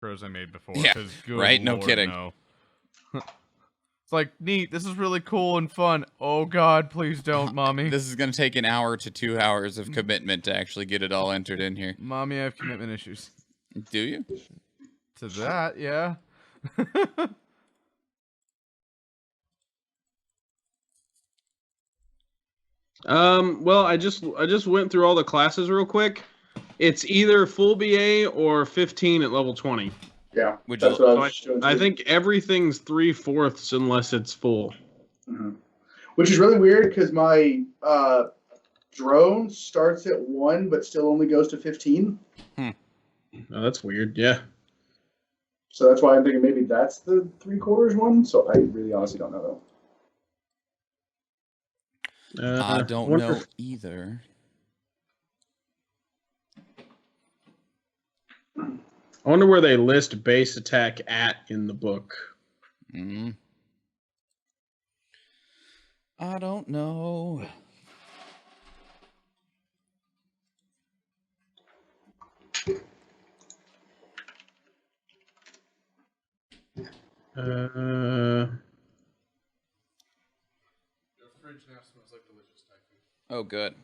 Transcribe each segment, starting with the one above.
I made before. Yeah, right? No Lord, kidding. No. It's like, neat, this is really cool and fun. Oh God, please don't, Mommy. This is going to take an hour to 2 hours of commitment to actually get it all entered in here. Mommy, I have commitment issues. Do you? To that, yeah. Well, I just went through all the classes real quick. It's either full BA or 15 at level 20. Yeah, Would that's you- what I was doing. I think everything's 3/4 unless it's full. Mm-hmm. Which is really weird because my drone starts at 1 but still only goes to 15. Oh, that's weird. Yeah. So that's why I'm thinking maybe that's the 3/4 one. So I really honestly don't know though. I don't know either. I wonder where they list base attack at in the book. Mm. I don't know. Your fridge now smells like delicious Thai food. Oh, good.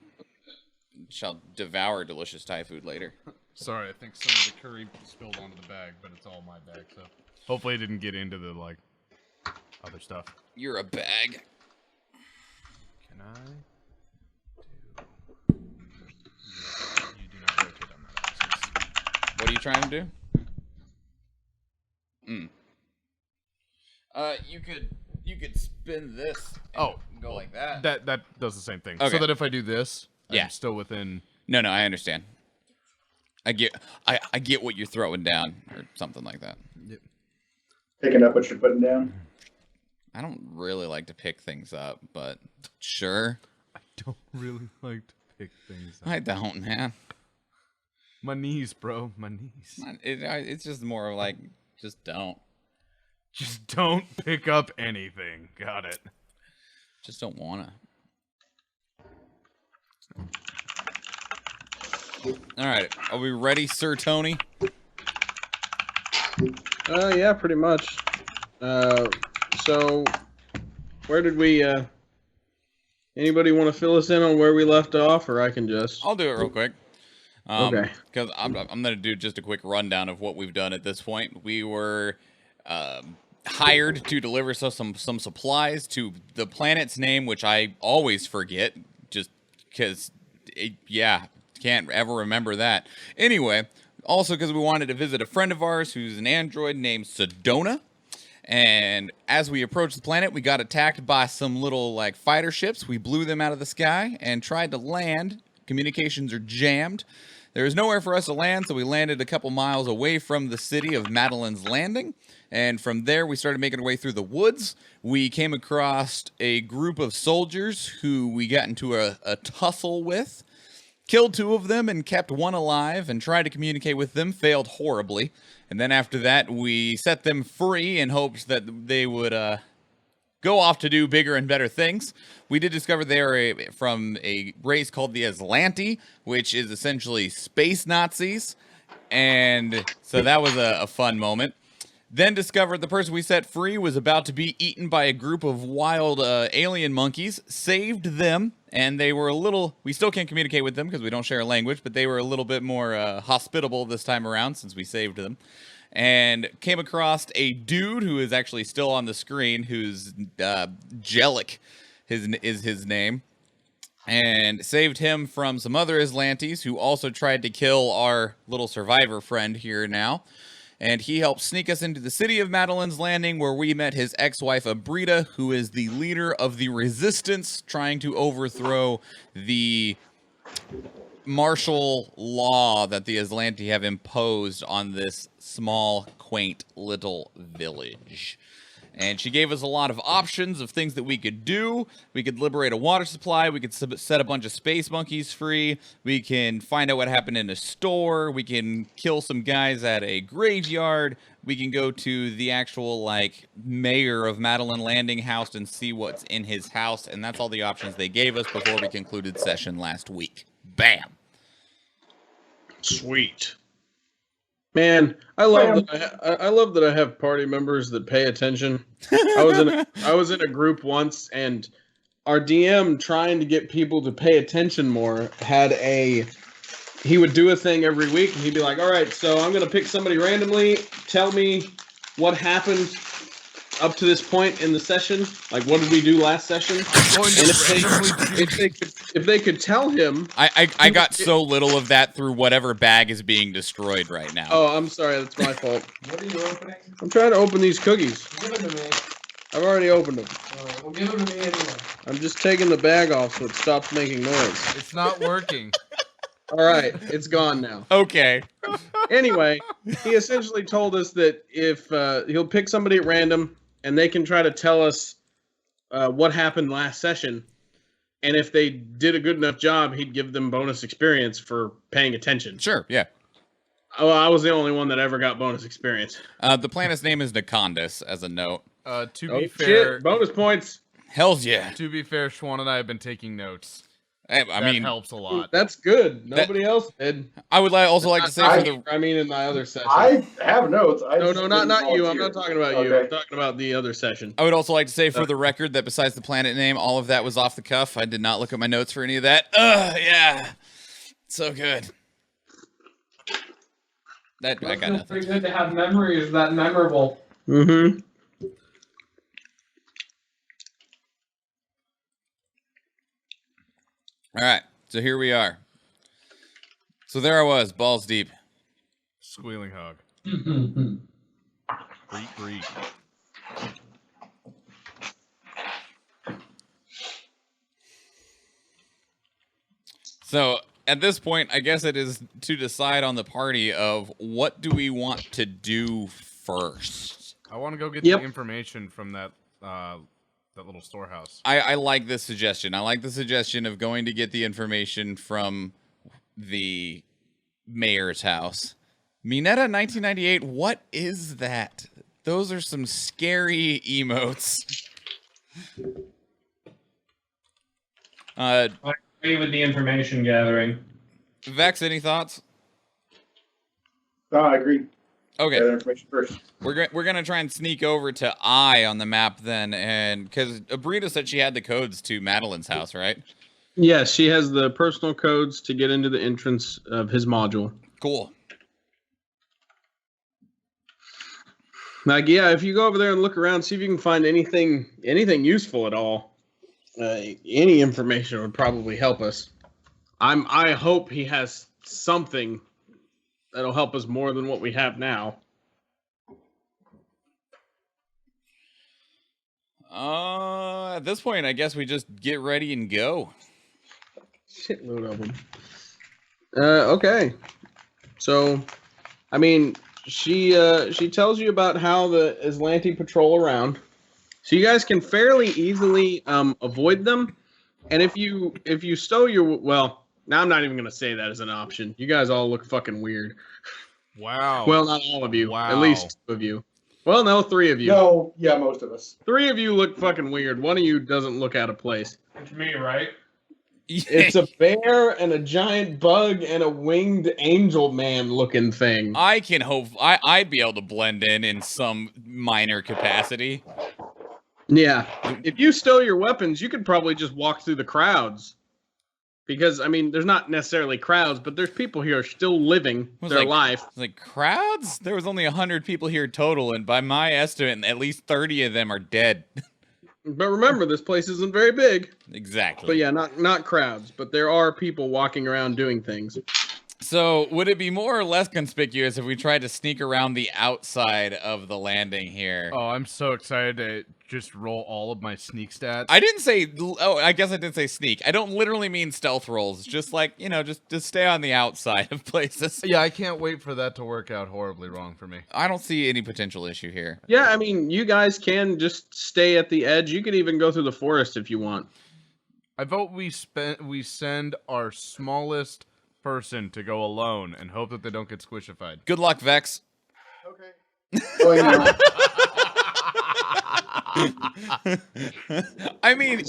Shall devour delicious Thai food later. Sorry, I think some of the curry spilled onto the bag, but it's all my bag, so hopefully it didn't get into the, like, other stuff. You're a bag. Can I do... You do not rotate on that axis. What are you trying to do? You could spin this and go like that. That does the same thing. Okay. So that if I do this, Yeah. I'm still within... No, I understand. I get what you're throwing down or something like that. Yep. Picking up what you're putting down. I don't really like to pick things up, but sure. I don't really like to pick things up. I don't, man. My knees, bro. My knees. It's just more of like, just don't. Just don't pick up anything. Got it. Just don't wanna. All right, are we ready, Sir Tony? Yeah, pretty much. So where did we? Anybody want to fill us in on where we left off, or I can just? I'll do it real quick. Okay. Because I'm gonna do just a quick rundown of what we've done at this point. We were hired to deliver some supplies to the planet's name, which I always forget, just because, can't ever remember that. Anyway, also because we wanted to visit a friend of ours who's an android named Sedona. And as we approached the planet, we got attacked by some little, like, fighter ships. We blew them out of the sky and tried to land. Communications are jammed. There was nowhere for us to land, so we landed a couple miles away from the city of Madeline's Landing. And from there, we started making our way through the woods. We came across a group of soldiers who we got into a tussle with. Killed 2 of them and kept 1 alive and tried to communicate with them, failed horribly. And then after that, we set them free in hopes that they would go off to do bigger and better things. We did discover they are from a race called the Aslanti, which is essentially space Nazis. And so that was a fun moment. Then discovered the person we set free was about to be eaten by a group of wild alien monkeys. Saved them, and they were a little... We still can't communicate with them because we don't share a language, but they were a little bit more hospitable this time around since we saved them. And came across a dude who is actually still on the screen, who's Jellic is his name. And saved him from some other Aslantes who also tried to kill our little survivor friend here now. And he helped sneak us into the city of Madeline's Landing, where we met his ex-wife, Abrita, who is the leader of the resistance, trying to overthrow the martial law that the Aslanti have imposed on this small, quaint little village. And she gave us a lot of options of things that we could do. We could liberate a water supply. We could set a bunch of space monkeys free. We can find out what happened in a store. We can kill some guys at a graveyard. We can go to the actual, like, mayor of Madeline Landing house and see what's in his house. And that's all the options they gave us before we concluded session last week. Bam! Sweet. Man, I love that. I love that I have party members that pay attention. I was in a group once, and our DM, trying to get people to pay attention more, he would do a thing every week, and he'd be like, "All right, so I'm gonna pick somebody randomly. Tell me what happened up to this point in the session. Like, what did we do last session?" And if they could tell him, I got so little of that through whatever bag is being destroyed right now. oh, I'm sorry, that's my fault. What are you opening? I'm trying to open these cookies. Give them to me. I've already opened them. Alright, well give them to me anyway. I'm just taking the bag off so it stops making noise. It's not working. All right, it's gone now. Okay. Anyway, he essentially told us that if he'll pick somebody at random and they can try to tell us what happened last session, and if they did a good enough job, he'd give them bonus experience for paying attention. Sure, yeah. Oh, I was the only one that ever got bonus experience. The planet's name is Nakondis, as a note. To Oh, be fair, shit, bonus points. Hells yeah. to be fair, Schwan and I have been taking notes. I That mean, helps a lot. That's good. Nobody else did. I would also like to say for the I mean, in my other session. I have notes. No, not you. I'm not talking about you. Okay. I'm talking about the other session. I would also like to say for the record that besides the planet name, all of that was off the cuff. I did not look at my notes for any of that. Yeah. So good. That I got nothing. Pretty good to have memories that memorable. Mm-hmm. All right. So here we are. So there I was, balls deep. Squealing hog. Greet. So at this point, I guess it is to decide on the party of what do we want to do first. I want to go get Yep. the information from that little storehouse. I like this suggestion. I like the suggestion of going to get the information from the mayor's house. Minetta 1998, what is that? Those are some scary emotes. I agree with the information gathering. Vex, any thoughts? No, I agree. Okay. Gather information first. We're gonna try and sneak over to I on the map then, and because Abrita said she had the codes to Madeline's house, right? Yes, she has the personal codes to get into the entrance of his module. Cool. Like, yeah, if you go over there and look around, see if you can find anything useful at all. Any information would probably help us. I hope he has something that'll help us more than what we have now. At this point, I guess we just get ready and go. Shitload of them. Okay. So, I mean, she tells you about how the Aslanti patrol around. So you guys can fairly easily avoid them. And if you stow your, well, now I'm not even gonna say that as an option. You guys all look fucking weird. Wow. Well, not all of you. Wow. At least 2 of you. Well, no, 3 of you. No, yeah, most of us. 3 of you look fucking weird. 1 of you doesn't look out of place. It's me, right? It's a bear and a giant bug and a winged angel man looking thing. I can hope I'd be able to blend in some minor capacity. Yeah. If you stow your weapons, you could probably just walk through the crowds. Because, I mean, there's not necessarily crowds, but there's people here still living their life. It's like crowds? There was only 100 people here total, and by my estimate, at least 30 of them are dead. But remember, this place isn't very big. Exactly. But yeah, not crowds, but there are people walking around doing things. So, would it be more or less conspicuous if we tried to sneak around the outside of the landing here? Oh, I'm so excited to just roll all of my sneak stats. I didn't say, oh, I guess I did say sneak. I don't literally mean stealth rolls. Just like, you know, just stay on the outside of places. Yeah, I can't wait for that to work out horribly wrong for me. I don't see any potential issue here. Yeah, I mean, you guys can just stay at the edge. You could even go through the forest if you want. I vote we send our smallest person to go alone and hope that they don't get squishified. Good luck, Vex. Okay. Going now. I mean,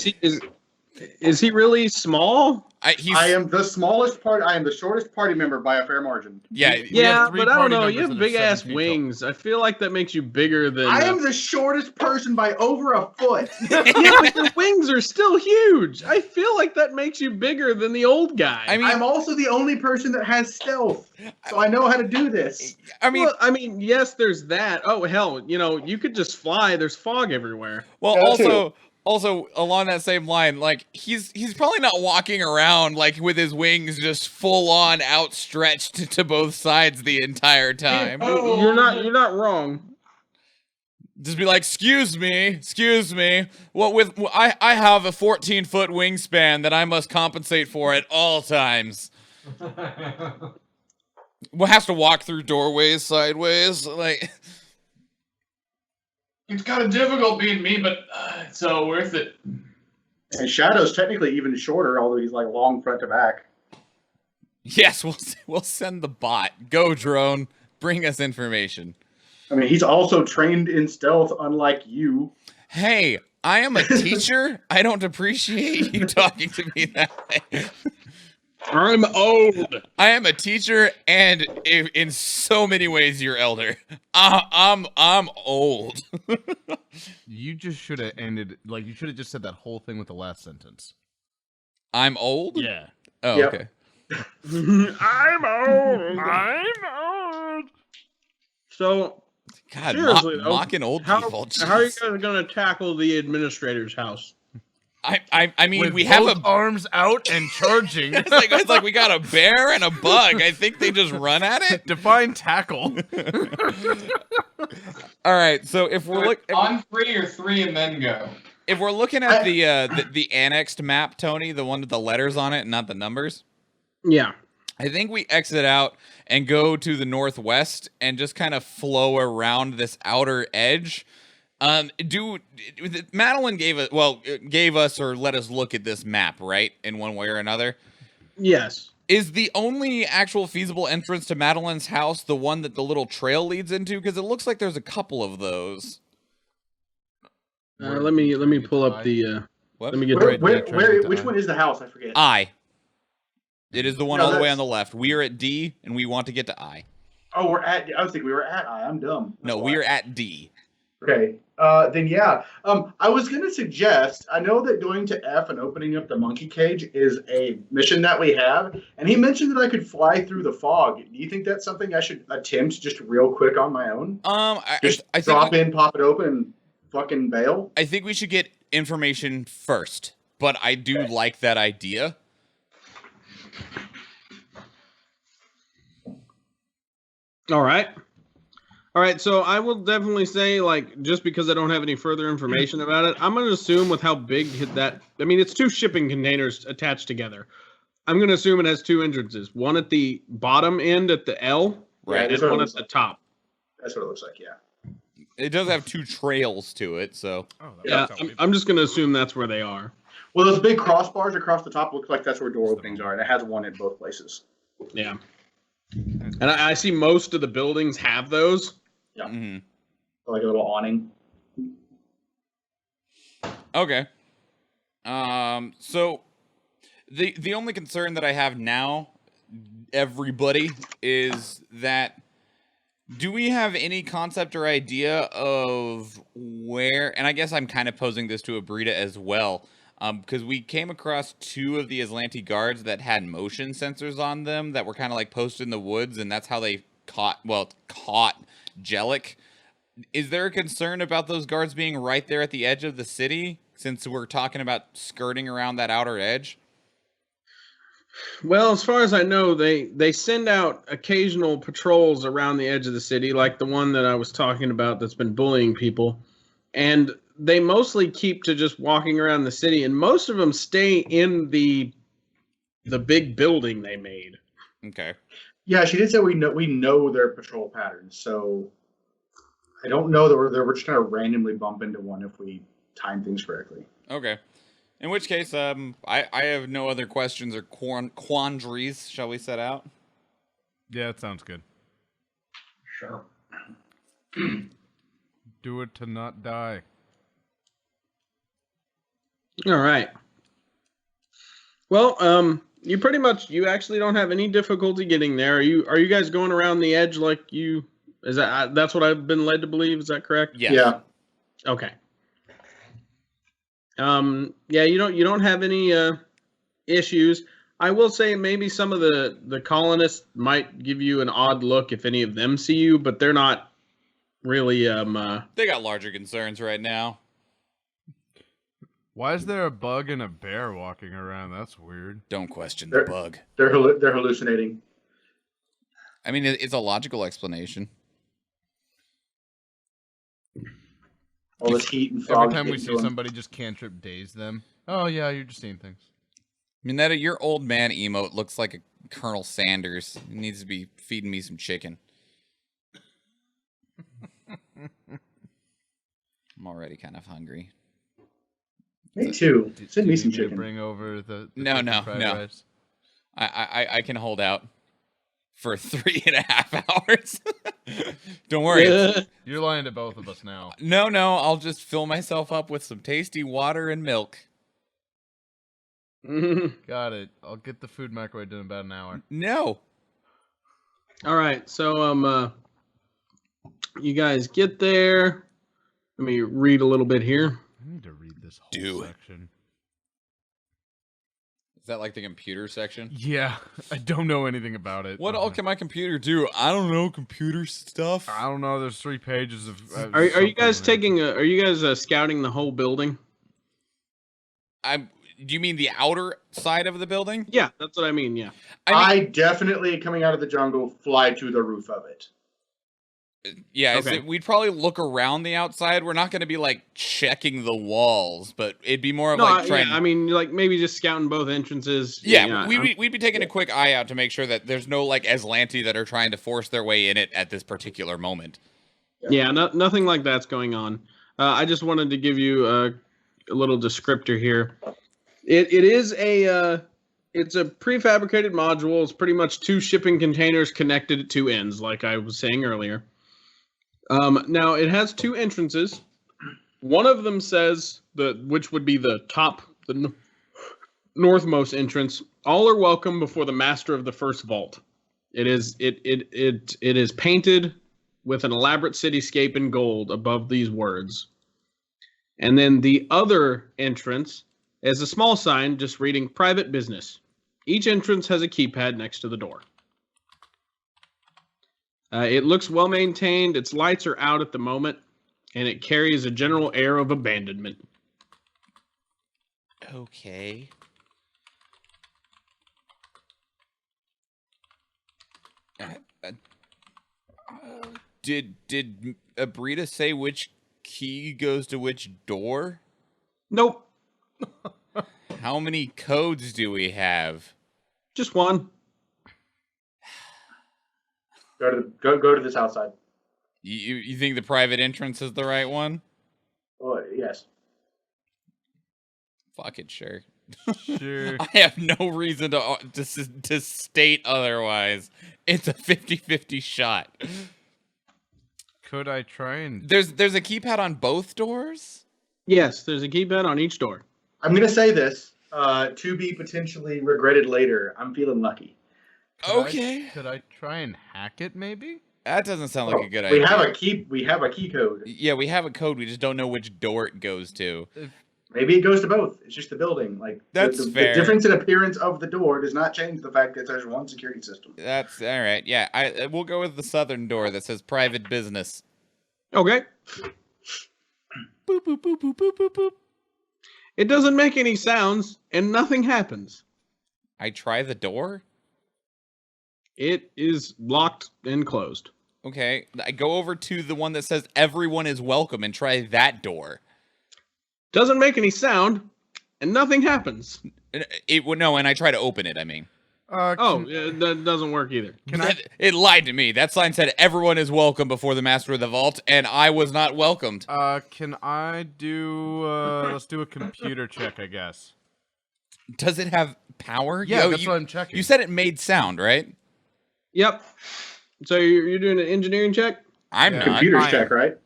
Is he really small? I am the smallest part. I am the shortest party member by a fair margin. Yeah, We have Yeah, three but I don't party know. members You have that are big 7 ass feet tall. wings. I feel like that makes you bigger than. I am the shortest person by over a foot. Yeah, but your wings are still huge. I feel like that makes you bigger than the old guy. I mean, I'm also the only person that has stealth, so I know how to do this. well, yes, there's that. Oh hell, you could just fly. There's fog everywhere. well, That also along that same line, like he's probably not walking around like with his wings just full on outstretched to both sides the entire time. Oh. You're not wrong. Just be like, excuse me. What with I have a 14-foot wingspan that I must compensate for at all times. Well, has to walk through doorways sideways, like. It's kind of difficult being me, but it's so worth it. And Shadow's technically even shorter, although he's like long front to back. Yes, we'll send the bot. Go drone, bring us information. I mean, he's also trained in stealth, unlike you. Hey, I am a teacher. I don't appreciate you talking to me that way. I'm old. I am a teacher, and in so many ways, you're elder. I'm old. You just should have ended, like, you should have just said that whole thing with the last sentence. I'm old. Yeah. Oh, Yep. okay. I'm old. I'm old. So, God, seriously, though, mocking old people. how are you jeez. guys going to tackle the administrator's house? I mean, With we have both arms out and charging. it's like we got a bear and a bug. I think they just run at it. Define tackle. All right, so if we're On 3 or 3 and then go. if we're looking at the annexed map, Tony, the one with the letters on it and not the numbers, Yeah. I think we exit out and go to the northwest and just kind of flow around this outer edge. Madeline gave us or let us look at this map, right? In one way or another. Yes. Is the only actual feasible entrance to Madeline's house the one that the little trail leads into? Because it looks like there's a couple of those. Let me pull up the. What? Let me get Which one is the house? I forget. It is the one No, all the way that's- on the left. We are at D, and we want to get to I. Oh, I was thinking we were at I. I'm dumb. No, we are at D. Okay. Then yeah. I was gonna suggest. I know that going to F and opening up the monkey cage is a mission that we have, and he mentioned that I could fly through the fog. Do you think that's something I should attempt just real quick on my own? I Just think in, pop it open, and fucking bail. I think we should get information first, but I do like that idea. All right. So I will definitely say, like, just because I don't have any further information about it, I'm going to assume with how big that. I mean, it's 2 shipping containers attached together. I'm going to assume it has 2 entrances. One at the bottom end at the L, Right. and one at the top. That's what it looks like. Yeah. It does have 2 trails to it, so. Oh, Yeah, I'm just going to assume that's where they are. Well, those big crossbars across the top look like that's where door openings are, and it has one at both places. Yeah. And I see most of the buildings have those. Yeah. Mm-hmm. Like a little awning. Okay. So the only concern that I have now, everybody, is that do we have any concept or idea of where, and I guess I'm kind of posing this to Abrita as well, because we came across 2 of the Aslanti guards that had motion sensors on them that were kind of like posted in the woods, and that's how they caught Jellic. Is there a concern about those guards being right there at the edge of the city, since we're talking about skirting around that outer edge? Well, as far as I know, they send out occasional patrols around the edge of the city, like the one that I was talking about that's been bullying people. And they mostly keep to just walking around the city, and most of them stay in the big building they made. Okay. Yeah, she did say we know their patrol patterns, so I don't know that we're just gonna randomly bump into one if we time things correctly. Okay. In which case, I have no other questions or quandaries, shall we set out? Yeah, that sounds good. Sure. Do it to not die. All right. Well, you actually don't have any difficulty getting there. Are you guys going around the edge like you? That's what I've been led to believe? Is that correct? Yes. Yeah. Okay. Yeah, you don't have any issues. I will say maybe some of the colonists might give you an odd look if any of them see you, but they're not really They got larger concerns right now. Why is there a bug and a bear walking around? That's weird. Don't question the They're- bug. They're hallucinating. I mean, it's a logical explanation. All this heat and Every fog. time we getting see to 'em. somebody, just cantrip daze them. Oh yeah, you're just seeing things. I mean, that your old man emote looks like a Colonel Sanders. He needs to be feeding me some chicken. I'm already kind of hungry. Me too. Send me Do some you need to chicken. bring over the No, chicken no, fried no. rice? I can hold out for 3.5 hours. Don't worry. You're lying to both of us now. No, I'll just fill myself up with some tasty water and milk. Got it. I'll get the food microwaved in about an hour. No. All right, so you guys get there. Let me read a little bit here. I need to read this whole Do it. section. Is that like the computer section? Yeah, I don't know anything about it. What all can my computer do? I don't know computer stuff. I don't know. There's 3 pages of. Are you something guys in there. taking? Are you guys scouting the whole building? Do you mean the outer side of the building? Yeah, that's what I mean. Yeah. I definitely, coming out of the jungle, fly to the roof of it. Yeah, Okay. we'd probably look around the outside. We're not going to be like checking the walls, but it'd be more of No, like trying. yeah, I mean, like maybe just scouting both entrances. Yeah, we'd be taking a quick eye out to make sure that there's no like Aslanti that are trying to force their way in it at this particular moment. Yeah, nothing like that's going on. I just wanted to give you a little descriptor here. It is it's a prefabricated module. It's pretty much 2 shipping containers connected at 2 ends, like I was saying earlier. Now it has 2 entrances. One of them says which would be the northmost entrance. All are welcome before the master of the first vault. It is painted with an elaborate cityscape in gold above these words. And then the other entrance is a small sign just reading private business. Each entrance has a keypad next to the door. It looks well maintained. Its lights are out at the moment, and it carries a general air of abandonment. Okay. Did Abrita say which key goes to which door? Nope, How many codes do we have? just one. Go to this outside. You think the private entrance is the right one? Oh, yes. Fuck it, sure. Sure. I have no reason to state otherwise. It's a 50-50 shot. Could I try and? There's a keypad on both doors? Yes, there's a keypad on each door. I'm gonna say this to be potentially regretted later. I'm feeling lucky. Okay. Could I try and hack it? Maybe. That doesn't sound like a good We idea. have a key. We have a key code. Yeah, we have a code. We just don't know which door it goes to. Maybe it goes to both. It's just the building. Like That's the fair. difference in appearance of the door does not change the fact that there's one security system. That's all right. Yeah, we'll go with the southern door that says private business. Okay. Boop boop boop boop boop boop boop. It doesn't make any sounds, and nothing happens. I try the door. It is locked and closed. Okay, I go over to the one that says everyone is welcome and try that door. Doesn't make any sound, and nothing happens. And I try to open it. I mean, That doesn't work either. it lied to me. That sign said everyone is welcome before the master of the vault, and I was not welcomed. Can I do? Let's do a computer check, I guess. Does it have power? Yeah, that's what I'm checking. You said it made sound, right? Yep. So you're doing an engineering check? I'm Yeah. not. Computers I- check, right?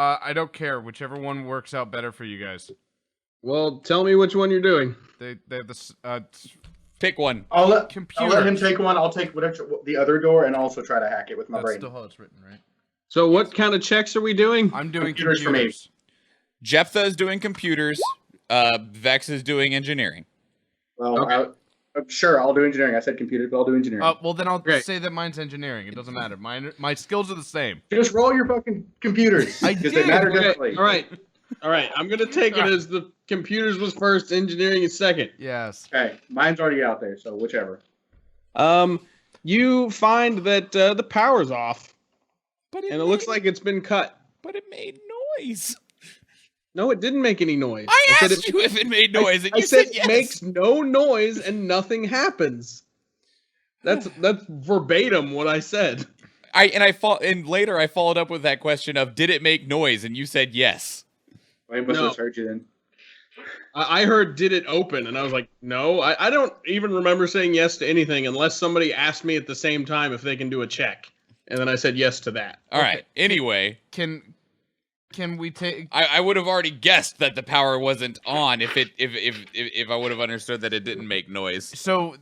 I don't care. Whichever one works out better for you guys. Well, tell me which one you're doing. They have this Pick one. I'll let him computers. take one. I'll take the other door and also try to hack it with my That's brain. still how it's written, right? So what kind of checks are we doing? I'm doing Computers for me. computers. Jephthah is doing computers. Vex is doing engineering. Well, Okay. sure, I'll do engineering. I said computers, but I'll do engineering. Well, then I'll Great. say that mine's engineering. It doesn't matter. My skills are the same. Just roll your fucking computers. I Because did. they matter Okay, differently. all right. All right. I'm going to take it as the computers was first, engineering is second. Yes. Okay, mine's already out there, so whichever. You find that the power's off, But and it looks like it's been cut. But it made noise. No, it didn't make any noise. I said asked you if it made noise, and I you said said it yes. makes no noise and nothing happens. That's verbatim what I said. And later I followed up with that question of, did it make noise? And you said yes. I must No. have heard you then. I heard, did it open? And I was like, no. I don't even remember saying yes to anything unless somebody asked me at the same time if they can do a check. And then I said yes to that. All right. Anyway, Can we take? I would have already guessed that the power wasn't on if I would have understood that it didn't make noise. So,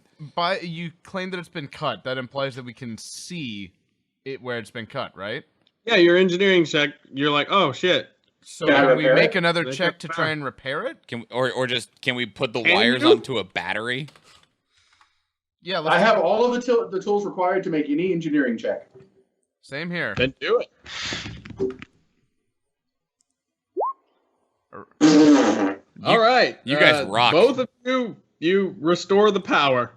you claim that it's been cut. That implies that we can see it where it's been cut, right? Yeah, your engineering check, you're like, oh, shit. So Can I can we repair make it? another They check cut to the try power. and repair it? Can we put the Can wires you? onto a battery? Yeah, I let's have all of the tools required to make any engineering check. Same here. Then do it. All right. you guys rock. Both of you restore the power.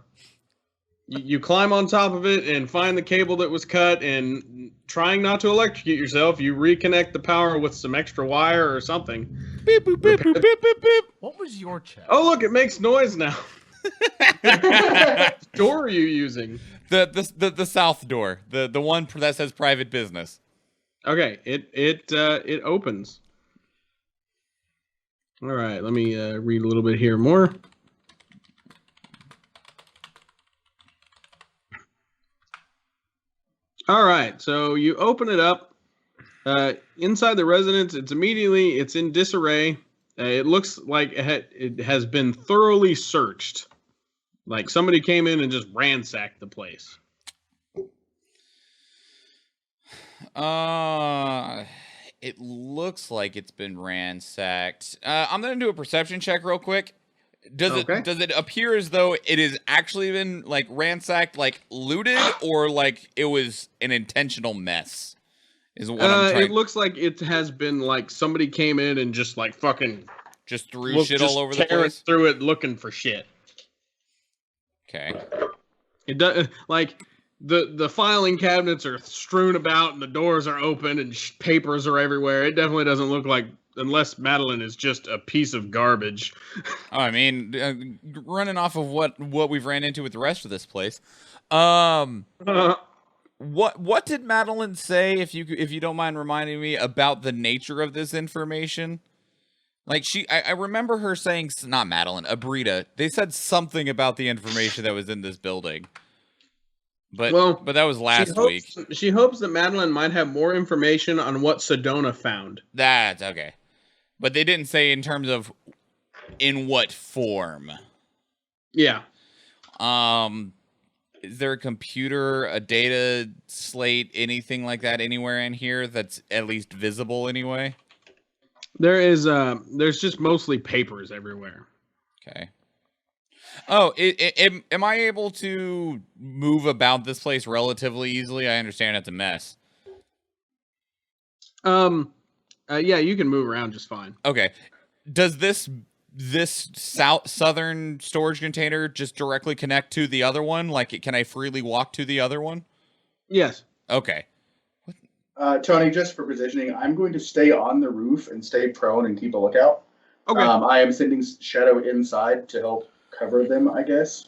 You climb on top of it and find the cable that was cut, and trying not to electrocute yourself, you reconnect the power with some extra wire or something. Beep, boop, beep, boop, beep, beep, beep. What was your check? Oh, look, it makes noise now. What door are you using? The south door, the one that says private business. Okay, it opens. All right, let me read a little bit here more. All right, so you open it up. Inside the residence, it's in disarray. It looks like it has been thoroughly searched. Like somebody came in and just ransacked the place. It looks like it's been ransacked. I'm gonna do a perception check real quick. Does it appear as though it has actually been like ransacked, like looted, or like it was an intentional mess? Is what I'm trying. It looks like it has been like somebody came in and just like fucking Just threw shit all over the tearing place. through it looking for shit. Okay. It does like the filing cabinets are strewn about and the doors are open and papers are everywhere. It definitely doesn't look like, unless Madeline is just a piece of garbage. Oh, I mean, running off of what we've ran into with the rest of this place. What did Madeline say? If you don't mind reminding me about the nature of this information. Like I remember her saying, not Madeline, Abrita. They said something about the information that was in this building. But that was last week. She hopes that Madeline might have more information on what Sedona found. That's okay. But they didn't say in terms of in what form. Yeah. Is there a computer, a data slate, anything like that anywhere in here that's at least visible anyway? There's just mostly papers everywhere. Okay. Oh, am I able to move about this place relatively easily? I understand it's a mess. Yeah, you can move around just fine. Okay. Does this southern storage container just directly connect to the other one? Like, can I freely walk to the other one? Yes. Okay. Tony, just for positioning, I'm going to stay on the roof and stay prone and keep a lookout. Okay. I am sending Shadow inside to help cover them, I guess.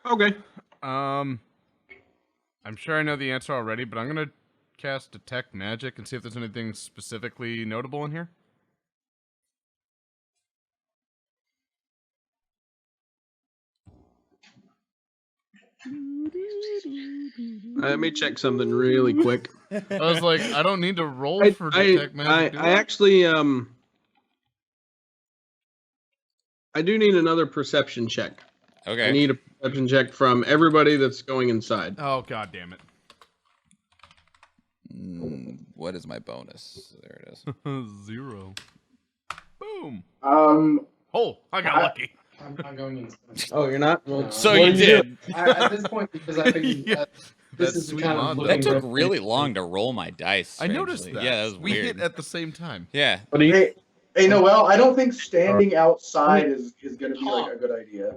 Okay. I'm sure I know the answer already, but I'm gonna cast Detect Magic and see if there's anything specifically notable in here. Let me check something really quick. I was like, I don't need to roll for I Detect Magic. do I actually I do need another perception check. Okay. I need a perception check from everybody that's going inside. Oh, god damn it. What is my bonus? There it is. 0. Boom. I I got lucky. I'm not going inside. Oh, you're not? Well, So what you are did. At this point, because I think Yeah. this That's is sweet kind mod, of though. looking That took for- really long to roll my dice. I noticed strangely. that. Yeah, that was we weird. hit at the same time. Yeah. What do you? Hey, Noel, I don't think standing outside is going to be like a good idea.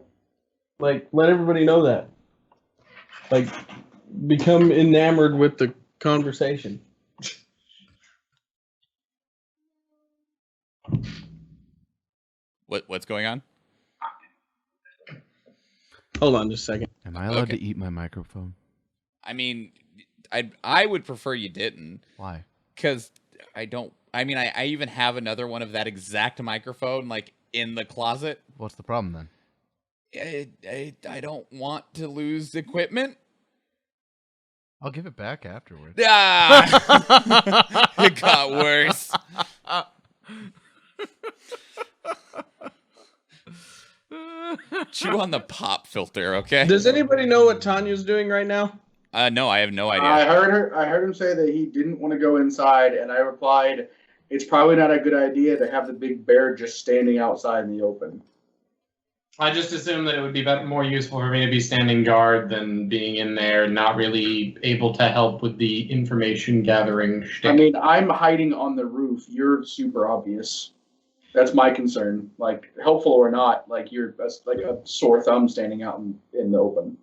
Like, let everybody know that. Like, become enamored with the conversation. What's going on? Hold on just a second. Am I allowed Okay. to eat my microphone? I mean, I would prefer you didn't, Why? because I don't. I mean, I even have another one of that exact microphone like in the closet. What's the problem then? I don't want to lose equipment. I'll give it back afterwards. Ah, it got worse. Chew on the pop filter, okay? Does anybody know what Tanya's doing right now? No, I have no idea. I heard him say that he didn't want to go inside, and I replied, "It's probably not a good idea to have the big bear just standing outside in the open." I just assumed that it would be more useful for me to be standing guard than being in there, not really able to help with the information gathering shtick. I mean, I'm hiding on the roof. You're super obvious. That's my concern. Like, helpful or not, like you're like a sore thumb standing out in the open.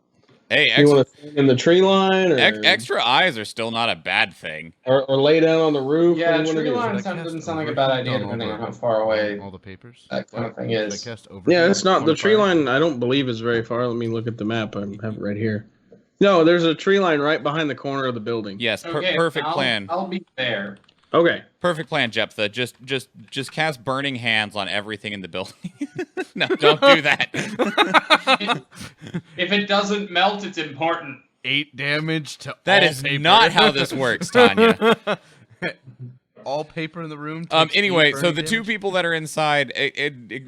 Hey, You extra, want to stand in the tree line, or extra eyes are still not a bad thing. or lay down on the roof? Yeah, What do you tree wanna do? line Should I doesn't cast sound like a over bad idea, on all depending the- on how far away all the papers? that kind of thing Should I is. cast over? Yeah, it's not the tree 25? line. I don't believe is very far. Let me look at the map. I have it right here. No, there's a tree line right behind the corner of the building. Yes, Okay, perfect plan. I'll be there. Okay. Perfect plan, Jephthah. Just cast burning hands on everything in the building. No, don't do that. If it doesn't melt, it's important. 8 damage to That all is paper. not how this works, Tanya. All paper in the room. takes 8 Anyway, so burning the two damage? people that are inside,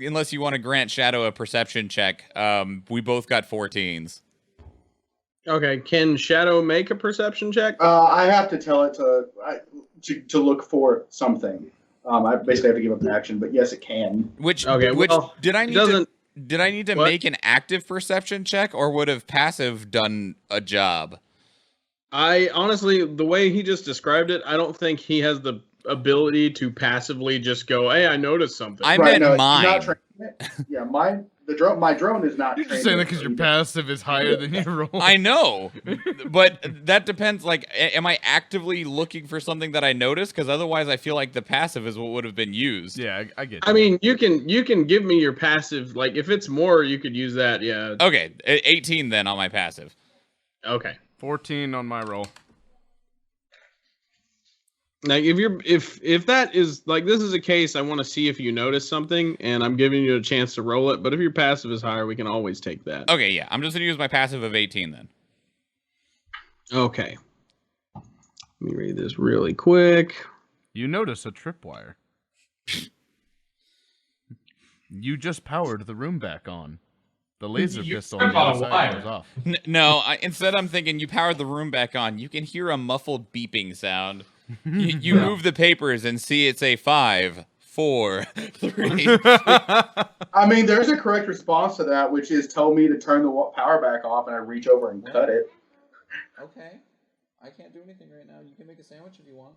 unless you want to grant Shadow a perception check, we both got 14s. Okay. Can Shadow make a perception check? I have to tell it to look for something. I basically have to give up action, but yes, it can. Which Okay, well, did I it need doesn't- did I need to What? make an active perception check, or would have passive done a job? I honestly, the way he just described it, I don't think he has the ability to passively just go, "Hey, I noticed something." I meant no, he's mine. not training it. Yeah, my drone is not. You're just trained saying that it, because so your he- passive is higher than your roll. I know, but that depends. Like, am I actively looking for something that I noticed? Because otherwise, I feel like the passive is what would have been used. Yeah, I get. I mean, you can give me your passive. Like, if it's more, you could use that. Yeah. Okay, 18 then on my passive. Okay. 14 on my roll. Like, if that is like, this is a case, I want to see if you notice something, and I'm giving you a chance to roll it. But if your passive is higher, we can always take that. Okay, yeah, I'm just gonna use my passive of 18 then. Okay. Let me read this really quick. You notice a tripwire. You just powered the room back on. The laser You pistol on trip the on a other side wire. goes off. No, instead I'm thinking you powered the room back on. You can hear a muffled beeping sound. You move the papers and see it's a 5, 4, 3. I mean, there's a correct response to that, which is tell me to turn the power back off, and I reach over and cut it. Okay, I can't do anything right now. You can make a sandwich if you want.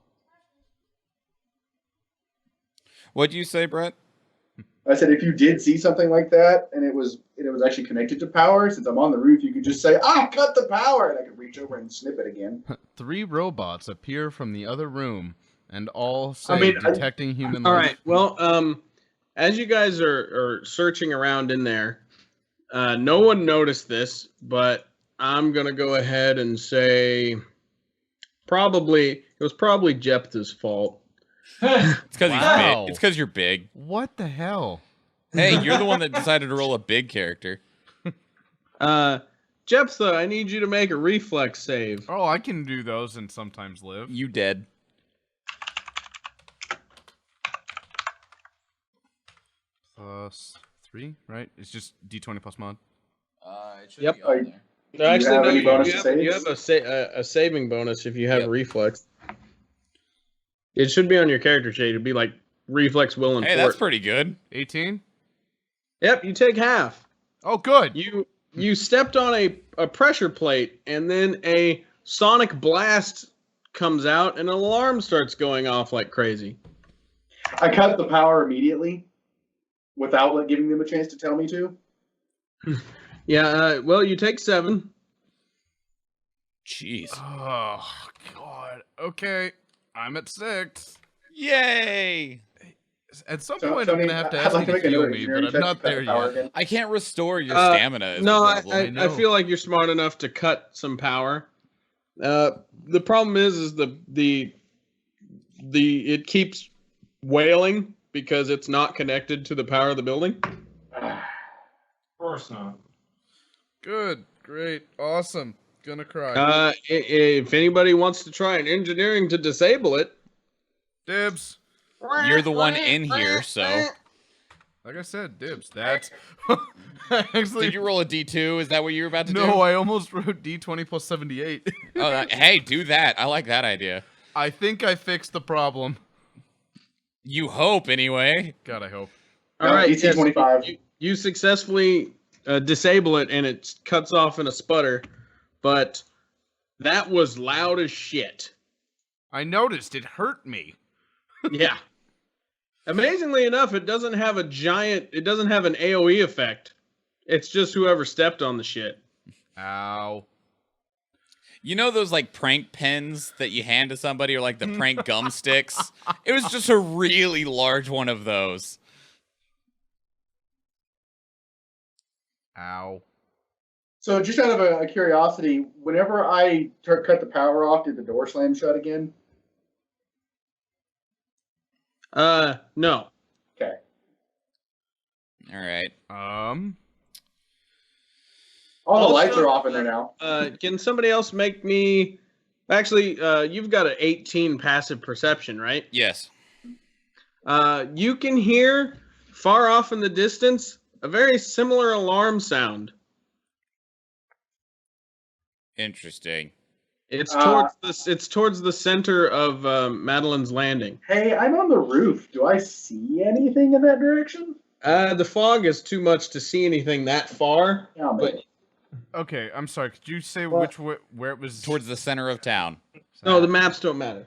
What'd you say, Brett? I said if you did see something like that, and it was actually connected to power, since I'm on the roof, you could just say, "I cut the power," and I could reach over and snip it again. 3 robots appear from the other room and all say I mean, detecting human All life. right. Well, as you guys are searching around in there, no one noticed this, but I'm gonna go ahead and say it was probably Jephthah's fault. It's because he's Wow. big. It's because you're big. What the hell? Hey, you're the one that decided to roll a big character. Jephthah, I need you to make a reflex save. Oh, I can do those and sometimes live. You dead. Plus 3, right? It's just D20 plus mod. It should Yep. be on there. No, actually, have no. any bonus You saves? have a saving bonus if you have Yep. reflex. It should be on your character sheet. It'd be like reflex, will, and Hey, fort. that's pretty good. 18. Yep, you take half. Oh, good. You stepped on a pressure plate, and then a sonic blast comes out, and an alarm starts going off like crazy. I cut the power immediately without giving them a chance to tell me to. Yeah, well, you take 7. Jeez. Oh God. Okay, I'm at 6. Yay! At some So- point, so, I'm I mean, gonna have to I'd ask like you to to make heal another me, engineering but I'm check to not cut the there power yet. again. I can't restore your Uh, stamina. Is No, the I problem. know. feel like you're smart enough to cut some power. The problem is the it keeps wailing because it's not connected to the power of the building. Of course not. Good. Great. Awesome. Gonna cry. If anybody wants to try an engineering to disable it, Dibs. You're the one in here, so. Like I said, dibs. That's actually. Did you roll a D2? Is that what you were about to do? No, I almost wrote D20 plus 78. Oh, hey, do that. I like that idea. I think I fixed the problem. You hope, anyway. God, I hope. all No, right, DC 25. you successfully disable it, and it cuts off in a sputter. But that was loud as shit. I noticed it hurt me. Yeah. Amazingly enough, it doesn't have an AoE effect. It's just whoever stepped on the shit. Ow. You know those like prank pens that you hand to somebody, or like the prank gum sticks? It was just a really large one of those. Ow. So just out of a curiosity, whenever I cut the power off, did the door slam shut again? No. Okay. All right. All the Also, lights are off in there now. Can somebody else make me? Actually, you've got an 18 passive perception, right? Yes. You can hear far off in the distance a very similar alarm sound. Interesting. It's towards the center of Madeline's Landing. Hey, I'm on the roof. Do I see anything in that direction? The fog is too much to see anything that far. Yeah, But Okay, I'm sorry. Could you say What? where it was? Towards the center of town. no, the maps don't matter.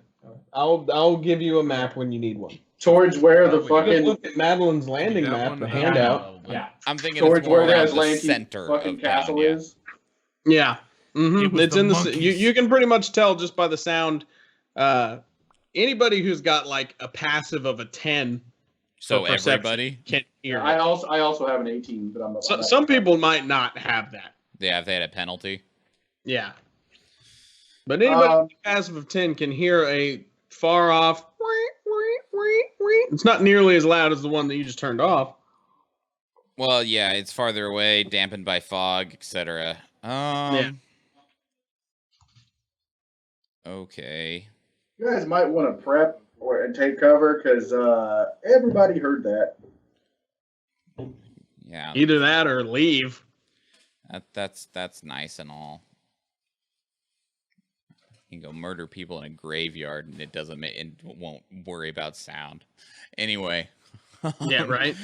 I'll give you a map when you need one. towards where the Probably. You can fucking look at Madeline's Landing That map, one, the that handout. one, probably. Yeah. I'm thinking towards it's more where around that the Atlantic center fucking of castle town. Yeah. is. Yeah. It was It's the in the. monkeys. You can pretty much tell just by the sound. Anybody who's got like a passive of a 10 So for perception everybody. can hear I it. also have an 18, but I'm not. So, some people might not have that. Yeah, if they had a penalty. Yeah. But anybody Um, with a passive of 10 can hear a far off. It's not nearly as loud as the one that you just turned off. Well, yeah, it's farther away, dampened by fog, etc. Yeah. Okay. You guys might want to prep and take cover because everybody heard that. Yeah. Either that or leave. That's nice and all. You can go murder people in a graveyard, and it won't worry about sound. Anyway. Yeah, right?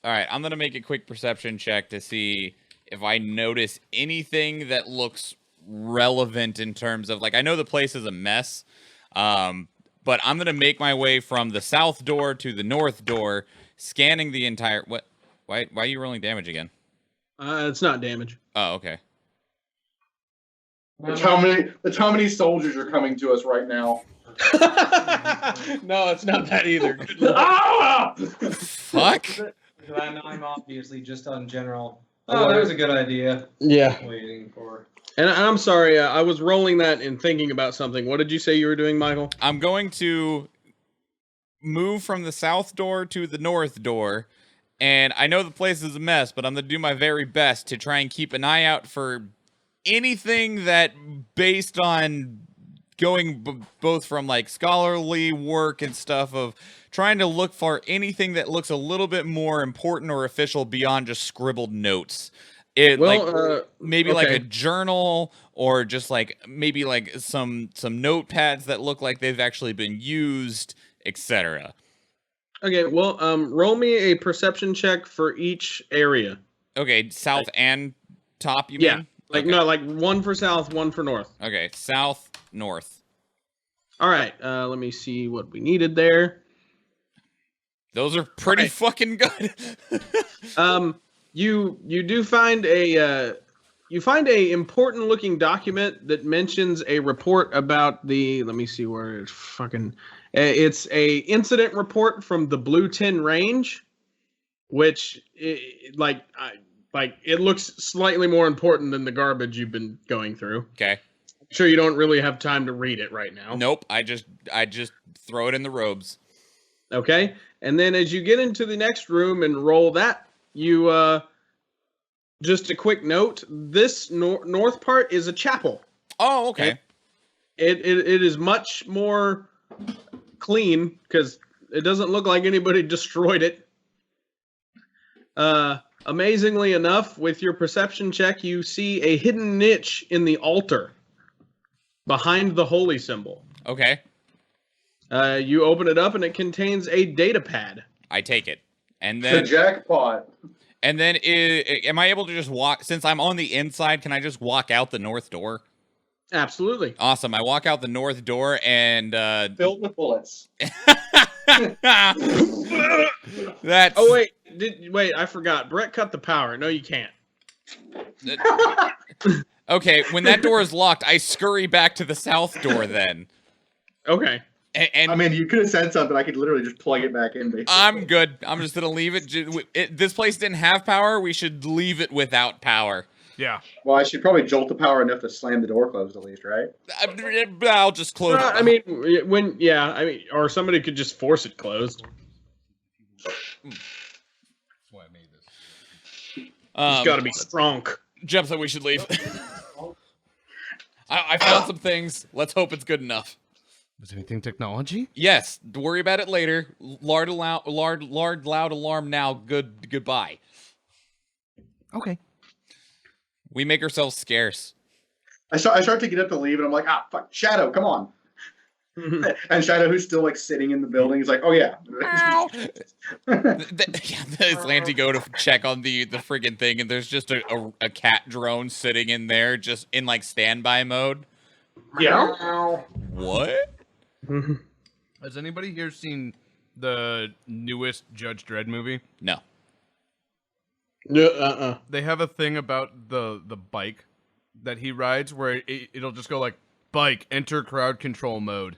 All right, I'm gonna make a quick perception check to see if I notice anything that looks relevant in terms of, like, I know the place is a mess, but I'm gonna make my way from the south door to the north door, scanning the entire. What? Why are you rolling damage again? It's not damage. Oh, okay. That's how many soldiers are coming to us right now. No, it's not that either. Good luck. Ah! Fuck. I'm obviously just on general. Oh, there's a good idea. Yeah. Waiting for. And I'm sorry, I was rolling that and thinking about something. What did you say you were doing, Michael? I'm going to move from the south door to the north door, and I know the place is a mess, but I'm going to do my very best to try and keep an eye out for anything that, based on going both from like scholarly work and stuff of trying to look for anything that looks a little bit more important or official beyond just scribbled notes. Maybe like a journal, or just like maybe like some notepads that look like they've actually been used, etc. Okay, well, roll me a perception check for each area. Okay, south and top, you mean? Like okay. No, like one for south, one for north. Okay, south, north. All right, let me see what we needed there. Those are pretty fucking good. You do find a important looking document that mentions a report about the. Let me see where it's fucking. It's a incident report from the Blue Tin Range, which it looks slightly more important than the garbage you've been going through. Okay. I'm sure you don't really have time to read it right now. Nope. I just throw it in the robes. Okay, and then as you get into the next room and roll that, you just a quick note: this north part is a chapel. Oh, okay. It is much more clean because it doesn't look like anybody destroyed it. Amazingly enough, with your perception check, you see a hidden niche in the altar behind the holy symbol. Okay. You open it up and it contains a data pad. I take it. And then The jackpot. And then am I able to just walk, since I'm on the inside, can I just walk out the north door? Absolutely. Awesome. I walk out the north door and Filled with bullets. That's Oh wait, I forgot. Brett cut the power. No, you can't. Okay, when that door is locked, I scurry back to the south door then. Okay. And I mean, you could have said something. I could literally just plug it back in. Basically. I'm good. I'm just gonna leave it. This place didn't have power. We should leave it without power. Yeah. Well, I should probably jolt the power enough to slam the door closed at least, right? I'll just close it. I mean, or somebody could just force it closed. That's why I made this. It's got to be strong. Jeb said we should leave. I found some things. Let's hope it's good enough. Was anything technology? Yes. Worry about it later. Loud alarm now. Goodbye. Okay. We make ourselves scarce. I start to get up to leave, and I'm like, fuck, Shadow, come on. And Shadow, who's still like sitting in the building, is like, oh yeah. It's Lanty go to check on the friggin' thing, and there's just a cat drone sitting in there, just in like standby mode. Yeah. What? Has anybody here seen the newest Judge Dredd movie? No. Yeah. They have a thing about the bike that he rides where it'll just go like, bike, enter crowd control mode.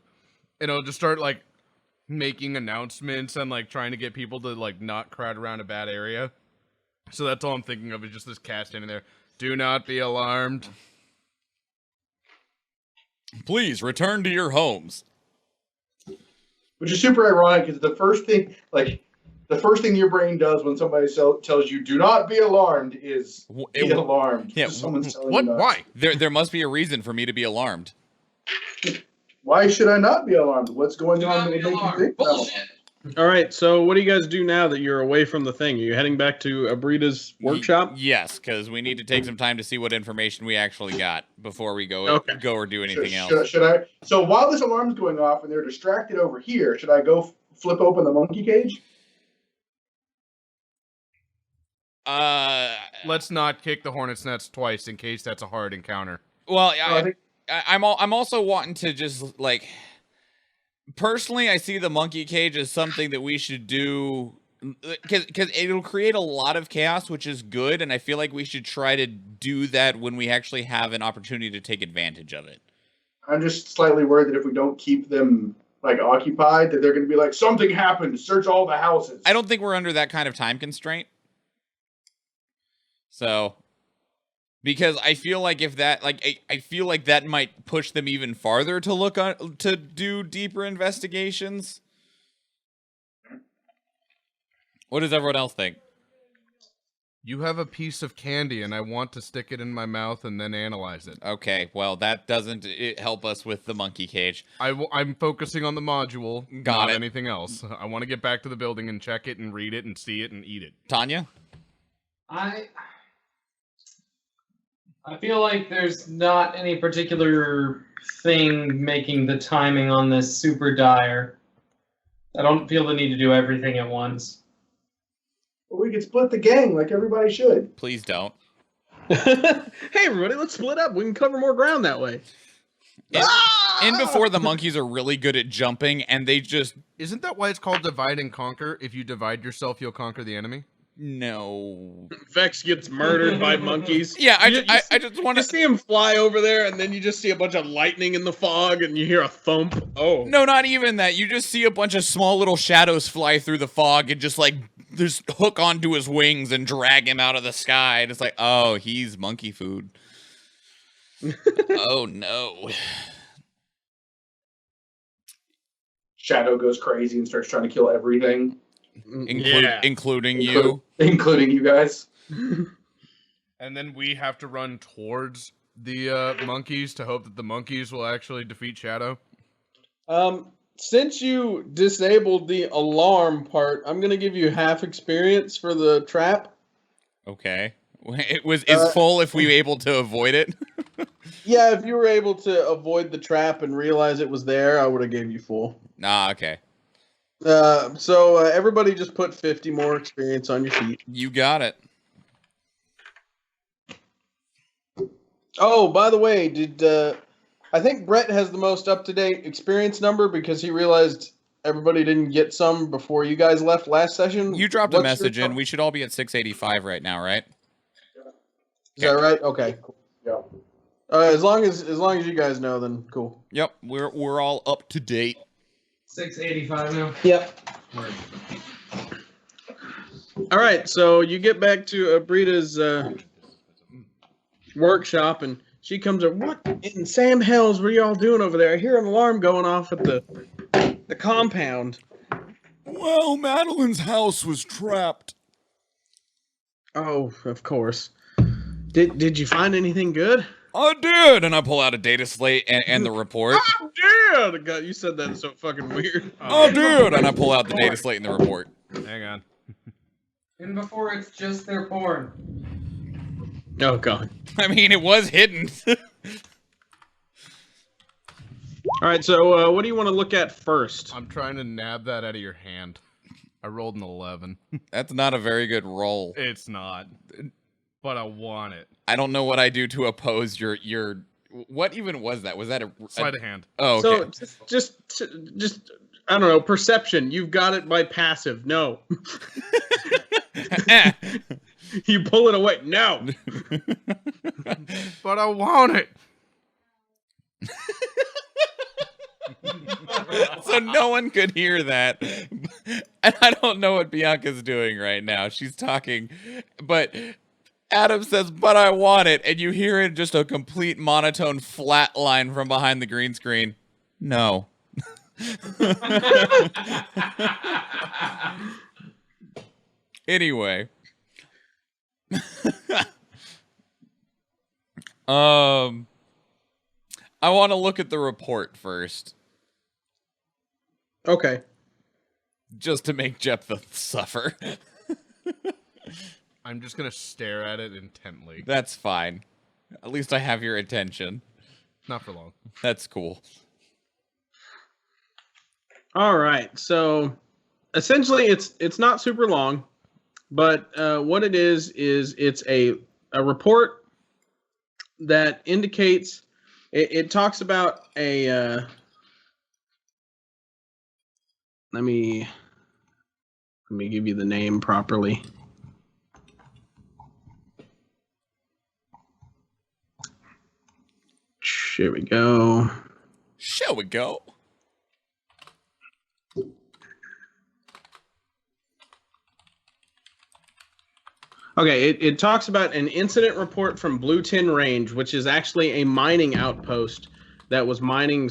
And it'll just start like making announcements and like trying to get people to like not crowd around a bad area. So that's all I'm thinking of is just this cat standing there. Do not be alarmed. Please return to your homes. Which is super ironic because the first thing your brain does when somebody tells you "do not be alarmed" is be alarmed. Yeah. Someone's telling What? you not. Why? There must be a reason for me to be alarmed. Why should I not be alarmed? What's going Do on not that be would make you alarmed. think that? Bullshit. All right. So, what do you guys do now that you're away from the thing? Are you heading back to Abrita's workshop? Yes, because we need to take some time to see what information we actually got before we go or do anything else. Should I? So while this alarm's going off and they're distracted over here, should I go flip open the monkey cage? Let's not kick the hornet's nest twice in case that's a hard encounter. Well, I think I'm also wanting to just like personally, I see the monkey cage as something that we should do because it'll create a lot of chaos, which is good, and I feel like we should try to do that when we actually have an opportunity to take advantage of it. I'm just slightly worried that if we don't keep them like occupied, that they're going to be like, something happened, search all the houses. I don't think we're under that kind of time constraint. So, because I feel like if that, like, I feel like that might push them even farther to look on, to do deeper investigations. What does everyone else think? You have a piece of candy, and I want to stick it in my mouth and then analyze it. Okay, well, that doesn't help us with the monkey cage. I'm focusing on the module, Got not it. anything else. I want to get back to the building and check it and read it and see it and eat it. Tanya? I feel like there's not any particular thing making the timing on this super dire. I don't feel the need to do everything at once. Well, we could split the gang like everybody should. Please don't. Hey, everybody, let's split up. We can cover more ground that way. And before the monkeys are really good at jumping, and they just... Isn't that why it's called divide and conquer? If you divide yourself, you'll conquer the enemy? No. Vex gets murdered by monkeys. Yeah, I just want You to... see him fly over there, and then you just see a bunch of lightning in the fog, and you hear a thump. Oh. No, not even that. You just see a bunch of small little shadows fly through the fog and just, like, just hook onto his wings and drag him out of the sky. And it's like, oh, he's monkey food. Oh, no. Shadow goes crazy and starts trying to kill everything, Including you. including you guys. And then we have to run towards the monkeys to hope that the monkeys will actually defeat Shadow. Since you disabled the alarm part, I'm gonna give you half experience for the trap. Okay. Is full if we were able to avoid it? Yeah, if you were able to avoid the trap and realize it was there, I would have gave you full. Ah, okay. So everybody just put 50 more experience on your feet. You got it. Oh, by the way, I think Brett has the most up-to-date experience number because he realized everybody didn't get some before you guys left last session. You dropped a What's message your- in. We should all be at 685 right now, right? Is that right? Okay. Yeah. As long as you guys know, then cool. Yep, we're all up to date. 685 now. Yep. All right, so you get back to Brita's workshop, and she comes up. What in Sam Hells were y'all doing over there? I hear an alarm going off at the compound. Well, Madeline's house was trapped. Oh, of course. Did you find anything good? I did, and I pull out a data slate and the report. Oh, yeah! God, you said that so fucking weird. I did, and I pull out the data slate and the report. Hang on. And before it's just their porn. Oh, God. I mean, it was hidden. All right, so what do you want to look at first? I'm trying to nab that out of your hand. I rolled an 11. That's not a very good roll. It's not. But I want it. I don't know what I do to oppose your. What even was that? Was that a Sleight of hand. Oh, okay. So just I don't know, perception. You've got it by passive. No. You pull it away. No. But I want it. So no one could hear that. And I don't know what Bianca's doing right now. She's talking, but Adam says, but I want it. And you hear in just a complete monotone flat line from behind the green screen. No. Anyway. I want to look at the report first. Okay. Just to make Jephthah suffer. I'm just gonna stare at it intently. That's fine. At least I have your attention. Not for long. That's cool. All right. So essentially it's not super long, but what it is it's a report that indicates it talks about a let me give you the name properly. Here we go. Shall we go? Okay, it talks about an incident report from Blue Tin Range, which is actually a mining outpost that was mining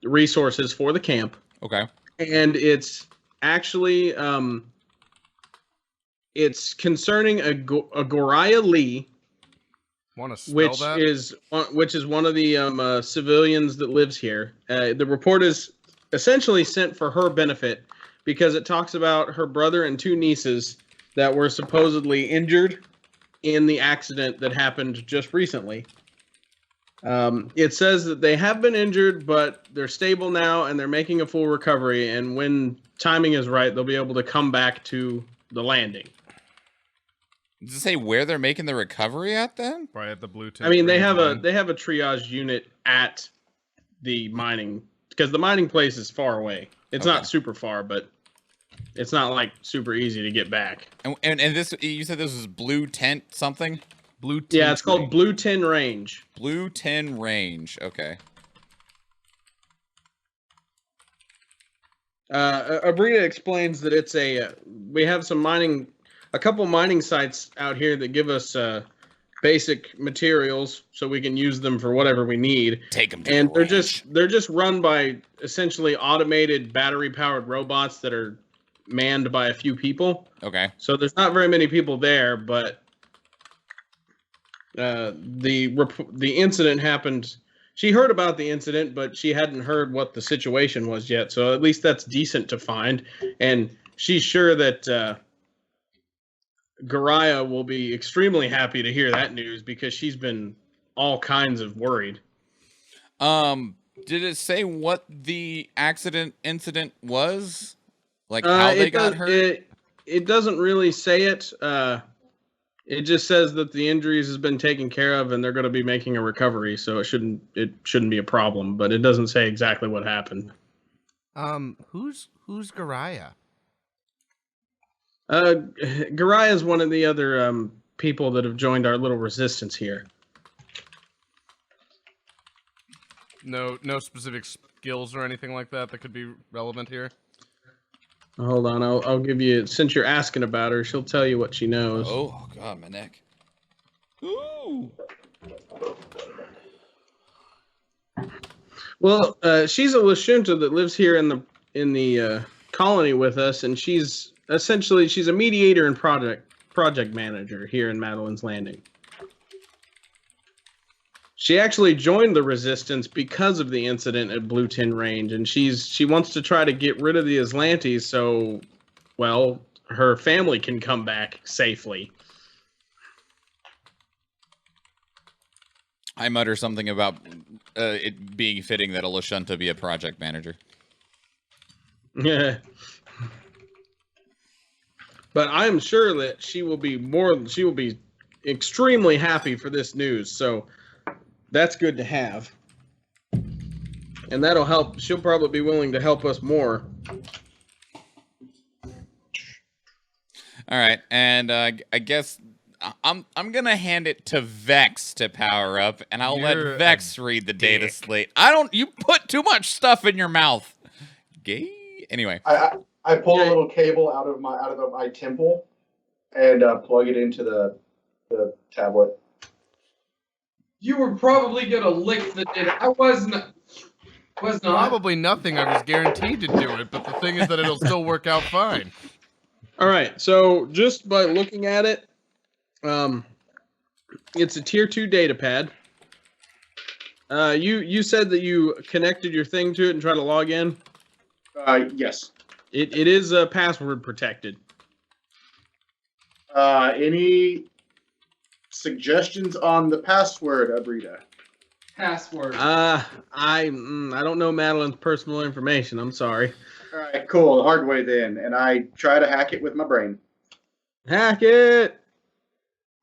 resources for the camp. Okay. And it's actually It's concerning a Goriah Lee, Want to spell which that? is one of the civilians that lives here. The report is essentially sent for her benefit because it talks about her brother and 2 nieces that were supposedly injured in the accident that happened just recently. It says that they have been injured, but they're stable now and they're making a full recovery. And when timing is right, they'll be able to come back to the landing. Does it say where they're making the recovery at then? Right at the blue tent. I mean, they range have line. a triage unit at the mining because the mining place is far away. It's Okay. not super far, but it's not like super easy to get back. And this, you said this was blue tent something? Blue tent Yeah, it's called range. Blue Tin Range. Blue 10 range. Okay. Abrita explains that it's we have a couple mining sites out here that give us basic materials so we can use them for whatever we need. Take them to And the range. they're just run by essentially automated battery powered robots that are manned by a few people. Okay. So there's not very many people there, but the incident happened. She heard about the incident, but she hadn't heard what the situation was yet. So at least that's decent to find. And she's sure that Goriah will be extremely happy to hear that news because she's been all kinds of worried. Did it say what the incident was? Like how they got hurt? It doesn't really say it. It just says that the injuries has been taken care of and they're going to be making a recovery, so it shouldn't be a problem. But it doesn't say exactly what happened. Who's Goriah? Goriah is one of the other people that have joined our little resistance here. No specific skills or anything like that could be relevant here. Hold on, I'll give you. Since you're asking about her, she'll tell you what she knows. Oh god, my neck. Ooh. Well, she's a Lashunta that lives here in the colony with us, and she's a mediator and project manager here in Madeline's Landing. She actually joined the resistance because of the incident at Blue Tin Range, and she wants to try to get rid of the Aslantes so, well, her family can come back safely. I mutter something about it being fitting that a Lashunta be a project manager. Yeah. But I'm sure that she will be extremely happy for this news. So that's good to have. And that'll help. She'll probably be willing to help us more. All right, and I guess I'm gonna hand it to Vex to power up, and I'll You're let Vex read the data dick. slate. You put too much stuff in your mouth. Gay. Anyway, I pull a little cable out of my temple and plug it into the tablet. You were probably gonna lick the data. I was not. Probably nothing. I was guaranteed to do it, but the thing is that it'll still work out fine. All right. So just by looking at it, it's a tier 2 data pad. You said that you connected your thing to it and tried to log in. Yes. It is password protected. Any suggestions on the password, Abrita? Password. I don't know Madeline's personal information. I'm sorry. All right, cool. The hard way then, and I try to hack it with my brain. Hack it.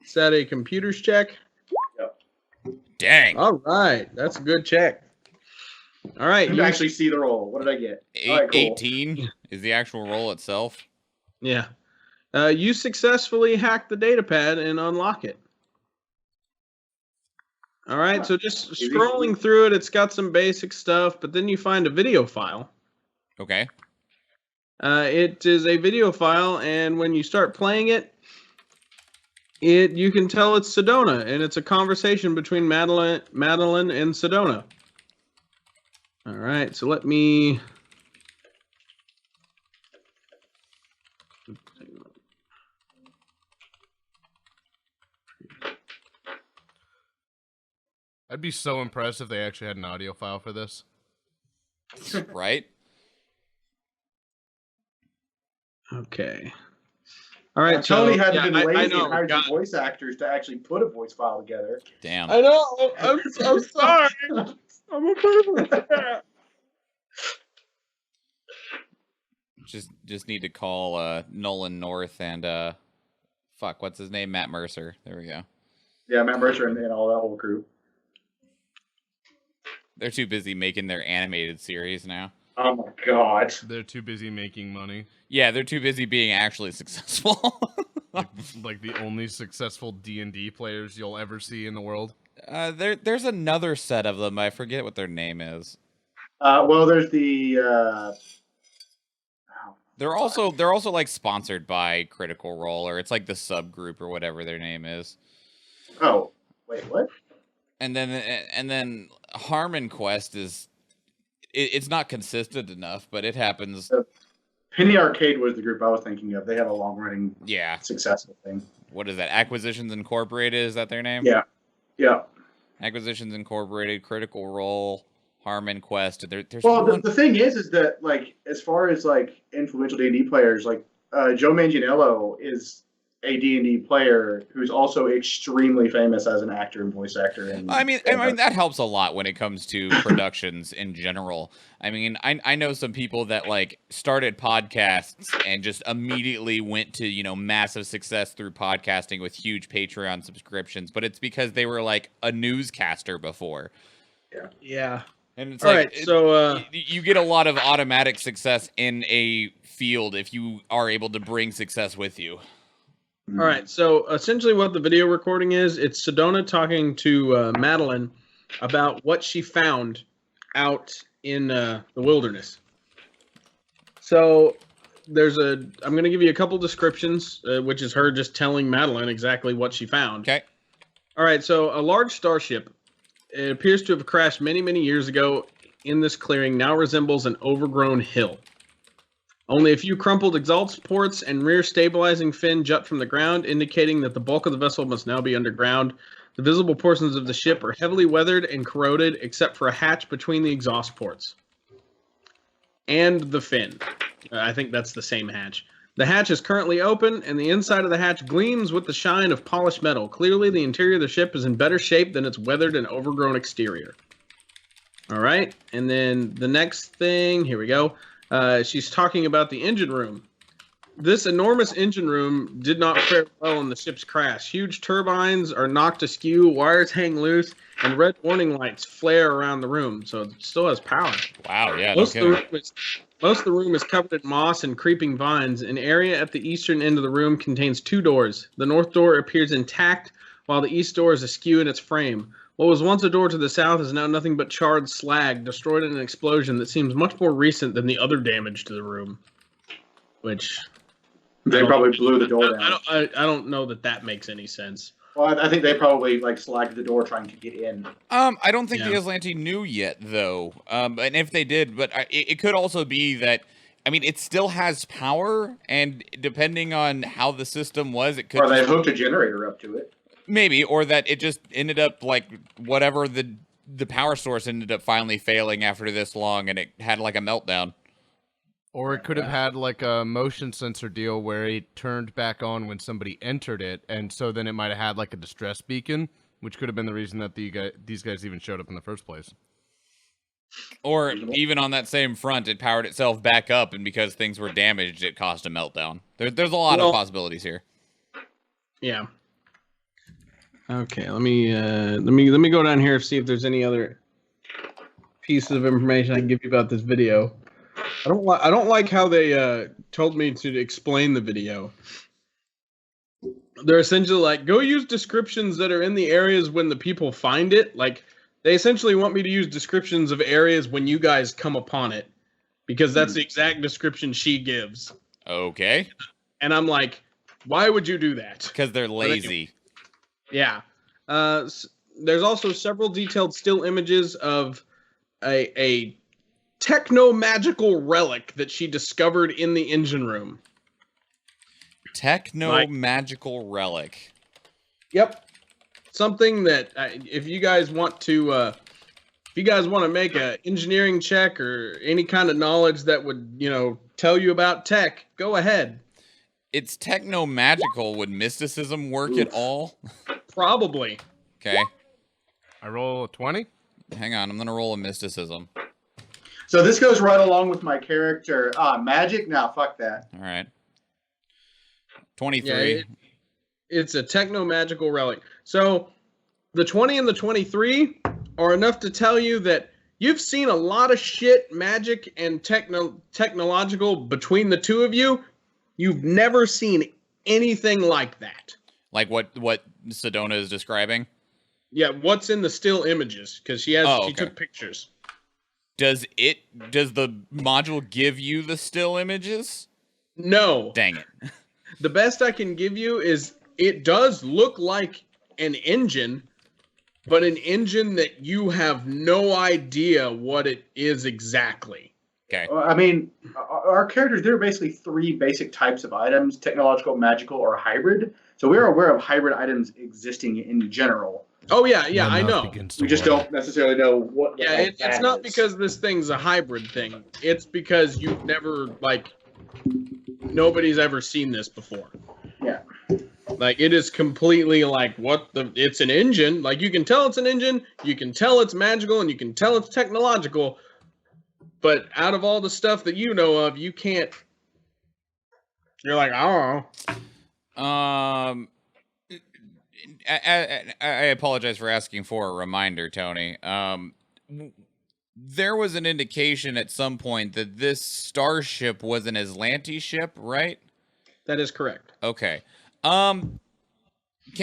Is that a computer's check? dang. All right, that's a good check. All right, You actually see the roll. What did I get? All right, cool. 18 is the actual roll itself. yeah. You successfully hacked the data pad and unlock it. All right, so just scrolling through it, it's got some basic stuff, but then you find a video file. Okay. It is a video file, and when you start playing it, you can tell it's Sedona, and it's a conversation between Madeline and Sedona. All right, so let me. be so impressed if they actually had an audio file for this. Right? Okay. All right, Tony so, had yeah, been I lazy know. and hired some God. voice actors to actually put a voice file together. Damn. I know. I'm sorry. I'm a pervert. Just need to call Nolan North and fuck, what's his name? Matt Mercer. There we go. Yeah, Matt Mercer and all that whole crew. They're too busy making their animated series now. Oh my god. They're too busy making money. Yeah, they're too busy being actually successful. Like the only successful D&D players you'll ever see in the world. There's another set of them. I forget what their name is. Well, there's the. They're also like sponsored by Critical Role, or it's like the subgroup or whatever their name is. Oh, wait, what? And then Harmon Quest is it's not consistent enough, but it happens. Penny Arcade was the group I was thinking of. They have a long-running, successful thing. What is that? Acquisitions Incorporated, is that their name? Yeah. Acquisitions Incorporated, Critical Role, Harmon Quest. There's the thing is that like as far as like influential D&D players, like Joe Manganiello is a D&D player who's also extremely famous as an actor and voice actor. And I mean that helps a lot when it comes to productions in general. I mean, I know some people that like started podcasts and just immediately went to, massive success through podcasting with huge Patreon subscriptions, but it's because they were like a newscaster before. Yeah. And it's All like, right, so you get a lot of automatic success in a field if you are able to bring success with you. all right, so essentially what the video recording is, it's Sedona talking to Madeline about what she found out in the wilderness. So I'm going to give you a couple descriptions, which is her just telling Madeline exactly what she found. Okay. All right, so a large starship, it appears to have crashed many, many years ago in this clearing, now resembles an overgrown hill. Only a few crumpled exhaust ports and rear stabilizing fin jut from the ground, indicating that the bulk of the vessel must now be underground. The visible portions of the ship are heavily weathered and corroded, except for a hatch between the exhaust ports. And the fin. I think that's the same hatch. The hatch is currently open, and the inside of the hatch gleams with the shine of polished metal. Clearly, the interior of the ship is in better shape than its weathered and overgrown exterior. All right, and then the next thing, here we go. She's talking about the engine room. This enormous engine room did not fare well in the ship's crash. Huge turbines are knocked askew, wires hang loose, and red warning lights flare around the room, so it still has power. Wow, yeah, Most of the room is covered in moss and creeping vines. An area at the eastern end of the room contains two doors. The north door appears intact, while the east door is askew in its frame. What was once a door to the south is now nothing but charred slag, destroyed in an explosion that seems much more recent than the other damage to the room. Which... They probably blew the door down. I don't know that makes any sense. Well, I think they probably like slagged the door trying to get in. I don't think the Aslanti knew yet, though. And if they did, but it could also be that, I mean, it still has power, and depending on how the system was, it could. Or they hooked a generator up to it. Maybe, or that it just ended up like whatever the power source ended up finally failing after this long, and it had like a meltdown. Or it could have had like a motion sensor deal where it turned back on when somebody entered it, and so then it might have had like a distress beacon, which could have been the reason that these guys even showed up in the first place. Or even on that same front, it powered itself back up, and because things were damaged, it caused a meltdown. There's a lot of possibilities here. Yeah. Okay, let me go down here and see if there's any other pieces of information I can give you about this video. I don't like how they told me to explain the video. They're essentially like, go use descriptions that are in the areas when the people find it. Like, they essentially want me to use descriptions of areas when you guys come upon it, because that's the exact description she gives. Okay. And I'm like, why would you do that? Because they're lazy. Yeah. There's also several detailed still images of a techno-magical relic that she discovered in the engine room. Techno-magical relic. Yep. something that if you guys want to make an engineering check or any kind of knowledge that would, tell you about tech, go ahead. It's techno-magical. Would mysticism work at all? Probably. Okay. I roll a 20. Hang on, I'm going to roll a mysticism. So this goes right along with my character. Magic? Nah, fuck that. All right. 23. Yeah, it's a techno-magical relic. So the 20 and the 23 are enough to tell you that you've seen a lot of shit, magic and technological between the two of you. You've never seen anything like that. Like what Sedona is describing? Yeah, what's in the still images? Because she took pictures. Does the module give you the still images? No. Dang it. The best I can give you is it does look like an engine, but an engine that you have no idea what it is exactly. Okay. I mean, our characters, there are basically 3 basic types of items: technological, magical, or hybrid. So we're aware of hybrid items existing in general. Oh, yeah, I know. We just don't necessarily know what. Yeah, it's not because this thing's a hybrid thing. It's because you've never, nobody's ever seen this before. Yeah. Like, it is completely it's an engine. Like, you can tell it's an engine, you can tell it's magical, and you can tell it's technological. But out of all the stuff that you know of, you can't. You're like, I don't know. I apologize for asking for a reminder, Tony. There was an indication at some point that this starship was an Aslanti ship, right? That is correct. Okay. Can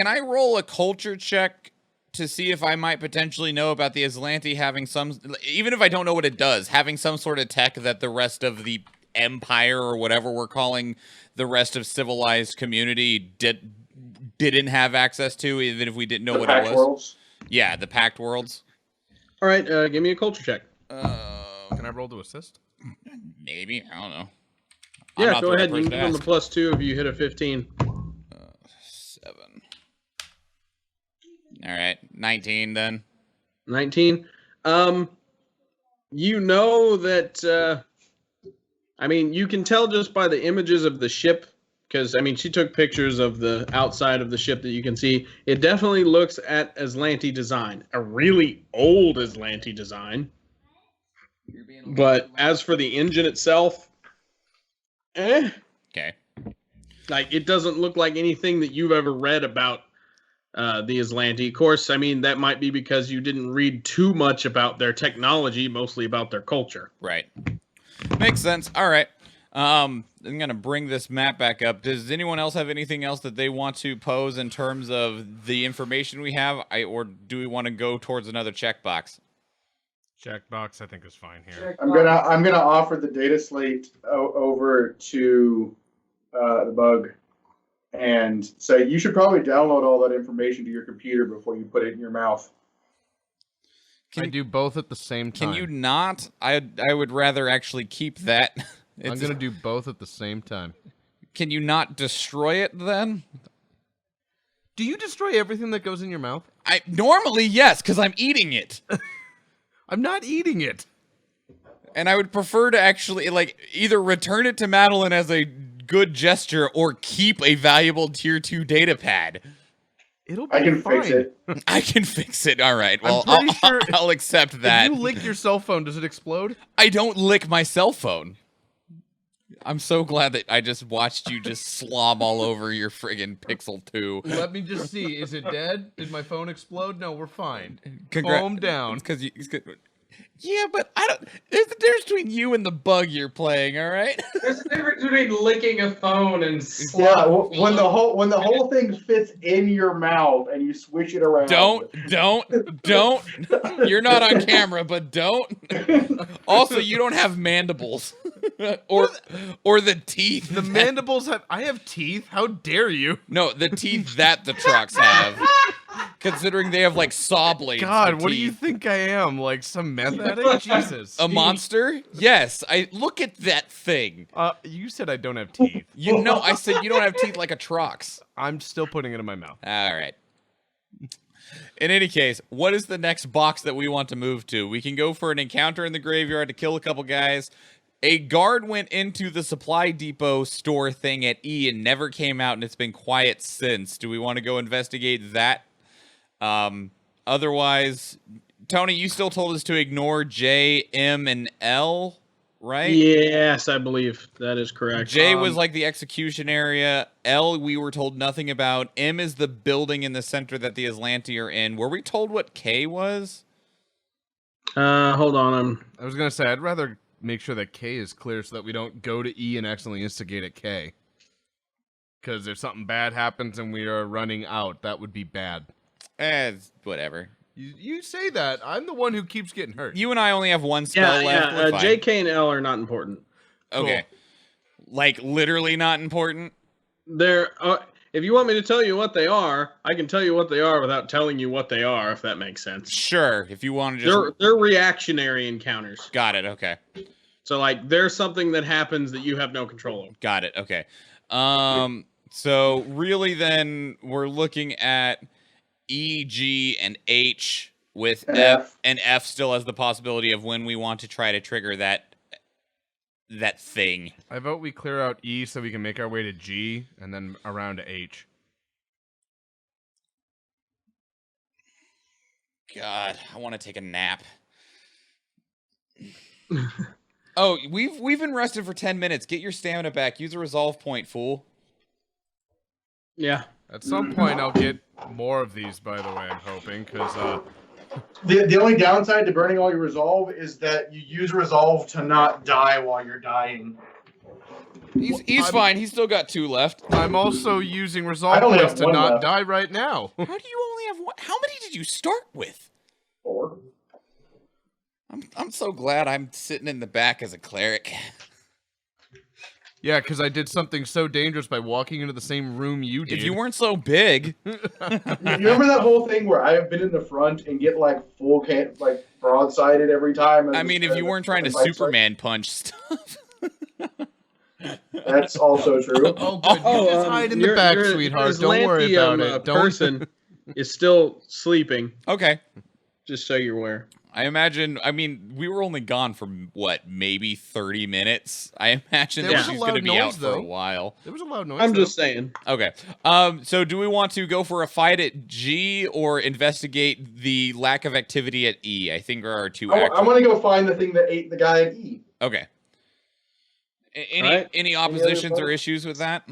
I roll a culture check to see if I might potentially know about the Aslanti having some, even if I don't know what it does, having some sort of tech that the rest of the empire or whatever we're calling the rest of civilized community didn't have access to, even if we didn't know what it was? Worlds. Yeah, the Pact Worlds. All right, give me a culture check. Can I roll to assist? Maybe. I don't know. Yeah, go ahead. You can give them a +2 if you hit a 15. 7. All right, 19 then. 19. You know that. You can tell just by the images of the ship, because she took pictures of the outside of the ship that you can see. It definitely looks at Aslanti design, a really old Aslanti design. But as for the engine itself, Okay. Like, it doesn't look like anything that you've ever read about the Aslanti. Of course, that might be because you didn't read too much about their technology, mostly about their culture. Right. Makes sense. All right. I'm going to bring this map back up. Does anyone else have anything else that they want to pose in terms of the information we have? Or do we want to go towards another checkbox? Checkbox, I think, is fine here. I'm gonna offer the data slate over to the bug, and say you should probably download all that information to your computer before you put it in your mouth. Can I do both at the same time? Can you not? I would rather actually keep that. I'm going to do both at the same time. Can you not destroy it then? Do you destroy everything that goes in your mouth? Normally, yes, because I'm eating it. I'm not eating it. And I would prefer to actually, either return it to Madeline as a good gesture or keep a valuable tier 2 data pad. It'll be I can fine. fix it. I can fix it. All right. Well, I'm pretty sure I'll accept that. If you lick your cell phone, does it explode? I don't lick my cell phone. I'm so glad that I just watched you just slob all over your friggin' Pixel 2. Let me just see. Is it dead? Did my phone explode? No, we're fine. Congra- Calm down. Because yeah, but I don't. There's the difference between you and the bug you're playing. All right. There's a difference between licking a phone and Yeah, when the whole thing fits in your mouth and you swish it around. Don't. You're not on camera, but don't. Also, you don't have mandibles, or the teeth. The mandibles have. I have teeth. How dare you? No, the teeth that the trucks have. Considering they have saw blades. God, what do you think I am? Like some meth addict? Jesus. A monster? Yes. I look at that thing. You said I don't have teeth. I said you don't have teeth like a Trox. I'm still putting it in my mouth. All right. In any case, what is the next box that we want to move to? We can go for an encounter in the graveyard to kill a couple guys. A guard went into the supply depot store thing at E and never came out, and it's been quiet since. Do we want to go investigate that? Otherwise, Tony, you still told us to ignore J, M, and L, right? Yes, I believe that is correct. J was like the execution area. L, we were told nothing about. M is the building in the center that the Aslanti are in. Were we told what K was? Hold on. I was gonna say I'd rather make sure that K is clear so that we don't go to E and accidentally instigate at K. Because if something bad happens and we are running out, that would be bad. Whatever. You say that. I'm the one who keeps getting hurt. You and I only have one spell left. We're fine. J, K, and L are not important. Okay. Like, literally not important? They're... if you want me to tell you what they are, I can tell you what they are without telling you what they are, if that makes sense. Sure, if you want to just... They're reactionary encounters. Got it, okay. So, like, there's something that happens that you have no control over. Got it, okay. So, really then, we're looking at E, G, and H with F, and F still has the possibility of when we want to try to trigger that thing. I vote we clear out E so we can make our way to G and then around to H. God, I want to take a nap. Oh, we've been rested for 10 minutes. Get your stamina back. Use a resolve point, fool. Yeah. At some point, I'll get more of these, by the way, I'm hoping, because... The only downside to burning all your resolve is that you use resolve to not die while you're dying. He's fine. He's still got 2 left. I'm also using resolve points to not die right now. How do you only have 1? How many did you start with? 4. I'm so glad I'm sitting in the back as a cleric. Yeah, because I did something so dangerous by walking into the same room you did. If you weren't so big. You remember that whole thing where I've been in the front and get like broadsided every time? I mean, if you weren't trying to Superman punch stuff. That's also true. Oh, good. You just hide in the back, sweetheart. Don't worry about it. Person is still sleeping. Okay. Just so you're aware. I imagine, we were only gone for, what, maybe 30 minutes? I imagine that she's going to be out for a while. There was a loud noise, I'm just saying. Okay. So do we want to go for a fight at G or investigate the lack of activity at E? I think there are 2 actions. I want to go find the thing that ate the guy at E. Okay. Any oppositions or issues with that?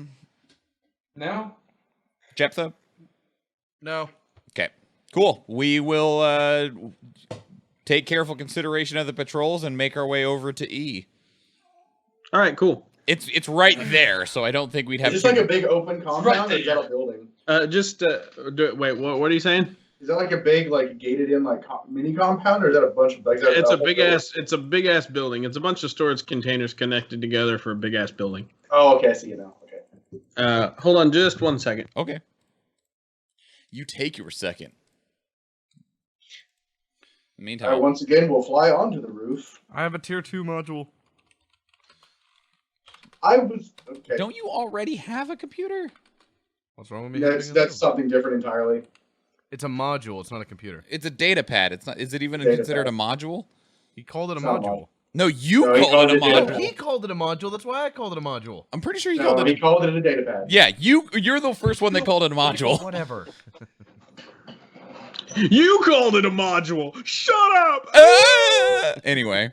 No? Jephthah? No. Okay. Cool. We will take careful consideration of the patrols and make our way over to E. All right, cool. It's right there, so I don't think we'd have. Is this like a big open compound, or is that a building? Wait. What are you saying? Is that like a big, like gated in, like mini compound, or is that a bunch of? Like, It's a big ass building. It's a bunch of storage containers connected together for a big ass building. Oh, okay. I see you now. Okay. Hold on, just 1 second. Okay. You take your second. Meantime, once again, we'll fly onto the roof. I have a tier 2 module. Okay. Don't you already have a computer? What's wrong with me? That's something different entirely. It's a module. It's not a computer. It's a data pad. It's not. Is it even Data considered pad. a module? He called it a It's not a module. No, you No, he called called it a it data module. pad. He called it a module. That's why I called it a module. I'm pretty sure you No, called he it. called it a data pad. Yeah, you're the first one that called it a module. Whatever. You called it a module. Shut up. Anyway.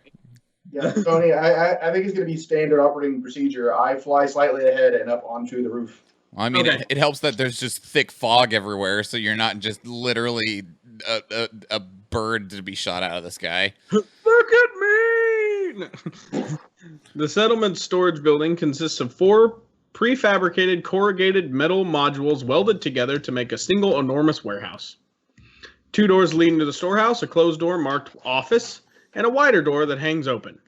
Yeah, Tony, I think it's going to be standard operating procedure. I fly slightly ahead and up onto the roof. I mean, Okay. it helps that there's just thick fog everywhere, so you're not just literally a bird to be shot out of the sky. Look at me. The settlement storage building consists of 4 prefabricated corrugated metal modules welded together to make a single enormous warehouse. 2 doors leading to the storehouse, a closed door marked office, and a wider door that hangs open.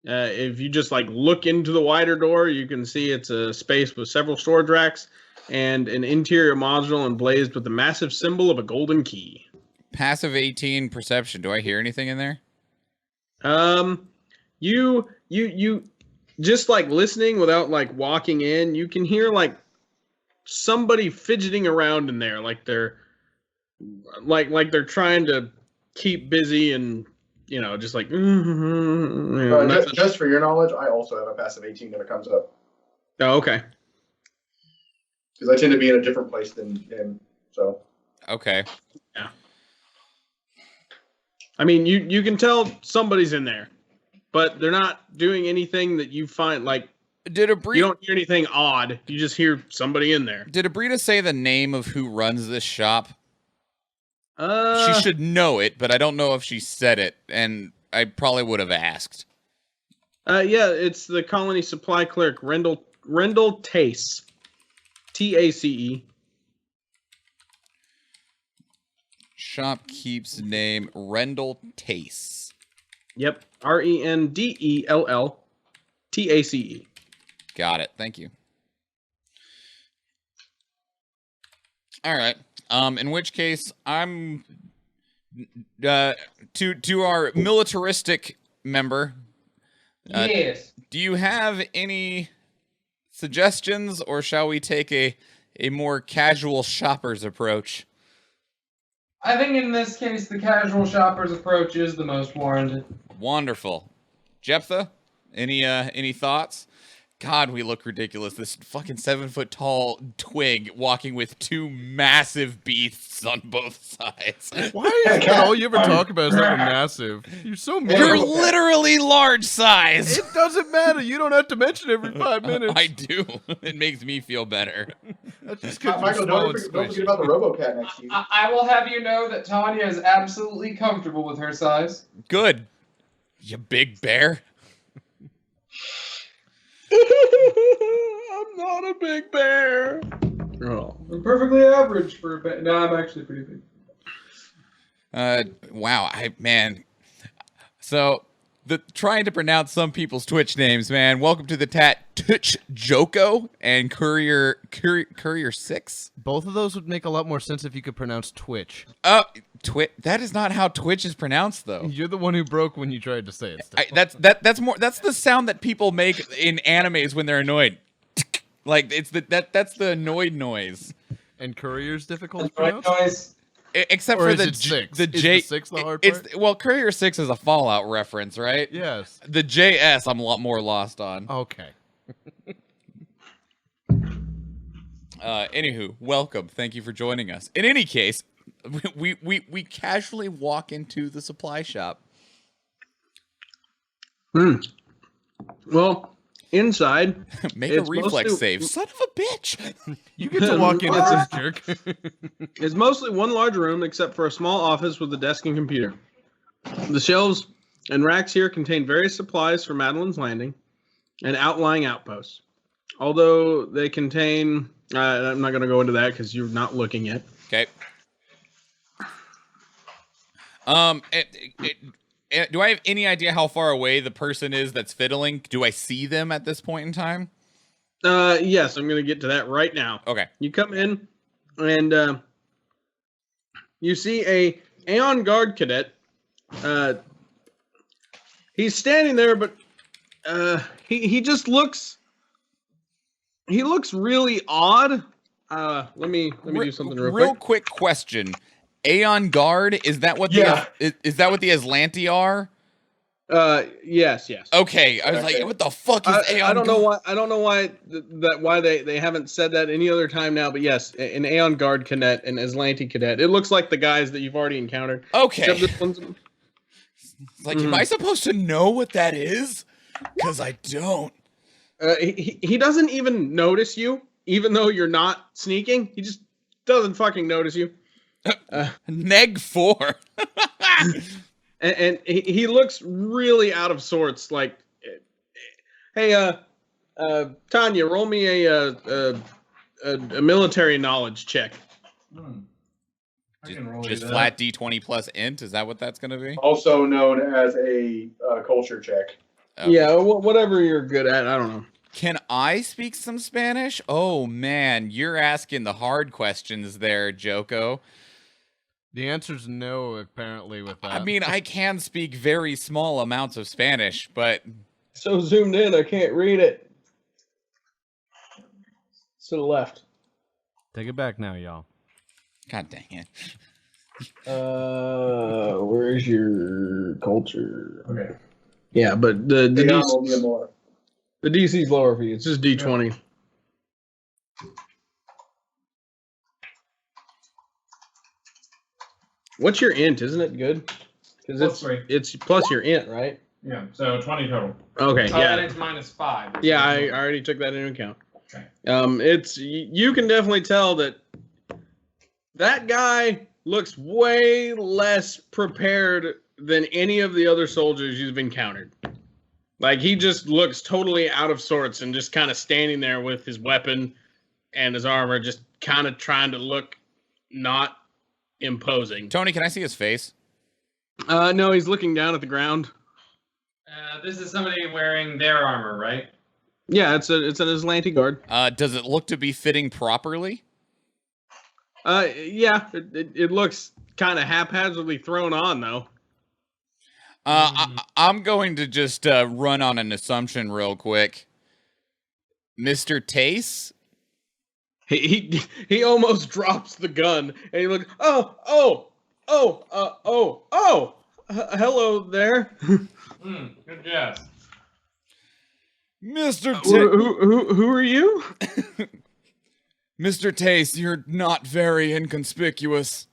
If you just look into the wider door, you can see it's a space with several storage racks and an interior module emblazoned with the massive symbol of a golden key. Passive 18 perception. Do I hear anything in there? You just listening without walking in, you can hear somebody fidgeting around in there, like they're trying to keep busy and just like. Just for your knowledge, I also have a passive 18 when it comes up Oh, okay. because I tend to be in a different place than him. So Okay. Yeah. I mean, you can tell somebody's in there, but they're not doing anything that you find like. Did You Abrita don't hear anything odd. You just hear somebody in there. say the name of who runs this shop? She She should know it, but I don't know if she said it, and I probably would have asked. Yeah, it's the colony supply clerk, Rendell Tace. TACE. Shopkeep's name, Rendell Tace. Yep. RENDELL Got it. Thank you. All right. In which case, I'm to our militaristic member. Yes. Do you have any suggestions, or shall we take a more casual shopper's approach? I think in this case, the casual shopper's approach is the most warranted. Wonderful. Jephthah, any thoughts? God, we look ridiculous. This fucking 7-foot-tall twig walking with two massive beasts on both sides. Why is that all you ever talk about is that we're massive? You're so mean. You're literally large size. It doesn't matter. You don't have to mention it every 5 minutes. I do. It makes me feel better. That's just because Michael, don't forget about the RoboCat next to you. I will have you know that Tanya is absolutely comfortable with her size. Good. You big bear. I'm not a big bear. Oh. I'm perfectly average for a bear. No, I'm actually pretty big. Wow, So, trying to pronounce some people's Twitch names, man. Welcome to the Twitch Joko and Courier 6. Both of those would make a lot more sense if you could pronounce Twitch. That is not how Twitch is pronounced, though. You're the one who broke when you tried to say it. That's the sound that people make in animes when they're annoyed. Like that's the annoyed noise. And Courier's difficult to Right, pronounce? guys? Except Or for is the it 6? the Is J. the 6 the hard part? Well, Courier 6 is a Fallout reference, right? Yes. The JS I'm a lot more lost on. Okay. Anywho, welcome. Thank you for joining us. In any case, we casually walk into the supply shop. Well, inside, Make a it's reflex mostly- save. Son of a bitch. You get to walk in as this jerk. it's mostly one large room except for a small office with a desk and computer. The shelves and racks here contain various supplies for Madeline's Landing and outlying outposts. Although they contain... I'm not going to go into that because you're not looking yet. Okay. Do I have any idea how far away the person is that's fiddling? Do I see them at this point in time? Yes, I'm going to get to that right now. Okay. You come in, and you see a Aeon Guard cadet. He's standing there, but he just looks... He looks really odd. Let me do something real quick. Quick question. Aeon Guard, is that what is that what the Aslanti are? Yes. Okay, I was like, what the fuck is Aeon I don't know Guard? why. I don't know why they haven't said that any other time now. But yes, an Aeon Guard cadet, an Aslanti cadet. It looks like the guys that you've already encountered. Okay. Except this one's, It's like, am I supposed to know what that is? Because I don't. he doesn't even notice you, even though you're not sneaking. He just doesn't fucking notice you. Neg 4. and he looks really out of sorts. Like, hey, Tanya, roll me a military knowledge check. Just flat D20 plus int. Is that what that's going to be? Also known as a culture check. Okay. Yeah, whatever you're good at. I don't know. Can I speak some Spanish? Oh, man. You're asking the hard questions there, Joko. The answer's no, apparently, with that. I mean, I can speak very small amounts of Spanish, but... So zoomed in, I can't read it. It's to the left. Take it back now, y'all. God dang it. Where's your culture? Okay. Yeah, but the Beyond will be a DC, more. the DC's lower for you. It's just D20. What's your int? Isn't it good? Because Plus 3. it's plus your int, right? Yeah, so 20 total. Okay, Oh, yeah. and it's -5. Yeah, I already took that into account. Okay. It's you can definitely tell that guy looks way less prepared than any of the other soldiers you've encountered. Like, he just looks totally out of sorts and just kind of standing there with his weapon and his armor, just kind of trying to look not imposing. Tony, can I see his face? No, he's looking down at the ground. This is somebody wearing their armor, right? Yeah, it's an Aslanti guard. Does it look to be fitting properly? Yeah, it looks kind of haphazardly thrown on, though. I'm going to just run on an assumption real quick. Mr. Tace? He almost drops the gun, and he looks, hello there. Good guess. Mr. Who are you? Mr. Tace, you're not very inconspicuous.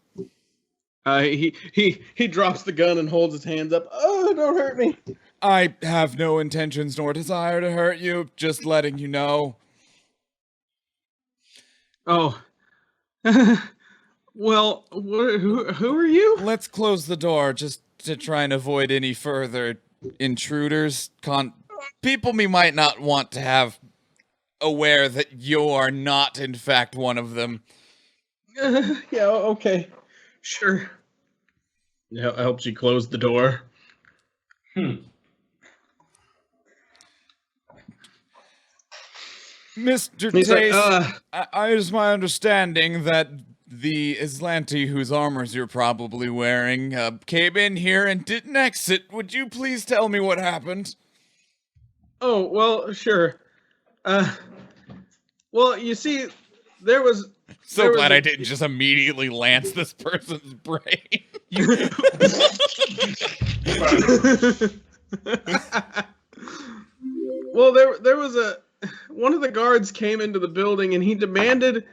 He drops the gun and holds his hands up. Oh, don't hurt me. I have no intentions nor desire to hurt you, just letting you know. Oh. Well, who are you? Let's close the door just to try and avoid any further intruders. People we might not want to have aware that you are not, in fact, one of them. Yeah, okay. Sure. Helps you close the door. Mr. He's Tace, like, it is my understanding that the Aslanti whose armors you're probably wearing came in here and didn't exit. Would you please tell me what happened? Oh, well, sure. Well, you see, there was... So glad I didn't just immediately lance this person's brain. Well, there was one of the guards came into the building and he demanded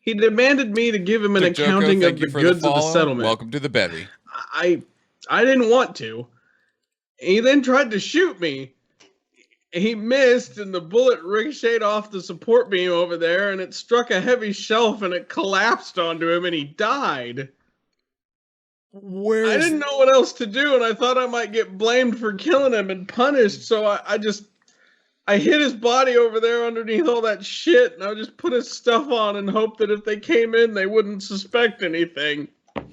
me to give him an accounting of the goods of the settlement. Welcome to the bevy. I didn't want to. He then tried to shoot me. He missed, and the bullet ricocheted off the support beam over there, and it struck a heavy shelf, and it collapsed onto him, and he died. I didn't know what else to do, and I thought I might get blamed for killing him and punished, so I hid his body over there underneath all that shit, and I just put his stuff on and hoped that if they came in, they wouldn't suspect anything.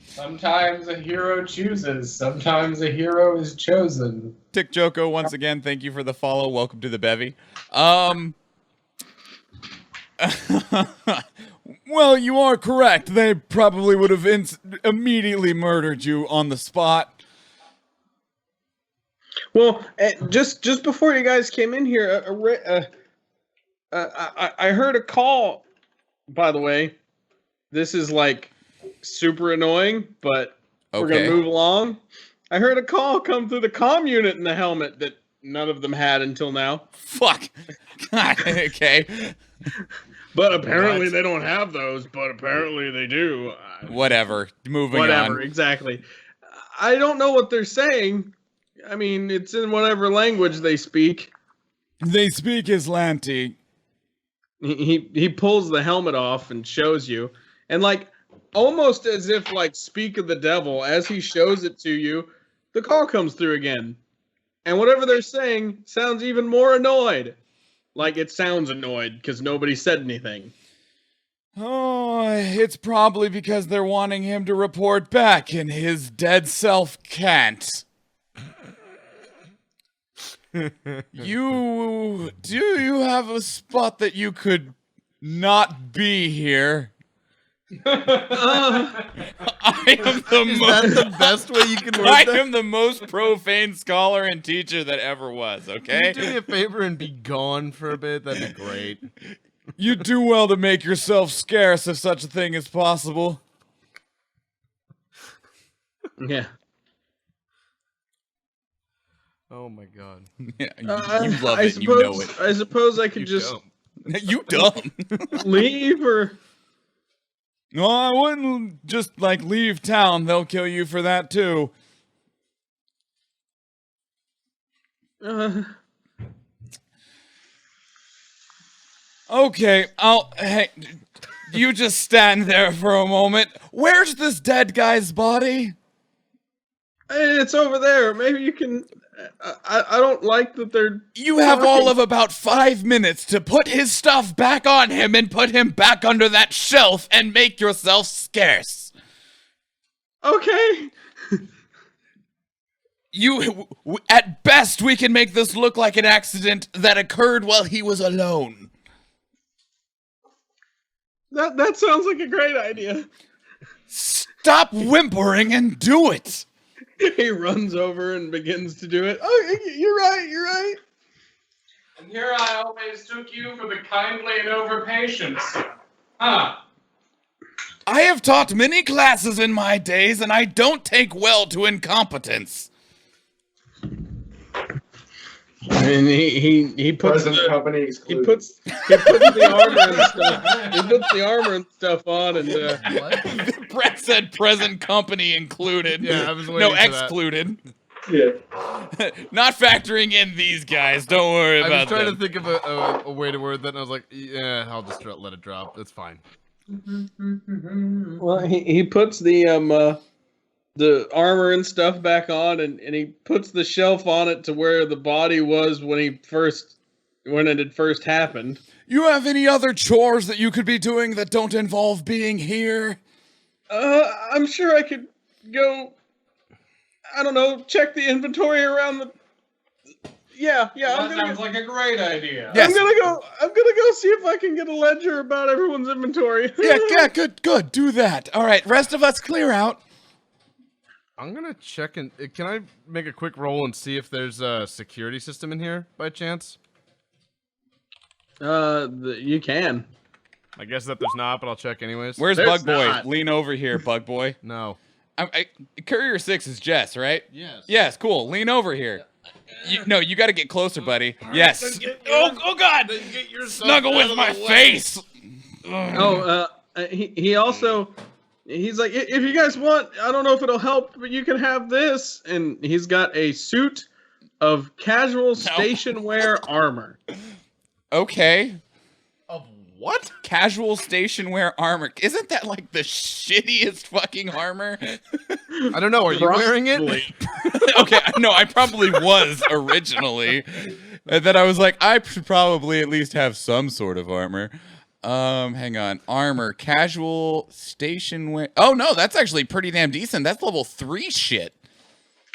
Sometimes a hero chooses. Sometimes a hero is chosen. Tick Joko, once again, thank you for the follow. Welcome to the bevy. Well, you are correct. They probably would have immediately murdered you on the spot. Well, just before you guys came in here, I heard a call. By the way, this is like super annoying, but we're gonna move along. I heard a call come through the comm unit in the helmet that none of them had until now. Fuck. Okay. But apparently they don't have those, but apparently they do. Whatever. Moving on. Whatever, exactly. I don't know what they're saying. I mean, it's in whatever language they speak. They speak Aslanti. He pulls the helmet off and shows you. And like, almost as if like speak of the devil, as he shows it to you, the call comes through again. And whatever they're saying sounds even more annoyed. Like it sounds annoyed because nobody said anything. Oh, it's probably because they're wanting him to report back and his dead self can't. Do you have a spot that you could not be here? I am the best way you can word I that? am the most profane scholar and teacher that ever was, okay? Can you do me a favor and be gone for a bit? That'd be great. You do well to make yourself scarce if such a thing is possible. Yeah. Oh my god. Yeah, you love I it. suppose, You know it. I suppose I could You just dumb. You dumb. leave, or No, I wouldn't just like leave town. They'll kill you for that too. uh, Okay, hey, you just stand there for a moment. Where's this dead guy's body? it's over there. Maybe you can. I don't like that they're. You have talking. all of about 5 minutes to put his stuff back on him and put him back under that shelf and make yourself scarce. Okay. At best, we can make this look like an accident that occurred while he was alone. That sounds like a great idea. Stop whimpering and do it. He runs over and begins to do it. Oh, you're right. You're right. And here I always took you for the kindly and over patient. Huh. I have taught many classes in my days, and I don't take well to incompetence. And he puts Present company he excluded. puts the armor and stuff. He puts the armor and stuff on, and What? Brett said present company included. Yeah, I was waiting No, for that. excluded. Yeah. Not factoring in these guys. Don't worry I was about trying them. to think of a way to word that, and I was like, yeah, I'll just let it drop. It's fine. well, he puts the armor and stuff back on, and he puts the shelf on it to where the body was when it had first happened. You have any other chores that you could be doing that don't involve being here? I'm sure I could go. I don't know. Check the inventory around the. Yeah. That sounds like a great idea. Yes. I'm gonna go see if I can get a ledger about everyone's inventory. Yeah, good. Do that. All right, rest of us clear out. I'm gonna check and can I make a quick roll and see if there's a security system in here by chance? You can. I guess that there's not, but I'll check anyways. Where's There's Bug Boy? not. Lean over here, Bug Boy. No. Courier 6 is Jess, right? Yes. Yes, cool. Lean over here. You got to get closer, buddy. Yes. Oh God! Snuggle with my face. He also. He's like, if you guys want, I don't know if it'll help, but you can have this. And he's got a suit of casual station wear armor. Okay. Of what? Casual station wear armor. Isn't that like the shittiest fucking armor? I don't know. Are you wearing it? Okay, no, I probably was originally. And then I was like, I should probably at least have some sort of armor. Hang on. Armor, casual, station wear. Oh no, that's actually pretty damn decent. That's level 3 shit.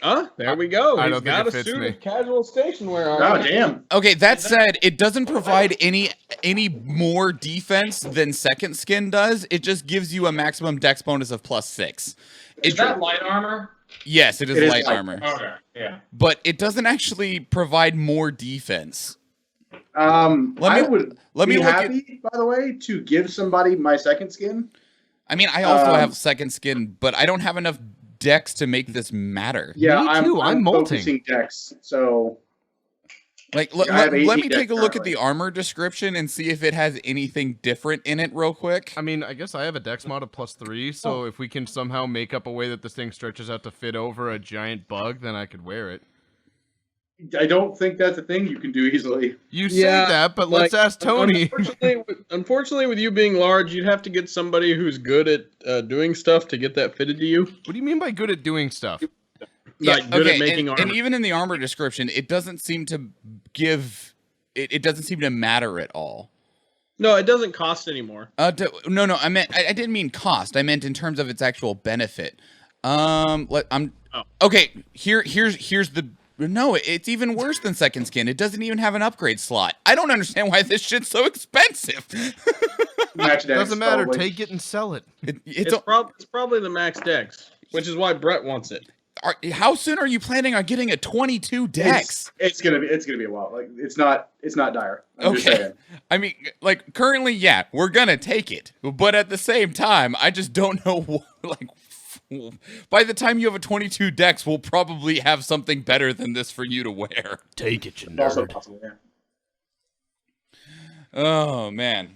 There we go. I He's don't think got it a fits suit me. of casual station wear armor. Oh, damn. Okay, that said, it doesn't provide any more defense than second skin does. It just gives you a maximum dex bonus of +6. Is that light armor? Yes, it is It is light light. armor. Okay, yeah. But it doesn't actually provide more defense. I Let would me be look at- happy, by the way, to give somebody my second skin. I mean, I also have second skin, but I don't have enough dex to make this matter. Yeah, Me too, I'm molting. focusing dex, so Like, I have let 18 me dex take a look at currently. the armor description and see if it has anything different in it real quick. I mean, I guess I have a dex mod of +3, so if we can somehow make up a way that this thing stretches out to fit over a giant bug, then I could wear it. I don't think that's a thing you can do easily. You say that, but let's ask Tony. Unfortunately, with you being large, you'd have to get somebody who's good at doing stuff to get that fitted to you. What do you mean by good at doing stuff? Like good at making and armor. even in the armor description, it doesn't seem to give. It doesn't seem to matter at all. No, it doesn't cost anymore. No. I meant I didn't mean cost. I meant in terms of its actual benefit. Okay. Here's the. No, it's even worse than second skin. It doesn't even have an upgrade slot. I don't understand why this shit's so expensive. Match dex, Doesn't matter. probably. Take it and sell it. It's probably the max dex, which is why Brett wants it. How soon are you planning on getting a 22 dex? It's gonna be a while. Like it's not dire. I'm just Okay. saying. I mean, like currently, yeah, we're gonna take it, but at the same time, I just don't know, like, By the time you have a 22 dex, we'll probably have something better than this for you to wear. Take it, you It's also nerd. possible, yeah. Oh, man.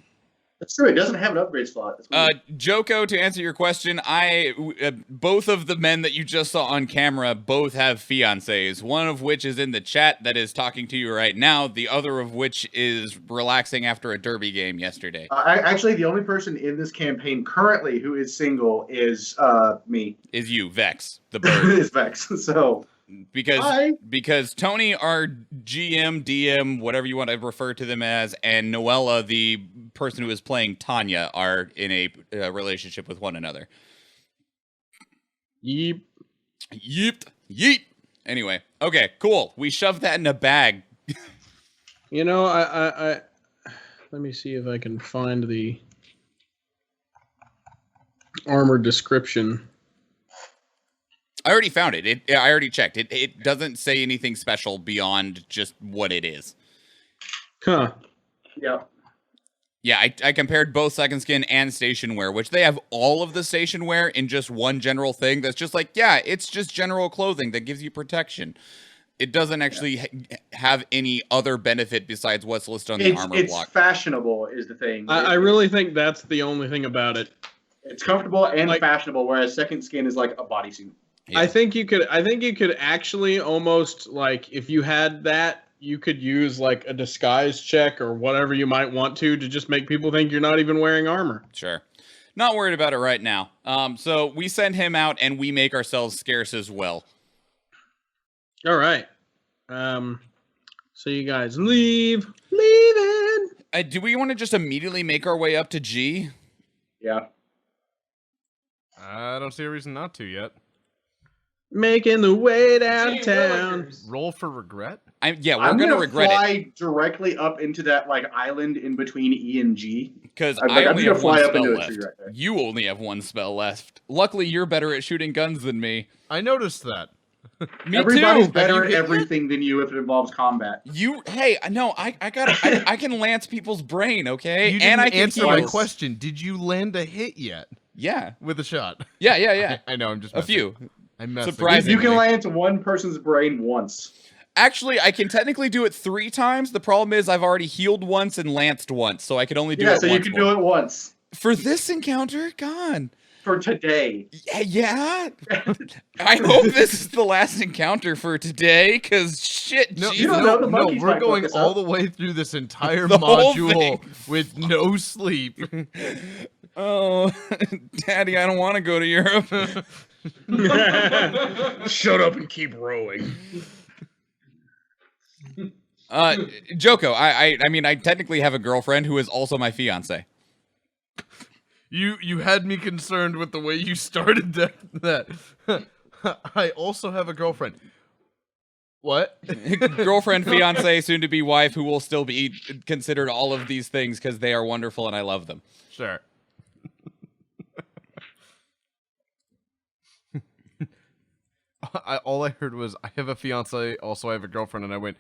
That's true. It doesn't have an upgrade slot. That's weird. Joko, to answer your question, both of the men that you just saw on camera both have fiancés, one of which is in the chat that is talking to you right now, the other of which is relaxing after a derby game yesterday. Actually, the only person in this campaign currently who is single is me. Is you, Vex, the bird. Is Vex. So because Tony, our GM, DM, whatever you want to refer to them as, and Noella, the person who is playing Tanya, are in a relationship with one another. Yeep. Yeet. Anyway, okay, cool. We shoved that in a bag. You know, I let me see if I can find the armor description. I already found it. I already checked. It doesn't say anything special beyond just what it is. Huh. yeah. Yeah, I compared both second skin and station wear, which they have all of the station wear in just one general thing that's just like, yeah, it's just general clothing that gives you protection. It doesn't actually have any other benefit besides what's listed on the armor block. It's fashionable is the thing. I really think that's the only thing about it. It's comfortable and Like- fashionable, whereas second skin is like a bodysuit. Yeah. I think you could actually almost, like, if you had that, you could use like a disguise check or whatever you might want to just make people think you're not even wearing armor. Sure. Not worried about it right now. So we send him out and we make ourselves scarce as well. All right. So you guys leaving. Do we want to just immediately make our way up to G? Yeah. I don't see a reason not to yet. Making the way downtown. Roll for regret? Yeah, we're I'm gonna gonna regret fly it directly up into that like island in between E and G. because I'm I gonna only have fly one up into spell a left. tree right there. You only have one spell left. Luckily, you're better at shooting guns than me. I noticed that. Me Everybody's too. better Have at you hit everything than you if it involves combat. Hey, no, I can lance people's brain, okay? You didn't and I can answer my heal. question. Did you land a hit yet Yeah, with a shot? yeah. I know. I'm just A messing. few. I'm messing. Surprising. You can Surprisingly. land to one person's brain once. Actually, I can technically do it 3 times. The problem is I've already healed once and lanced once, so I could only do Yeah, it so you once can more. do it once For this encounter, God. for today. Yeah. I hope this is the last encounter for today, because shit, No, You Jesus. don't know, the no, monkeys we're might going fuck us all up. the way through this entire The whole module thing. with no sleep. Oh, Daddy, I don't want to go to Europe. Shut up and keep rowing. Joko, I mean, I technically have a girlfriend who is also my fiance. You had me concerned with the way you started that. I also have a girlfriend. What? Girlfriend, fiance, soon to be wife, who will still be considered all of these things because they are wonderful and I love them. Sure. All I heard was, I have a fiance, also I have a girlfriend, and I went,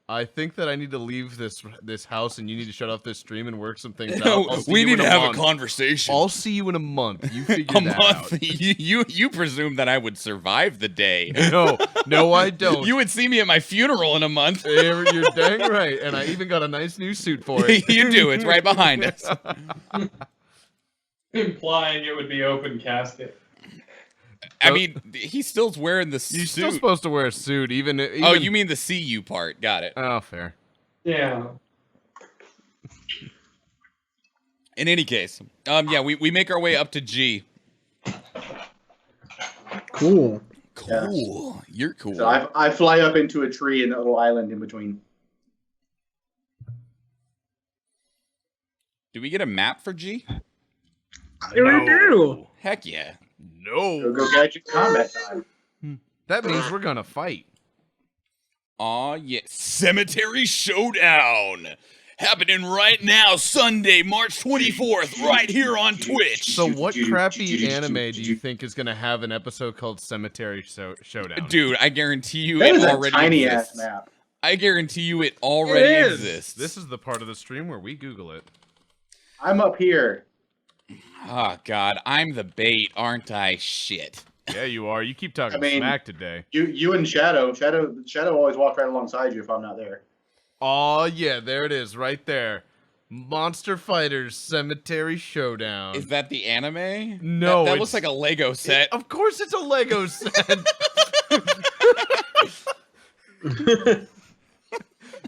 I think that I need to leave this house, and you need to shut off this stream and work some things out. I'll see We you need in to have a month. conversation. I'll see you in a month. You figure A that month. out. You presume that I would survive the day. No, I don't. You would see me at my funeral in a month. You're dang right, and I even got a nice new suit for it. You do. It's right behind us. Implying it would be open casket. I mean, he's still wearing the suit. You're still supposed to wear a suit, even. Oh, you mean the CU part? Got it. Oh, fair. Yeah. In any case, yeah, we make our way up to G. Cool. Cool. You're cool. So I fly up into a tree and a little island in between. Do we get a map for G? Here we do. Heck yeah. Go No. gadget combat time. That means we're gonna fight. Aw, yeah. Cemetery Showdown. Happening right now, Sunday, March 24th, right here on Twitch. So what crappy anime do you think is gonna have an episode called Cemetery Showdown? Dude, I guarantee you That it is a already tiny exists. ass map. I guarantee you it already is. exists. This is the part of the stream where we Google it. I'm up here. Oh God, I'm the bait, aren't I? Shit. Yeah, you are. You keep talking I mean, smack today. You and Shadow always walk right alongside you if I'm not there. Oh yeah, there it is, right there. Monster Fighters Cemetery Showdown. Is that the anime? No, that looks like a Lego set. Of course, it's a Lego set.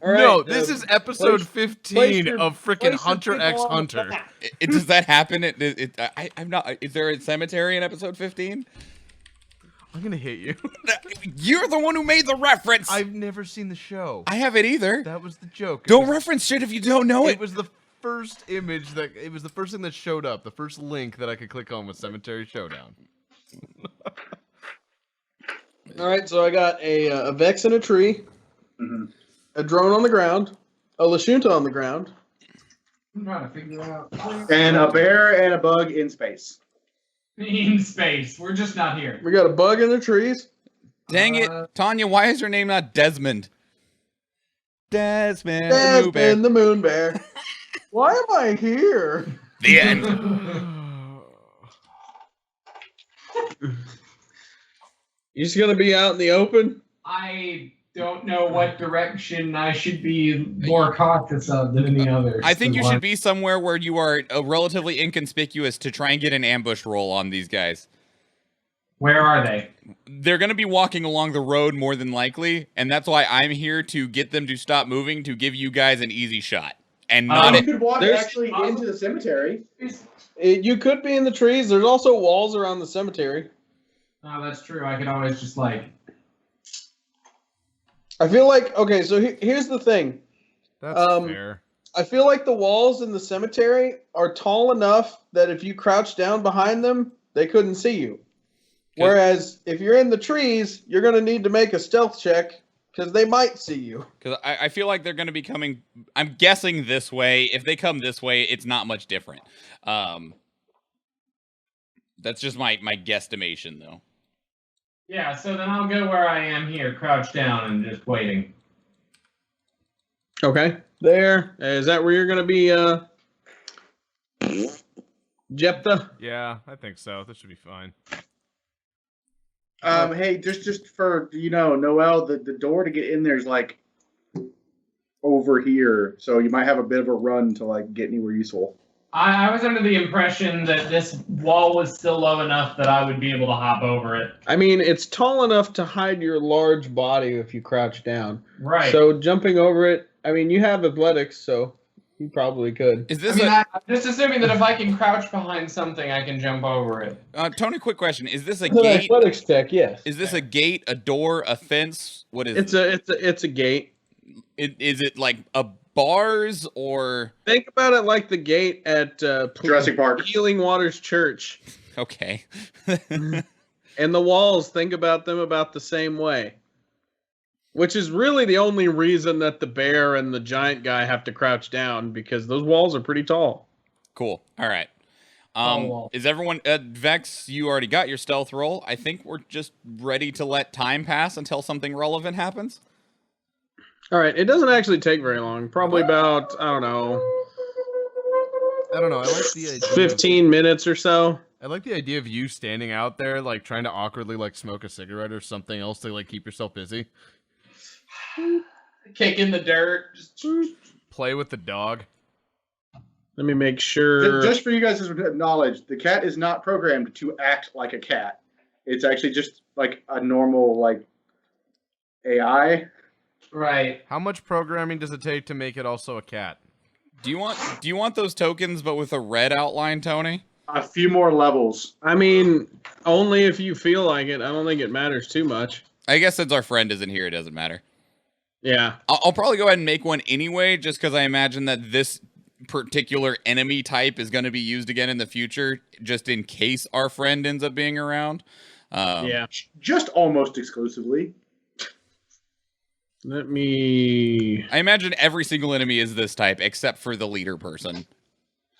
All right, No, this is episode place 15 your- of place frickin' your Hunter people x on the Hunter. map. Does that happen? I'm not. Is there a cemetery in episode 15? I'm gonna hit you. You're the one who made the reference. I've never seen the show. I haven't either. That was the joke. It Don't was- reference shit if you don't know It it. was the first image that it was the first thing that showed up. The first link that I could click on was Cemetery Showdown. All right, so I got a Vex in a tree, a drone on the ground, a Lashunta on the ground. I'm trying to figure out. And a bear and a bug in space. In space. We're just not here. We got a bug in the trees. Dang it, Tanya! Why is her name not Desmond? Desmond, the That's Moo Bear. been the moon bear. Why am I here? The end. You just gonna be out in the open? I don't know what direction I should be more cautious of than any others. I think you should be somewhere where you are relatively inconspicuous to try and get an ambush roll on these guys. Where are they? They're going to be walking along the road more than likely, and that's why I'm here to get them to stop moving to give you guys an easy shot. And not You could walk there's- actually into the cemetery. You could be in the trees. There's also walls around the cemetery. Oh, that's true. I could always just like. I feel like okay. So here's the thing. That's fair. I feel like the walls in the cemetery are tall enough that if you crouch down behind them, they couldn't see you. Whereas if you're in the trees, you're going to need to make a stealth check because they might see you. Because I feel like they're going to be coming. I'm guessing this way. If they come this way, it's not much different. That's just my guesstimation, though. Yeah, so then I'll go where I am here, crouched down and just waiting. Okay. There. Is that where you're going to be, Jephthah? Yeah, I think so. This should be fine. Hey, just for Noel, the door to get in there is like over here, so you might have a bit of a run to like get anywhere useful. I was under the impression that this wall was still low enough that I would be able to hop over it. I mean, it's tall enough to hide your large body if you crouch down. Right. So jumping over it, I mean, you have athletics, so you probably could. Is I this mean, I'm just assuming that if I can crouch behind something, I can jump over it. Tony? Quick question: is this a It's an gate? athletics check, yes. Is this a gate, a door, a fence? What is It's a gate. Is it like a bars or? Think about it like the gate at Jurassic Park. Healing Waters Church. Okay. And the walls, think about them about the same way. Which is really the only reason that the bear and the giant guy have to crouch down, because those walls are pretty tall. Cool. All right. well. Is everyone Vex? You already got your stealth roll. I think we're just ready to let time pass until something relevant happens. All right, it doesn't actually take very long. Probably about, I don't know, I don't know. I like the idea. 15 minutes or so. I like the idea of you standing out there, like trying to awkwardly like smoke a cigarette or something else to like keep yourself busy. Kick in the dirt. Just... Play with the dog. Let me make sure. Just for you guys' knowledge, the cat is not programmed to act like a cat. It's actually just like a normal like AI. Right. How much programming does it take to make it also a cat? Do you want those tokens but with a red outline, Tony? A few more levels. I mean, only if you feel like it. I don't think it matters too much. I guess since our friend isn't here, it doesn't matter. Yeah. I'll probably go ahead and make one anyway, just because I imagine that this particular enemy type is going to be used again in the future, just in case our friend ends up being around. Yeah. Just almost exclusively. Let me. I imagine every single enemy is this type, except for the leader person.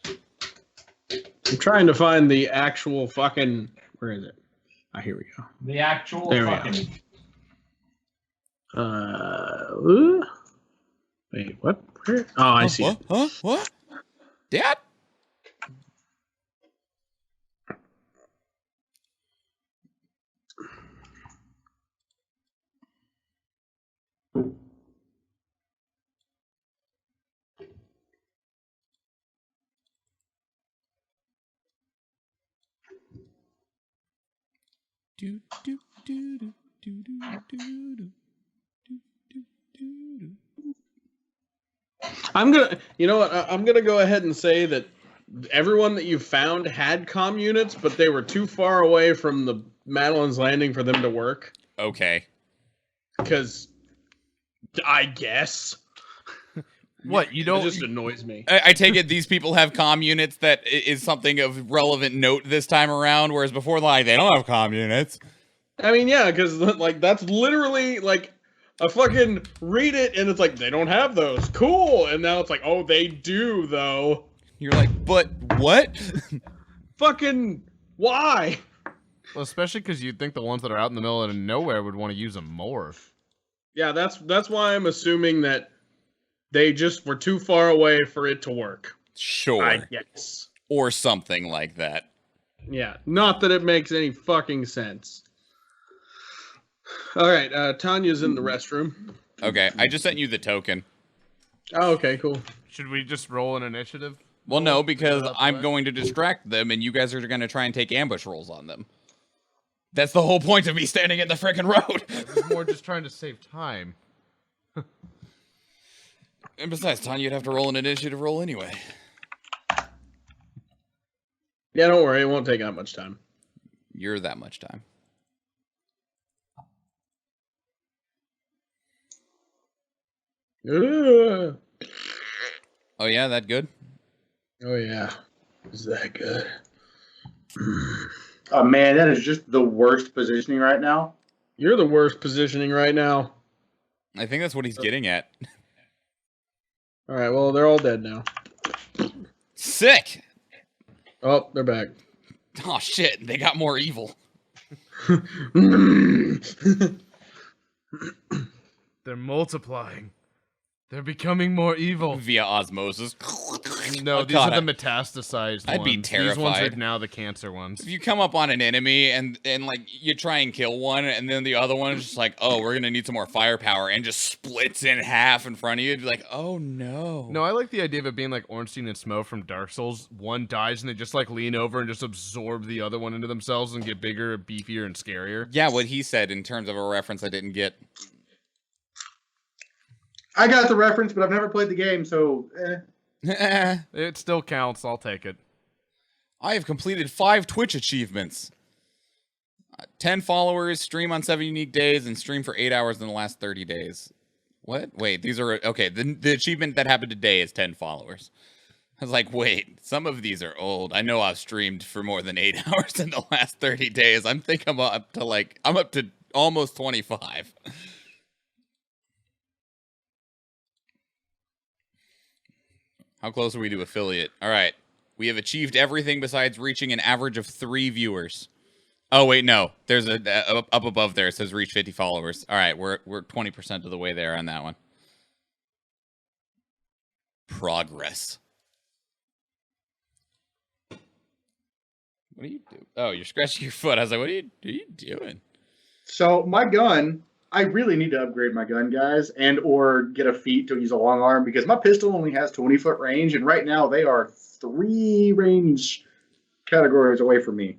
I'm trying to find the actual fucking. Where is it? Ah, here we go. The actual There we fucking. Wait, what? Where? Oh, I see it. What? Huh? What? Dad? You know what? I'm gonna go ahead and say that everyone that you found had comm units, but they were too far away from the Madeline's Landing for them to work. Okay. Because, I guess. What, you don't... It just annoys me. I take it these people have comm units that is something of relevant note this time around, whereas before, like, they don't have comm units. I mean, yeah, because, like, that's literally, like, a fucking read it, and it's like, they don't have those. Cool! And now it's like, oh, they do, though. You're like, but what? Fucking, why? Well, especially because you'd think the ones that are out in the middle of nowhere would want to use them more. Yeah, that's why I'm assuming that they just were too far away for it to work. Sure. I guess. Or something like that. Yeah, not that it makes any fucking sense. All right, Tanya's in the restroom. Okay, I just sent you the token. Oh, okay, cool. Should we just roll an initiative? Well, no, because I'm going to distract them, and you guys are going to try and take ambush rolls on them. That's the whole point of me standing in the frickin' road. It's more just trying to save time. And besides, Tanya, you'd have to roll an initiative roll anyway. Yeah, don't worry, it won't take that much time. You're that much time. Ugh. Oh, yeah, that good? Oh yeah, is that good? Oh man, that is just the worst positioning right now. You're the worst positioning right now. I think that's what he's getting at. All right, well, they're all dead now. Sick! Oh, they're back. Oh, shit, they got more evil. They're multiplying. They're becoming more evil. Via osmosis. No, these God, are the metastasized I'd ones. be These ones terrified. are now the cancer ones. If you come up on an enemy and like you try and kill one and then the other one is just like, oh, we're gonna need some more firepower and just splits in half in front of you, you'd be like, oh no. No, I like the idea of it being like Ornstein and Smough from Dark Souls. One dies and they just like lean over and just absorb the other one into themselves and get bigger, beefier, and scarier. Yeah, what he said in terms of a reference I didn't get. I got the reference, but I've never played the game, so It still counts. I'll take it. I have completed 5 Twitch achievements. 10 followers, stream on 7 unique days, and stream for 8 hours in the last 30 days. What? Wait, these are... Okay, the achievement that happened today is 10 followers. I was like, wait, some of these are old. I know I've streamed for more than 8 hours in the last 30 days. I'm up to almost 25. How close are we to affiliate? All right. We have achieved everything besides reaching an average of 3 viewers. Oh, wait, no. There's up above there. It says reach 50 followers. All right. We're 20% of the way there on that one. Progress. What are you doing? Oh, you're scratching your foot. I was like, what are you doing? so my gun, I really need to upgrade my gun, guys, and or get a feat to use a long arm because my pistol only has 20-foot range, and right now they are 3 range categories away from me.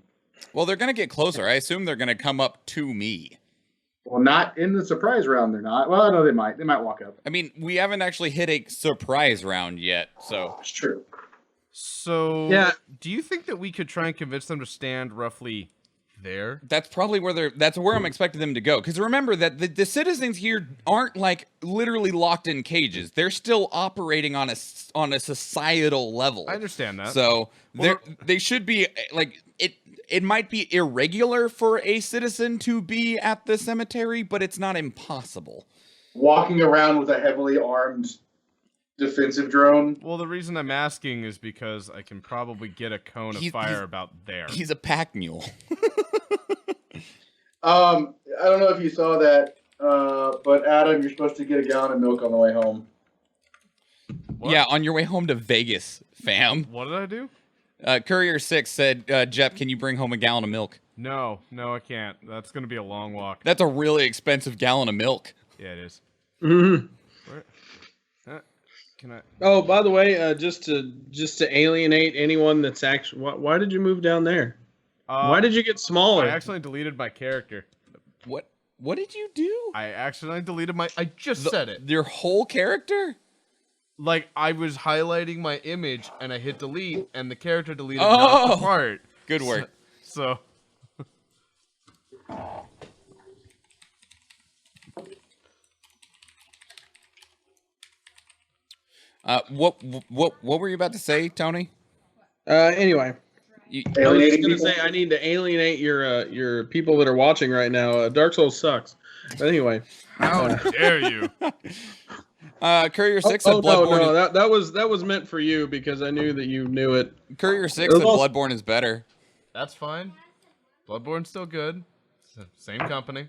Well, they're going to get closer. I assume they're going to come up to me. Well, not in the surprise round, they're not. Well, no, they might. They might walk up. I mean, we haven't actually hit a surprise round yet, so... It's true. So, Yeah. do you think that we could try and convince them to stand roughly there? That's probably that's where I'm expecting them to go. Because remember that the citizens here aren't like literally locked in cages. They're still operating on a societal level. I understand that. So they should be like it might be irregular for a citizen to be at the cemetery, but it's not impossible. Walking around with a heavily armed defensive drone. Well, the reason I'm asking is because I can probably get a cone of fire about there. He's a pack mule. I don't know if you saw that, but Adam, you're supposed to get a gallon of milk on the way home. What? Yeah, on your way home to Vegas, fam. What did I do? Courier 6 said, Jep, can you bring home a gallon of milk? No, I can't. That's going to be a long walk. That's a really expensive gallon of milk. Yeah, it is. Mhm. Where? Can I? Oh, by the way, just to alienate anyone that's actually, why did you move down there? Why did you get smaller? I accidentally deleted my character. What? What did you do? I accidentally deleted my. I just said it. Your whole character? Like I was highlighting my image and I hit delete and the character deleted not the part. Good work. So. What were you about to say, Tony? Anyway, You, I was just Alienating gonna people? say I need to alienate your people that are watching right now. Dark Souls sucks. But anyway, How dare you? Courier 6 said no, Bloodborne. that was meant for you because I knew that you knew it. Courier 6 said Bloodborne is better. That's fine. Bloodborne's still good. Same company.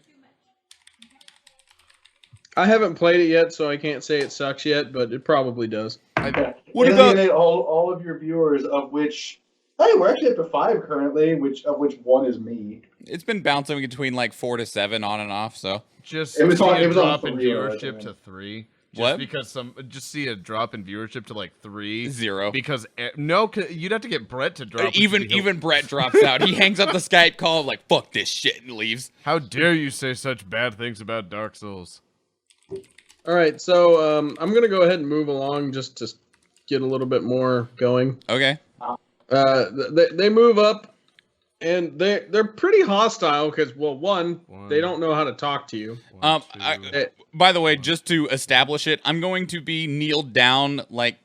I haven't played it yet, so I can't say it sucks yet, but it probably does. What about- Alienate all of your viewers, of which hey, we're actually up to 5 currently, of which 1 is me. It's been bouncing between like 4 to 7 on and off, so. Just It was see on- a it was on drop in 3 or viewership something. to 3. Just What? Because just see a drop in viewership to like 3. 0. Because no, you'd have to get Brett to drop. which would be Even Brett drops out. He hangs up the Skype call like, fuck this shit, and leaves. How dare you say such bad things about Dark Souls? All right, so I'm gonna go ahead and move along just to get a little bit more going. Okay. They move up, and they're pretty hostile because one, they don't know how to talk to you. One, Eh, By the way, just to establish it, I'm going to be kneeled down, like,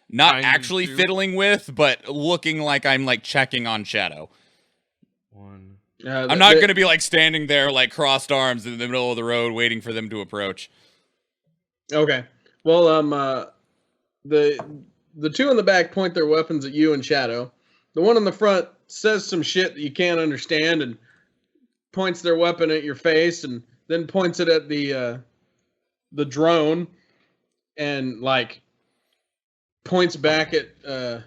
not Kind actually to. fiddling with, but looking like I'm, like, checking on Shadow. 1. I'm not going to be, like, standing there, like, crossed arms in the middle of the road waiting for them to approach. Okay. Well, the two in the back point their weapons at you and Shadow. The one in the front says some shit that you can't understand and points their weapon at your face and then points it at the drone and like points back at the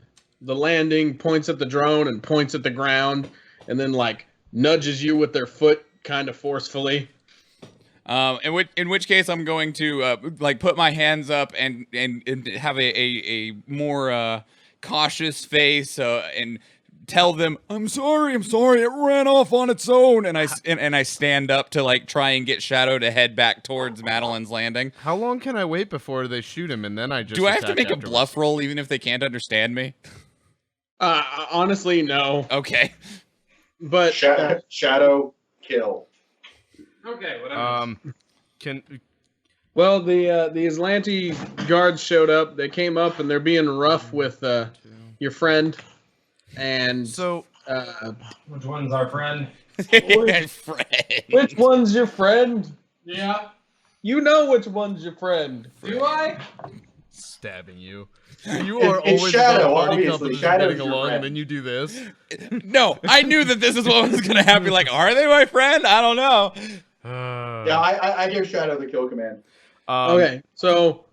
landing, points at the drone and points at the ground and then like nudges you with their foot kind of forcefully. In which case, I'm going to like put my hands up and have a more cautious face and tell them I'm sorry, it ran off on its own, and I stand up to like try and get Shadow to head back towards Madeline's Landing. How long can I wait before they shoot him and then I just Do I have to attack make a afterwards? bluff roll even if they can't understand me? Honestly, no. Okay. But Shadow kill. Okay, whatever. Can well, the Aslanti guards showed up. They came up and they're being rough with your friend. And so Which one's our friend? Friend. which one's your friend? Yeah. You know which one's your friend. Do I? stabbing you. You are It's always Shadow, about party obviously. composition Shadow's getting your along, friend. and then you do this. No, I knew that this is what was gonna happen. Like, are they my friend? I don't know. Yeah, I give Shadow the kill command. Okay, so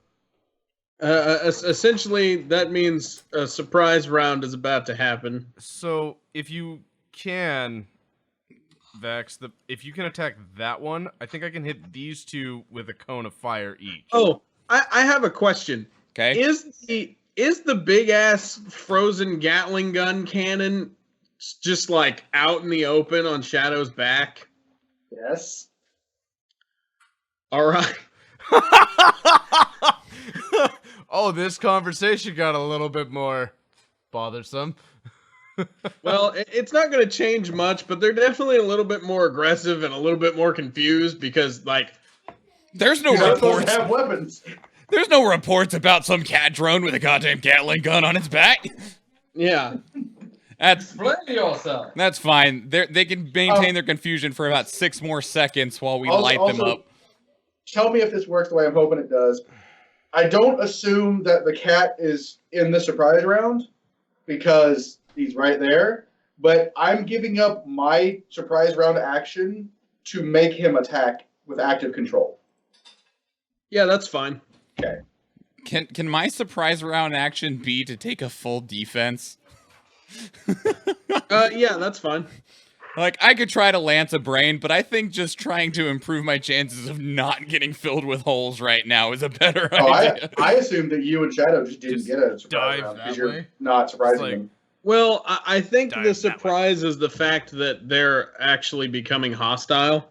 essentially that means a surprise round is about to happen. So if you can, Vex, if you can attack that one, I think I can hit these two with a cone of fire each. Oh, I have a question. Okay. Is the big ass frozen Gatling gun cannon just like out in the open on Shadow's back? Yes. All right. Oh, this conversation got a little bit more bothersome. Well, it's not going to change much, but they're definitely a little bit more aggressive and a little bit more confused because, like, There's no You're not supposed reports. to have weapons. There's no reports about some cat drone with a goddamn Gatling gun on its back. yeah. Explain yourself. That's fine. They can maintain their confusion for about 6 more seconds while we light them up. Tell me if this works the way I'm hoping it does. I don't assume that the cat is in the surprise round because he's right there, but I'm giving up my surprise round action to make him attack with active control. Yeah, that's fine. Okay. Can my surprise round action be to take a full defense? Yeah, that's fine. Like, I could try to lance a brain, but I think just trying to improve my chances of not getting filled with holes right now is a better Oh, idea. I assumed that you and Shadow just didn't Just get a surprise dive round that because you're way? not surprising It's like- them. Well, I think Dive the that surprise is the fact that they're actually becoming hostile.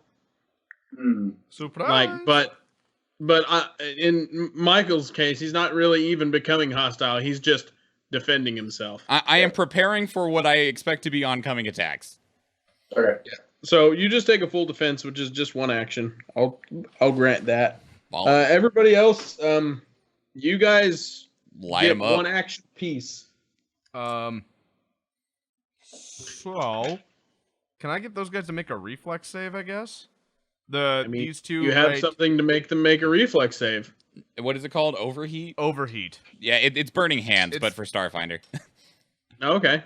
Surprise! But in Michael's case, he's not really even becoming hostile. He's just defending himself. I am preparing for what I expect to be oncoming attacks. Okay. So you just take a full defense, which is just one action. I'll grant that. Well, Everybody else, you guys light get them up. one action piece. So, can I get those guys to make a reflex save? I guess these two. You have right- something to make them make a reflex save. What is it called? Overheat? overheat. Yeah, it's burning hands, but It's- for Starfinder. Okay.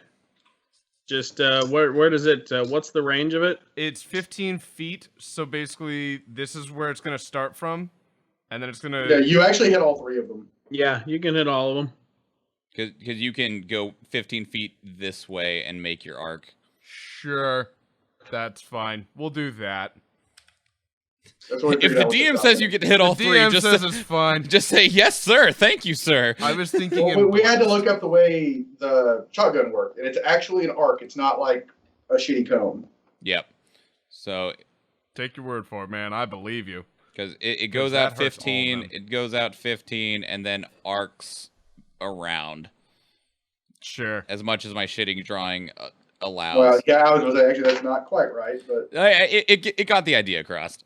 Just where does it? What's the range of it? It's 15 feet. So basically, this is where it's gonna start from, and then it's gonna. Yeah, you actually hit all 3 of them. Yeah, you can hit all of them. Because you can go 15 feet this way and make your arc. Sure, that's fine. We'll do that. That's what we If figured the out with DM the says you shotgun. get to hit all The 3, DM just says say, it's fine. just say, yes, sir. Thank you, sir. I was thinking. Well, we had to look up the way the shotgun worked, and it's actually an arc. It's not like a shitty cone. Yep. So, Take your word for it, man. I believe you. because it goes that out hurts all of 15, them. it goes out 15, and then arcs around Sure. as much as my shitting drawing allows. Well, yeah, I was going to say, actually, that's not quite right, but It got the idea across.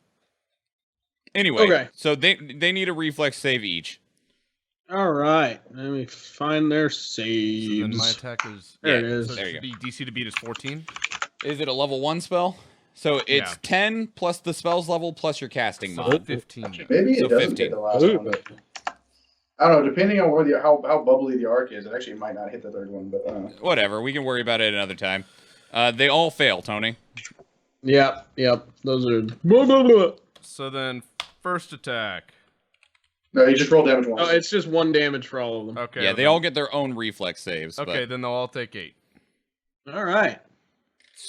Anyway, Okay. so they need a reflex save each. All right. Let me find their So then my saves. attack is. There it Yeah, is. So there it you should be DC to beat is 14. Is it a level 1 spell? So it's Yeah. 10 plus the spell's level plus your casting So mod. 15. maybe So it doesn't 15. hit the last Ooh. one. I don't know, depending on where how bubbly the arc is, it actually might not hit the 3rd one, but Whatever, we can worry about it another time. They all fail, Tony. Yep. Those are. Blah, blah, blah. So then, first attack. no, you just roll damage once. Oh, it's just 1 damage for all of them. Okay. Yeah, they all get their own reflex saves. Okay, then they'll all take 8. All right.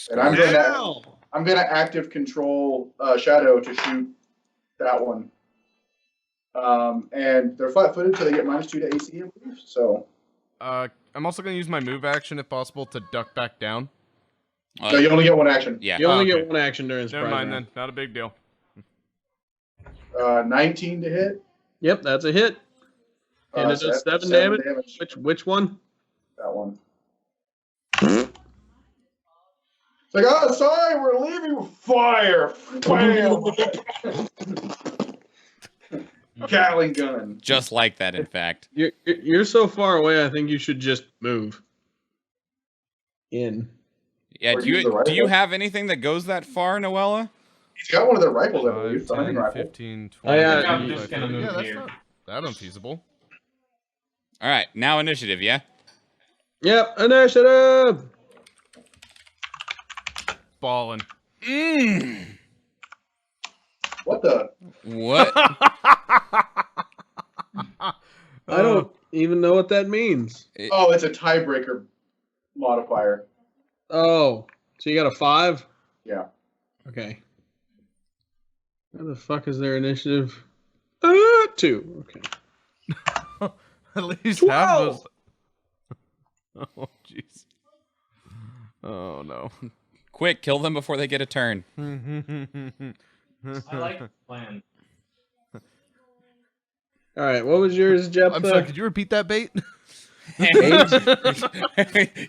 and I'm going to Wow. active control Shadow to shoot that one. And they're flat-footed, so they get -2 to AC, I believe. So I'm also going to use my move action, if possible, to duck back down. But, no, you only get 1 action. yeah. You only Okay. get 1 action during Never surprise mind round. then. Not a big deal. 19 to hit. Yep, that's a hit. And it So does that's 7 damage. Which one? That one. It's like, oh, sorry, we're leaving. Fire! Bam! Gatling gun. Just like that, in fact. You're so far away. I think you should just move in. Yeah, Or do use the you rifle. have anything that goes that far, Noella? He's got one of their rifles, I believe. 5, The hunting 10, rifle. 15, 20. Oh, yeah, 25, I'm just gonna 30. move Yeah, that's here. not that unfeasible. All right, now initiative, yeah? Yep, initiative. Ballin'. What the? What? I don't even know what that means. Oh, it's a tiebreaker modifier. Oh, so you got a 5? Yeah. Okay. Where the fuck is their initiative? 2. Okay. At least 12. half those. Oh, jeez. Oh, no. Quick, kill them before they get a turn. I like the plan. All right. What was yours, Jeff? I'm sorry, could you repeat that bait?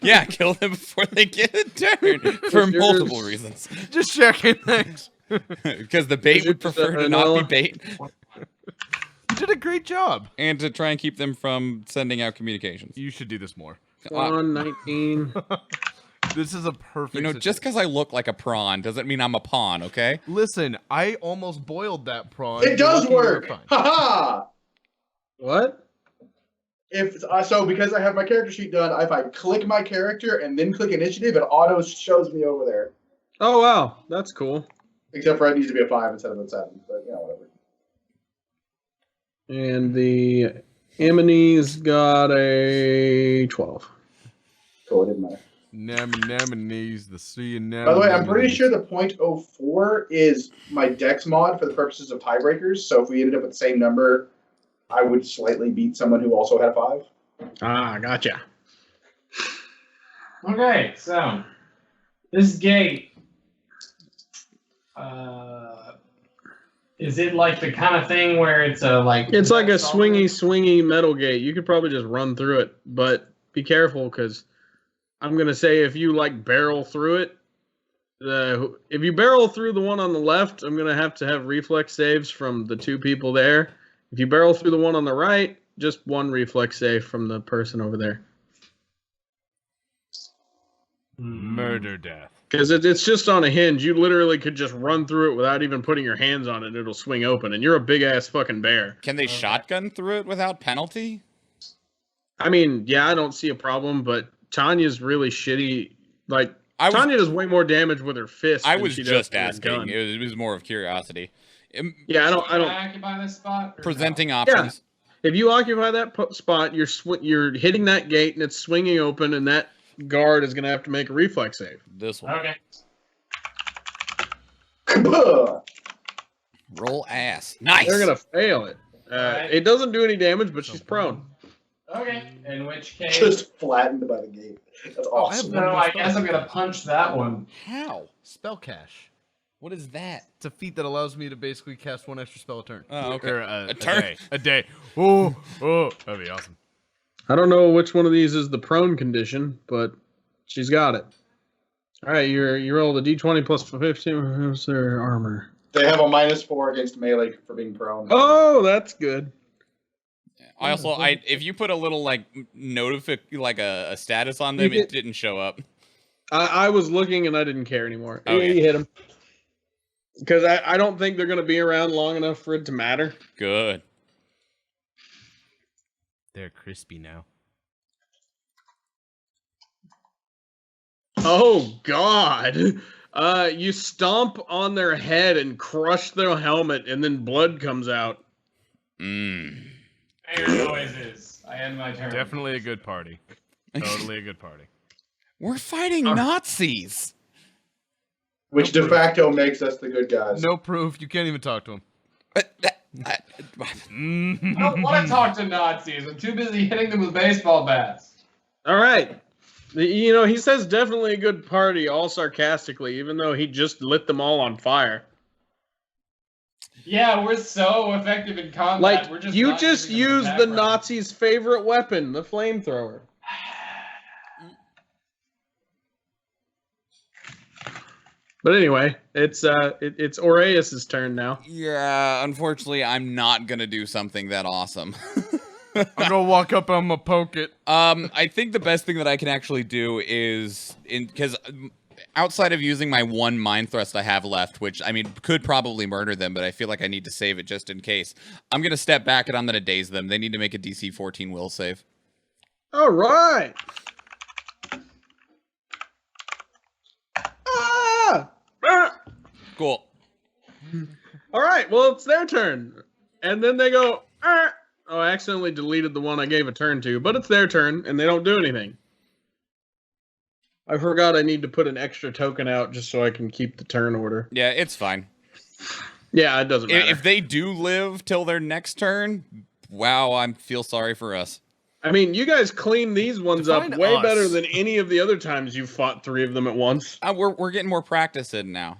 Yeah, kill them before they get a turn for Yours- multiple reasons. Just checking, thanks. Because the bait would prefer to not be bait, You did a great job. and to try and keep them from sending out communications. You should do this more. On 19. This is a perfect. You know, just because I look like a prawn doesn't mean I'm a pawn, okay? Listen, I almost boiled that prawn. It does You're work. fine. Haha. What? If so, because I have my character sheet done, if I click my character and then click initiative, it auto shows me over there. Oh wow, that's cool. Except for it needs to be a 5 instead of a 7. But you know, whatever. And the Ammonese got a 12. So it didn't matter. Anemones, the sea anemones. By the way, I'm pretty sure the .04 is my dex mod for the purposes of tiebreakers. So if we ended up with the same number, I would slightly beat someone who also had a 5. Ah, gotcha. Okay, so this gate, is it like the kind of thing where it's a like? It's like a swingy metal gate. You could probably just run through it, but be careful because I'm gonna say if you like barrel through it, if you barrel through the one on the left, I'm gonna have to have reflex saves from the two people there. If you barrel through the one on the right, just one reflex save from the person over there. Murder death. Because it's just on a hinge. You literally could just run through it without even putting your hands on it, and it'll swing open. And you're a big ass fucking bear. Can they shotgun through it without penalty? I mean, yeah, I don't see a problem, but Tanya's really shitty. Like, Tanya does way more damage with her fist. I than was she does just with her asking. gun. It was more of curiosity. Yeah, I don't. Occupy this spot. Presenting No? options. Yeah. If you occupy that spot, you're hitting that gate and it's swinging open, and that guard is going to have to make a reflex save. This one. Okay. Roll ass. Nice. They're going to fail it. Right. It doesn't do any damage, but she's prone. Okay. In which case, Just flattened by the gate. That's awesome. so I guess I'm gonna punch that one. How? Spell cache. What is that? It's a feat that allows me to basically cast one extra spell a turn. Oh, okay. Or, A turn? A day. Oh, that'd be awesome. I don't know which one of these is the prone condition, but she's got it. All right, you roll the d20 plus 15. What's their armor? They have a -4 against melee for being prone. Oh, that's good. I also, if you put a little like like a status on them, it didn't show up. I was looking and I didn't care anymore. Okay. Yeah, you hit him. Because I don't think they're going to be around long enough for it to matter. Good. They're crispy now. Oh, God. You stomp on their head and crush their helmet, and then blood comes out. Mmm. Air noises. I end my turn. Definitely a good party. Totally a good party. We're fighting Nazis. Which de facto makes us the good guys. No proof. You can't even talk to him. I don't want to talk to Nazis. I'm too busy hitting them with baseball bats. All right. You know, he says definitely a good party, all sarcastically, even though he just lit them all on fire. Yeah, we're so effective in combat. Like, We're just you not just using them as used attack the rounds. Nazis' favorite weapon, the flamethrower. But anyway, it's Aureus' turn now. Yeah, unfortunately, I'm not gonna do something that awesome. I'm gonna walk up and I'm gonna poke it. I think the best thing that I can actually do is because outside of using my one mind thrust I have left, which I mean could probably murder them, but I feel like I need to save it just in case. I'm gonna step back and I'm gonna daze them. They need to make a DC 14 will save. All right. Ah! Cool. All right. Well, it's their turn, and then they go. Ah! Oh, I accidentally deleted the one I gave a turn to, but it's their turn, and they don't do anything. I forgot I need to put an extra token out just so I can keep the turn order. Yeah, it's fine. Yeah, it doesn't matter. If they do live till their next turn, wow, I feel sorry for us. I mean, you guys clean these ones Define up way us. better than any of the other times you fought 3 of them at once. We're getting more practice in now.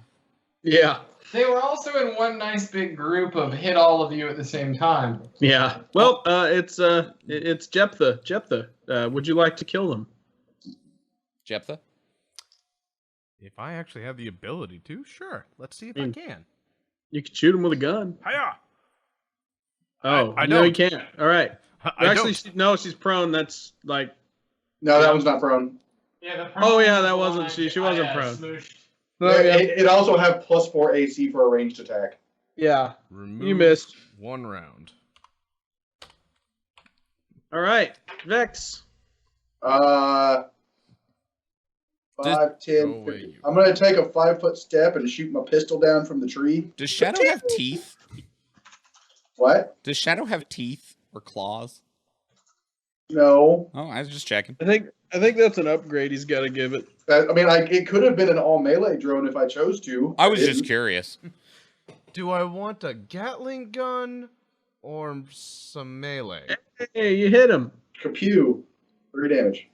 Yeah. They were also in one nice big group of hit all of you at the same time. Yeah. Well, it's Jephthah. Jephthah, would you like to kill them? Jephthah? If I actually have the ability to, sure. Let's see if I can. You can shoot them with a gun. Hiya! Oh, I no, don't. you can't. All right. I Actually, don't. no, she's prone. That's like. No, that one's not prone. Yeah, the Oh, yeah, that prone wasn't- one, she wasn't I, prone. smooshed. Oh, yeah. It also have +4 AC for a ranged attack. Yeah. Remove You missed. 1 round. All right, Vex. 5, 10, go away, 15. you. I'm going to take a 5-foot step and shoot my pistol down from the tree. Does Shadow have teeth? What? Does Shadow have teeth or claws? No. Oh, I was just checking. I think that's an upgrade he's got to give it. I mean, it could have been an all melee drone if I chose to. I was didn't. just curious. Do I want a Gatling gun or some melee? Hey, you hit him. Kapew. 3 damage.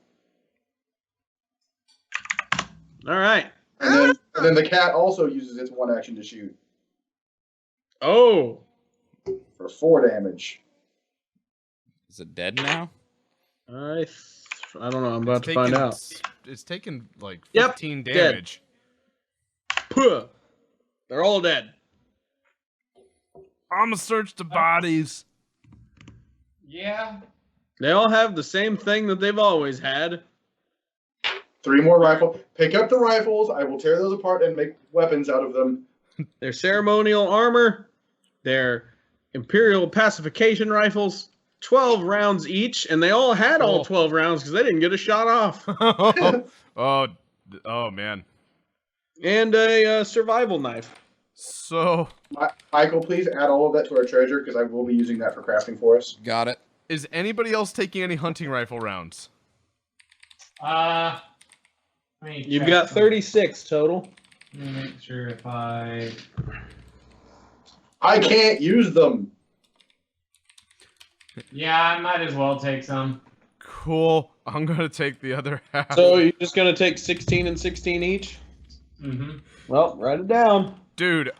All right. And then the cat also uses its one action to shoot Oh. for 4 damage. Is it dead now? I don't know. I'm about It's to find taken- out. It's taken like Yep, 15 dead. damage. Puh. They're all dead. I'm gonna search the bodies. Yeah. They all have the same thing that they've always had. 3 more rifle. Pick up the rifles. I will tear those apart and make weapons out of them. Their ceremonial armor, their Imperial pacification rifles, 12 rounds each, and they all had all Cool. 12 rounds because they didn't get a shot off. oh man. And a survival knife. So Michael, please add all of that to our treasure because I will be using that for crafting for us. Got it. is anybody else taking any hunting rifle rounds? Let me You've check got some- 36 total. Let me make sure if I. I can't use them. Yeah, I might as well take some. Cool. I'm gonna take the other half. So you're just going to take 16 and 16 each? Mm-hmm. Well, write it down. Dude,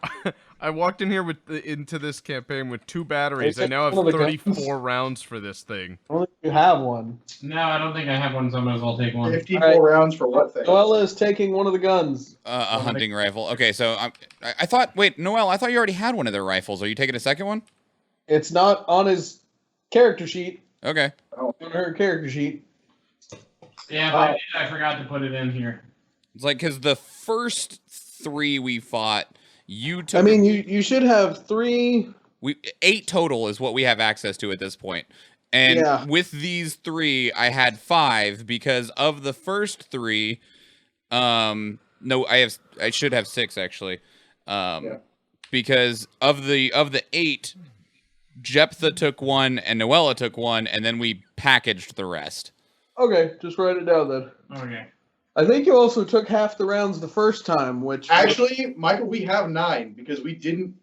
I walked in here into this campaign with 2 batteries. Hey, I now have one of the 34 guns. rounds for this thing. Only if you have one. No, I don't think I have one, so I might as well take one. 54 All right. rounds for what thing? Noella is taking one of the guns. A hunting rifle. Okay, so I thought. Wait, Noel, I thought you already had one of their rifles. Are you taking a second one? It's not on his character sheet. Okay. On her character sheet. Yeah, if I did, I forgot to put it in here. It's like because the first 3 we fought, you took. I mean, you should have 3. 8 total is what we have access to at this point. And Yeah. with these 3, I had 5 because of the first 3. No, I should have 6 actually. Because of the 8, Jephthah took 1 and Noella took 1, and then we packaged the rest. Okay, just write it down then. Okay. I think you also took half the rounds the first time, which Actually, Michael, we have 9 because we didn't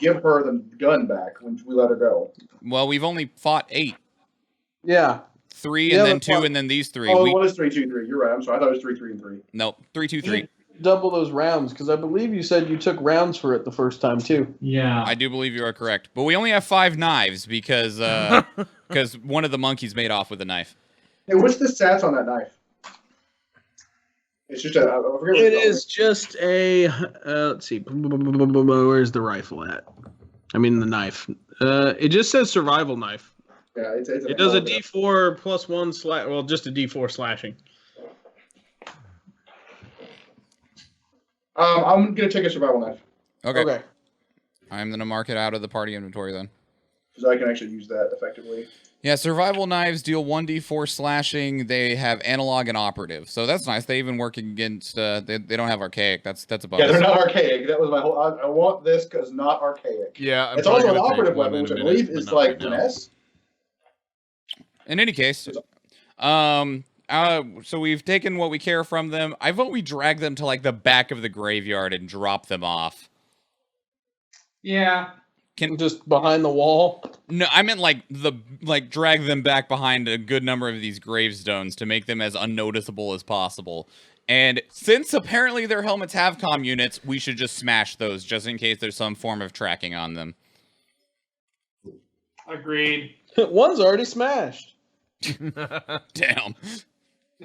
give her the gun back when we let her go. Well, we've only fought 8. yeah. 3 Yeah, and then but 2 what- and then these 3. Oh, it was 3, 2, 3. You're right. I'm sorry. I thought it was 3, 3, and 3. Nope, 3, 2, You 3. should double those rounds because I believe you said you took rounds for it the first time too. Yeah. I do believe you are correct, but we only have 5 knives because one of the monkeys made off with a knife. Hey, what's the stats on that knife? It's just a. I forget what It it's is just a let's see, where's the rifle at? I mean the knife. It just says survival knife. called. Yeah, it's It does a D4 plus 1 slash. Well, just a D4 slashing. I'm gonna take a survival knife Okay. I'm gonna mark it out of the party inventory then. because I can actually use that effectively. Yeah, survival knives deal 1d4 slashing. They have analog and operative, so that's nice. They even work against. They don't have archaic. That's a bonus. Yeah, they're not archaic. That was my whole. I want this because not archaic. Yeah, I'm It's probably also an gonna take operative one weapon, in which a I minute, believe but is not like right now. finesse. In any case, so we've taken what we care from them. I vote we drag them to like the back of the graveyard and drop them off. Yeah. Just behind the wall. No, I meant like drag them back behind a good number of these gravestones to make them as unnoticeable as possible. And since apparently their helmets have comm units, we should just smash those just in case there's some form of tracking on them. Agreed. One's already smashed. Damn.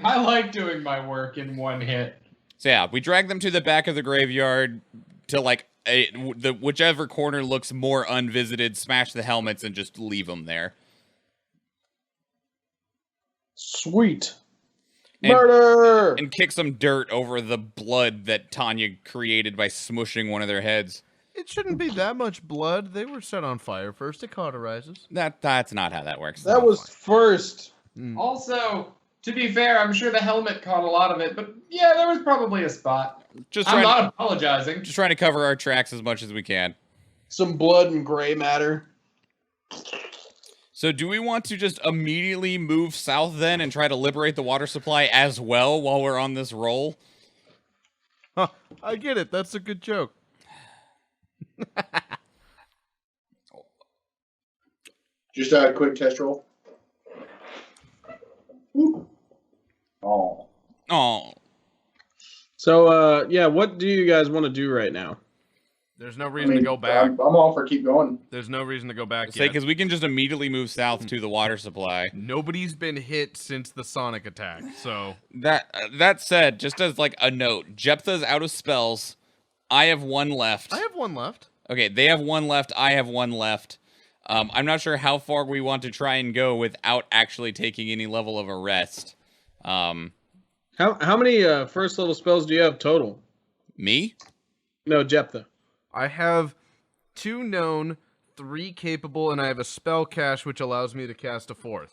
I like doing my work in one hit. So yeah, we drag them to the back of the graveyard to like whichever corner looks more unvisited, smash the helmets and just leave them there. Sweet. And- Murder! And kick some dirt over the blood that Tanya created by smushing one of their heads. It shouldn't be that much blood. They were set on fire first. It cauterizes. That's not how that works. That was first. Also, to be fair, I'm sure the helmet caught a lot of it, but yeah, there was probably a spot. Just I'm trying, not apologizing. just trying to cover our tracks as much as we can. Some blood and gray matter. So do we want to just immediately move south then and try to liberate the water supply as well while we're on this roll? Huh, I get it. That's a good joke. Just a quick test roll. Oh. Oh, So, yeah, what do you guys want to do right now? There's no reason to go back. I'm all for keep going. There's no reason to go back Say, yet. because we can just immediately move south to the water supply. Nobody's been hit since the Sonic attack, so... That said, just as like a note, Jephthah's out of spells. I have one left. I have one left. Okay, they have one left. I have one left. I'm not sure how far we want to try and go without actually taking any level of a rest. How many first level spells do you have total? Me? No, Jephthah. I have 2 known, 3 capable, and I have a spell cache which allows me to cast a 4th.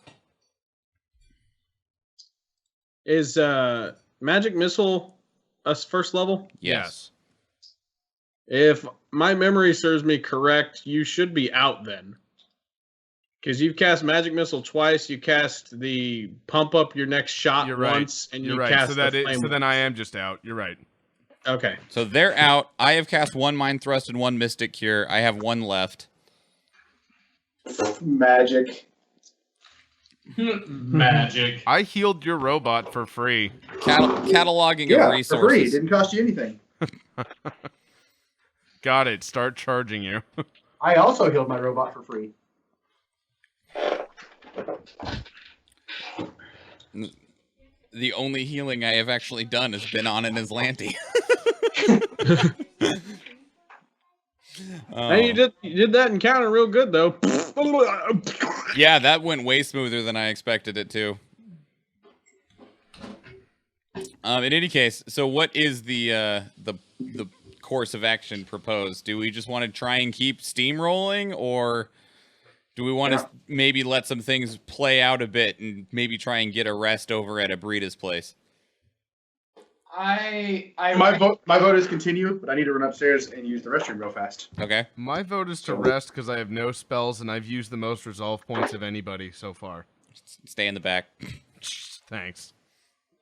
Is Magic Missile a first level? Yes. If my memory serves me correct, you should be out then. Because you've cast Magic Missile twice, you cast the pump up your next shot You're right. once, and You're you right. cast So the flame. so then I am just out. You're right. Okay. So they're out. I have cast 1 Mind Thrust and 1 Mystic Cure. I have 1 left. Magic. Magic. I healed your robot for free. Cataloging Yeah, of for free. resources. Didn't cost you anything. Got it. Start charging you. I also healed my robot for free. The only healing I have actually done has been on an Aslanti. Hey, you did that encounter real good though. Yeah, that went way smoother than I expected it to. In any case, so what is the course of action proposed? Do we just want to try and keep steamrolling, or do we want to maybe let some things play out a bit and maybe try and get a rest over at Abrida's place? My vote is continue, but I need to run upstairs and use the restroom real fast. Okay. My vote is to rest because I have no spells and I've used the most resolve points of anybody so far. Stay in the back. Thanks.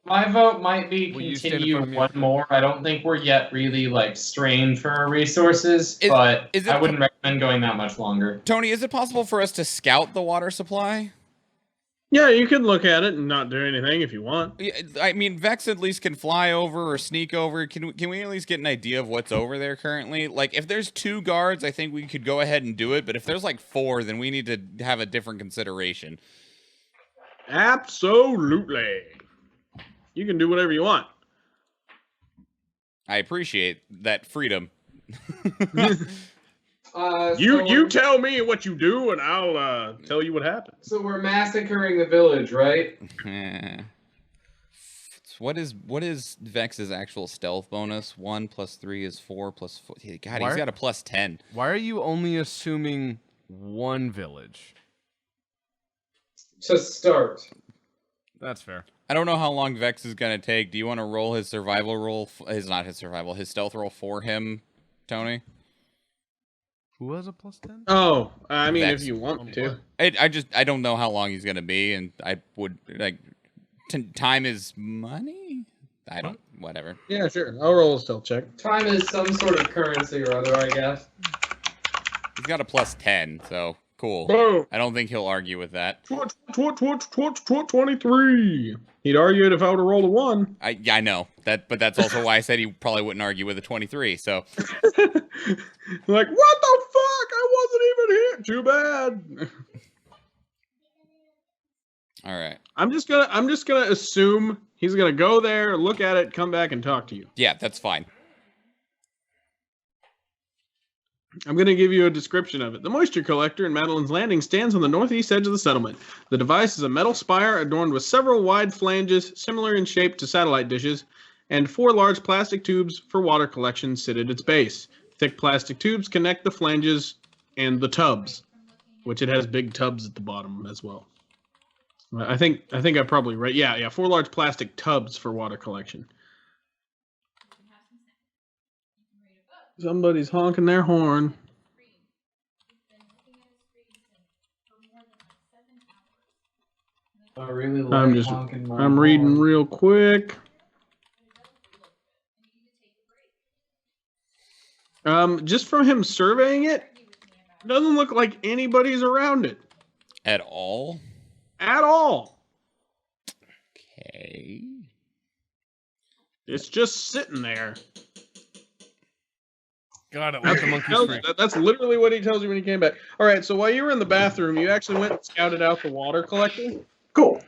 My vote might be Will you stand in continue front of me? one more. I don't think we're yet really like strained for our resources, but is it I wouldn't recommend going that much longer. Tony, is it possible for us to scout the water supply? Yeah, you can look at it and not do anything if you want. Yeah, I mean, Vex at least can fly over or sneak over. Can we at least get an idea of what's over there currently? Like, if there's 2 guards, I think we could go ahead and do it. But if there's like 4, then we need to have a different consideration. Absolutely. You can do whatever you want. I appreciate that freedom. You tell me what you do, and I'll tell you what happens. So we're massacring the village, right? What is Vex's actual stealth bonus? 1 + 3 is 4 + 4. God, Why- he's got a +10. Why are you only assuming one village? To start. That's fair. I don't know how long Vex is gonna take. Do you want to roll his survival roll? His stealth roll for him, Tony? Who has a +10? Oh, I mean, Vex. if you want to. I don't know how long he's gonna be, and I would like time is money. I don't. Whatever. Yeah, sure. I'll roll a stealth check. Time is some sort of currency or other, I guess. He's got a +10, so cool. Boom. I don't think he'll argue with that. 23. He'd argue it if I would have rolled a 1. I know that, but that's also why I said he probably wouldn't argue with a 23. So Like, what the fuck? I wasn't even here. Too bad. all right, I'm just gonna assume he's gonna go there, look at it, come back, and talk to you. yeah, that's fine. I'm going to give you a description of it. The moisture collector in Madeline's Landing stands on the northeast edge of the settlement. The device is a metal spire adorned with several wide flanges, similar in shape to satellite dishes, and 4 large plastic tubes for water collection sit at its base. Thick plastic tubes connect the flanges and the tubs, which it has big tubs at the bottom as well. I think I probably right. Yeah, 4 large plastic tubs for water collection. Somebody's honking their horn. I really like I'm reading real quick. Just from him surveying it, doesn't look like anybody's around it At all? at all. Okay. It's just sitting there. God, it let the monkeys free. That's literally what he tells you when he came back. All right, so while you were in the bathroom, you actually went and scouted out the water collector. Cool.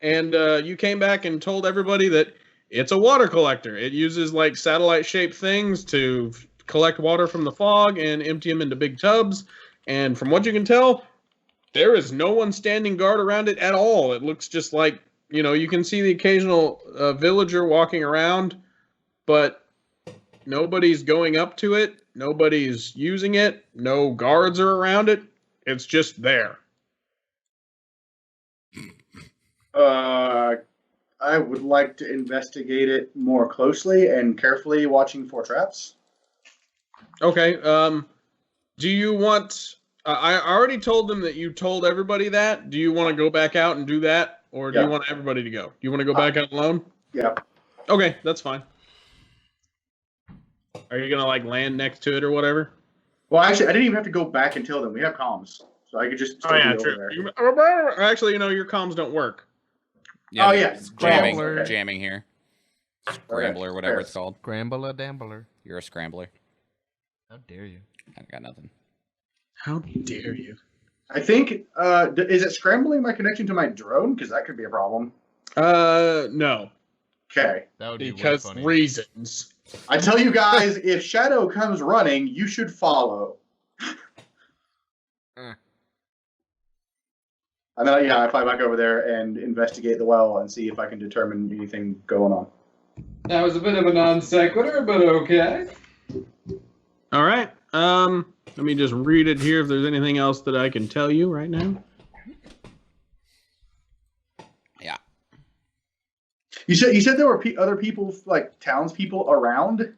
And you came back and told everybody that it's a water collector. It uses like satellite-shaped things to collect water from the fog and empty them into big tubs. And from what you can tell, there is no one standing guard around it at all. It looks just like, you can see the occasional villager walking around, but nobody's going up to it. Nobody's using it. No guards are around it. It's just there. I would like to investigate it more closely and carefully, watching for traps. Okay. Do you want... I already told them that you told everybody that. Do you want to go back out and do that? Or do you want everybody to go? Do you want to go back out alone? Yeah. Okay, that's fine. Are you going to, land next to it or whatever? Well, actually, I didn't even have to go back and tell them. We have comms. So I could just still be over there. Actually, your comms don't work. Yeah, it's jamming here. Scrambler, whatever it's called. Scrambler dambler. You're a scrambler. How dare you? I got nothing. How dare you? I think, is it scrambling my connection to my drone? Because that could be a problem. No. Okay. That would be because funny. reasons. I tell you guys, if Shadow comes running, you should follow. And then, I fly back over there and investigate the well and see if I can determine anything going on. That was a bit of a non sequitur, but okay. All right. Let me just read it here if there's anything else that I can tell you right now. Yeah. You said there were other people, like townspeople around?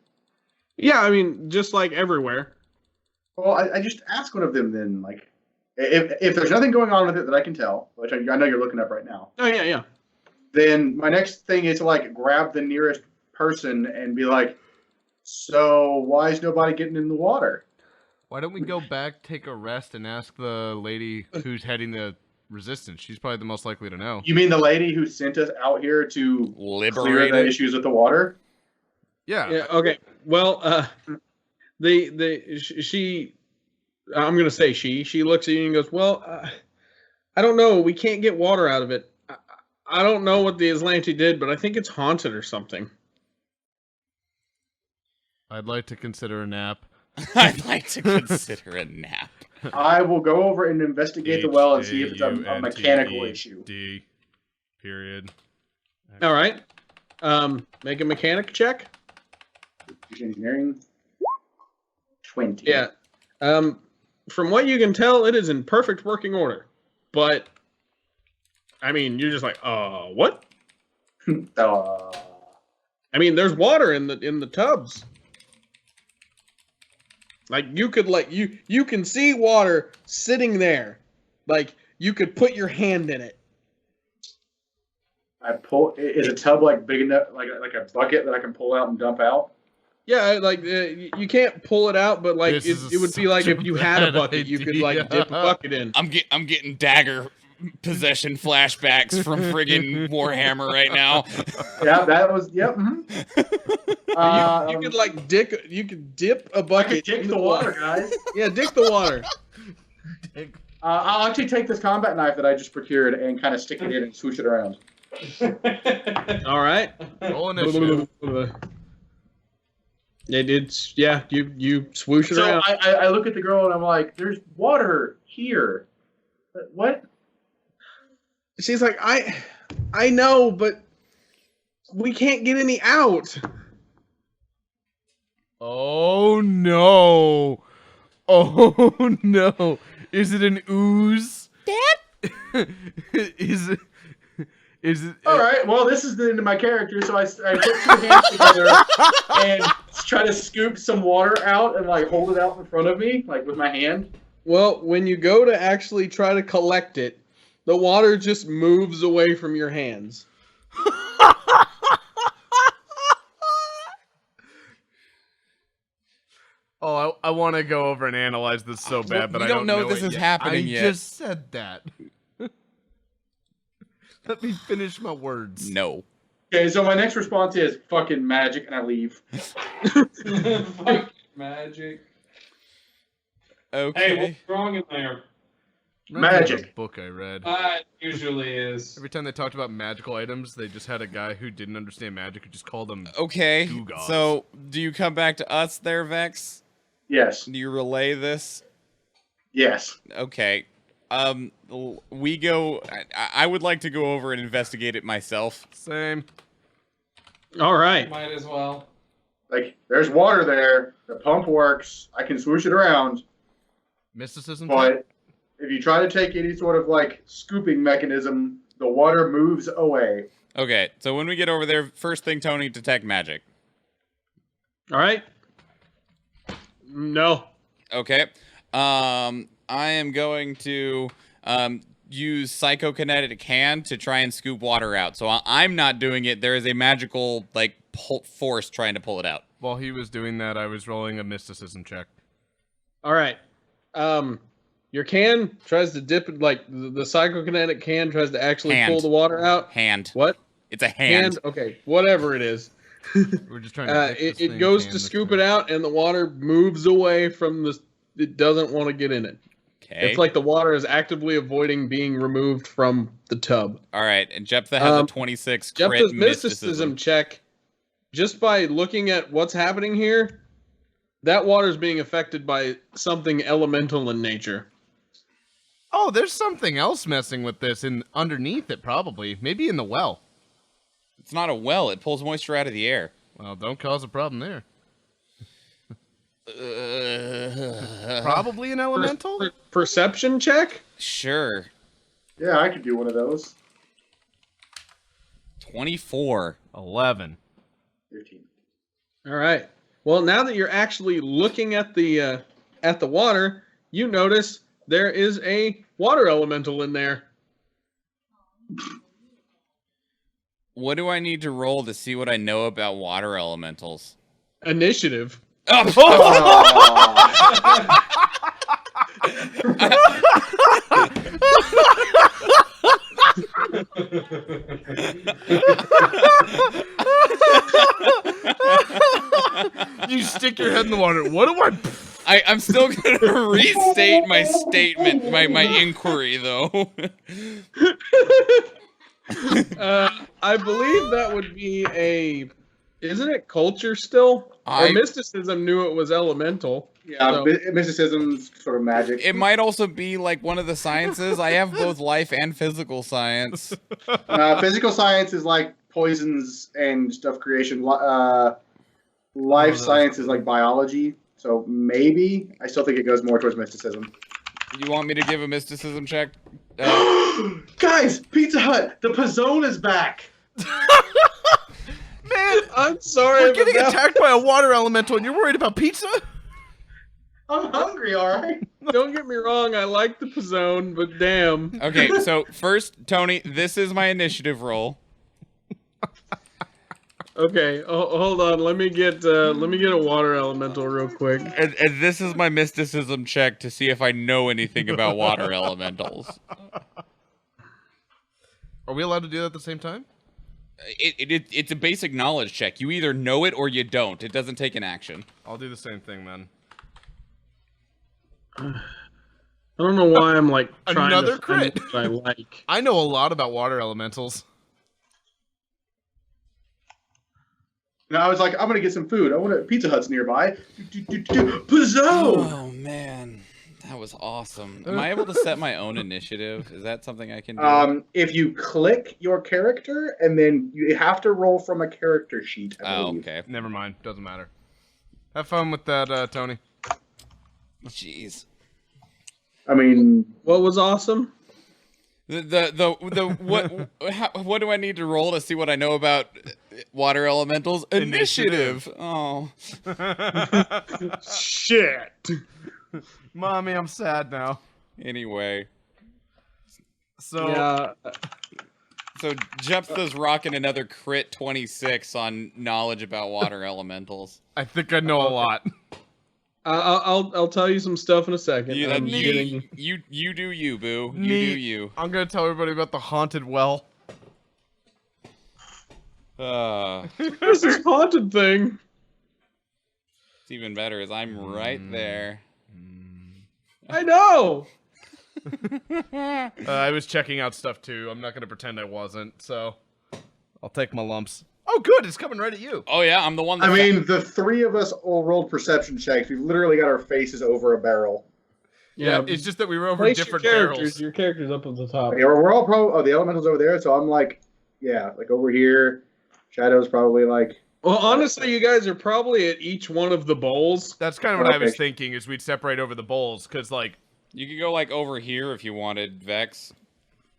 Yeah, I mean, just like everywhere. Well, I just asked one of them then, like, if there's nothing going on with it that I can tell, which I know you're looking up right now. Oh, yeah. Then my next thing is to, grab the nearest person and be like, so why is nobody getting in the water? Why don't we go back, take a rest, and ask the lady who's heading the resistance? She's probably the most likely to know. You mean the lady who sent us out here to clear the issues with the water? Yeah. Okay. Well, she, I'm gonna say she looks at you and goes, well, I don't know. We can't get water out of it. I don't know what the Aslanti did, but I think it's haunted or something. I'd like to consider a nap. I'd like to consider a nap. I will go over and investigate the well and see if it's a mechanical issue. D. Period. All right. Make a mechanic check. Engineering. 20. Yeah. From what you can tell, it is in perfect working order. But, I mean, you're just like, what? I mean, there's water in the tubs. Like, you could, you can see water sitting there. Like, you could put your hand in it. Is a tub, big enough, like a bucket that I can pull out and dump out? Yeah, you can't pull it out, but, it would be like if you had a bucket, you could, dip a bucket in. I'm getting dagger possession flashbacks from friggin' Warhammer right now. Yeah, that was, yep. You could dip a bucket. Dick the water, guys. Yeah, dick the water. I'll actually take this combat knife that I just procured and kind of stick it in and swoosh it around. All right. Roll initiative. You swoosh it around. So I look at the girl and I'm like, there's water here. What? She's like, I know, but we can't get any out. Oh no! Oh no! Is it an ooze? Dad? Is it? All right. Well, this is the end of my character, so I put two hands together and try to scoop some water out and hold it out in front of me, with my hand. Well, when you go to actually try to collect it, the water just moves away from your hands. Oh, I want to go over and analyze this so bad, but I don't know this is happening yet. I just said that. Let me finish my words. No. Okay, so my next response is fucking magic, and I leave. Fuck magic. Okay. Hey, what's wrong in there? Reminds me of Magic. a book I read. It usually is. Every time they talked about magical items, they just had a guy who didn't understand magic who just called them. Okay. Gewgaws. So, do you come back to us there, Vex? Yes. Do you relay this? Yes. Okay. We go. I would like to go over and investigate it myself. Same. All right. Might as well. Like, there's water there. The pump works. I can swoosh it around. Mysticism. But if you try to take any sort of, like, scooping mechanism, the water moves away. Okay. So when we get over there, first thing, Tony, detect magic. All right. No. Okay. I am going to use psychokinetic hand to try and scoop water out. So I'm not doing it. There is a magical force trying to pull it out. While he was doing that, I was rolling a mysticism check. All right. Your can tries to dip it, like the psychokinetic can tries to actually Hand. pull the water out. Hand. What? It's a hand. Okay, whatever it is. We're just trying to. It goes to scoop it out, and the water moves away from the. It doesn't want to get in it. Okay. It's like the water is actively avoiding being removed from the tub. All right. And Jephthah has a 26 crit Jephthah's mysticism. mysticism check. Just by looking at what's happening here, that water's being affected by something elemental in nature. Oh, there's something else messing with this underneath it, probably. Maybe in the well. It's not a well. It pulls moisture out of the air. Well, don't cause a problem there. Probably an elemental? Perception check? Sure. Yeah, I could do one of those. 24. 11. 15. All right. Well, now that you're actually looking at the water, you notice there is a water elemental in there. What do I need to roll to see what I know about water elementals? Initiative. You stick your head in the water. What do I'm still going to restate my statement, my inquiry, though. I believe that would be a... Isn't it culture still? Or mysticism knew it was elemental. Yeah, So- mysticism's sort of magic. It might also be like one of the sciences. I have both life and physical science. Physical science is like poisons and stuff creation. Life science is like biology. So maybe. I still think it goes more towards mysticism. You want me to give a mysticism check? Guys, Pizza Hut, the Pizzone is back. Man, I'm sorry. we're getting attacked by a water elemental and you're worried about pizza? I'm hungry, alright? Don't get me wrong, I like the Pizzone, but damn. Okay, so first, Tony, this is my initiative roll. Okay, hold on. Let me get a water elemental real quick. And this is my mysticism check to see if I know anything about water elementals. Are we allowed to do that at the same time? It's a basic knowledge check. You either know it or you don't. It doesn't take an action. I'll do the same thing then. I don't know why I'm like trying Another to find crit. what I like. I know a lot about water elementals. And I was like, I'm gonna get some food. I want a Pizza Hut's nearby. Pizzone! Oh man, that was awesome. Am I able to set my own initiative? Is that something I can do? If you click your character, and then you have to roll from a character sheet. I Oh, believe. okay. Never mind. Doesn't matter. Have fun with that, Tony. Jeez. I mean, What was awesome? What do I need to roll to see what I know about water elementals? Initiative. Oh. Shit. Mommy, I'm sad now. Anyway, So, Yeah. so Jephthah's rocking another crit 26 on knowledge about water elementals. I think I know a lot. I'll tell you some stuff in a second. You, I'm you, getting- you do you, boo. You Neat. do you. I'm gonna tell everybody about the haunted well. Where's this haunted thing? It's even better is I'm right there. I know. I was checking out stuff too. I'm not gonna pretend I wasn't. So I'll take my lumps. Oh, good. It's coming right at you. Oh yeah, I'm the one that I mean, the three of us all rolled perception checks. We've literally got our faces over a barrel. Yeah, it's just that we were over place different your characters. barrels. Your character's up at the top. Okay, we're all probably. Oh, the elemental's over there, so I'm like, yeah, like over here. Shadow's probably like. Well, honestly, you guys are probably at each one of the bowls. That's kind of what I was Okay. thinking, is we'd separate over the bowls, because, like... you could go like over here if you wanted, Vex.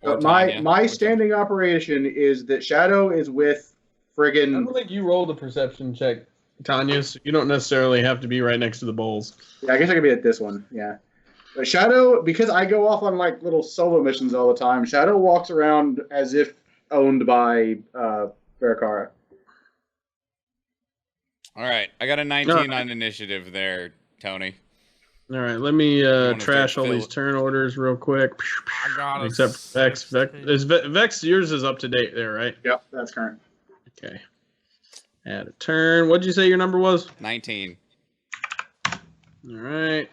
Or My Tanya, my whichever. standing operation is that Shadow is with I friggin'. don't think you rolled a perception check, Tanya, so you don't necessarily have to be right next to the bowls. Yeah, I guess I could be at this one. Yeah. But Shadow, because I go off on like little solo missions all the time, Shadow walks around as if owned by Veracara. All right, I got a 19 on initiative there, Tony. All right, let me wanna trash start all these turn orders real quick. I got a Except for Vex. Vex, yours is up to date there, right? Yep, that's current. Okay. Add a turn. What'd you say your number was? 19. All right.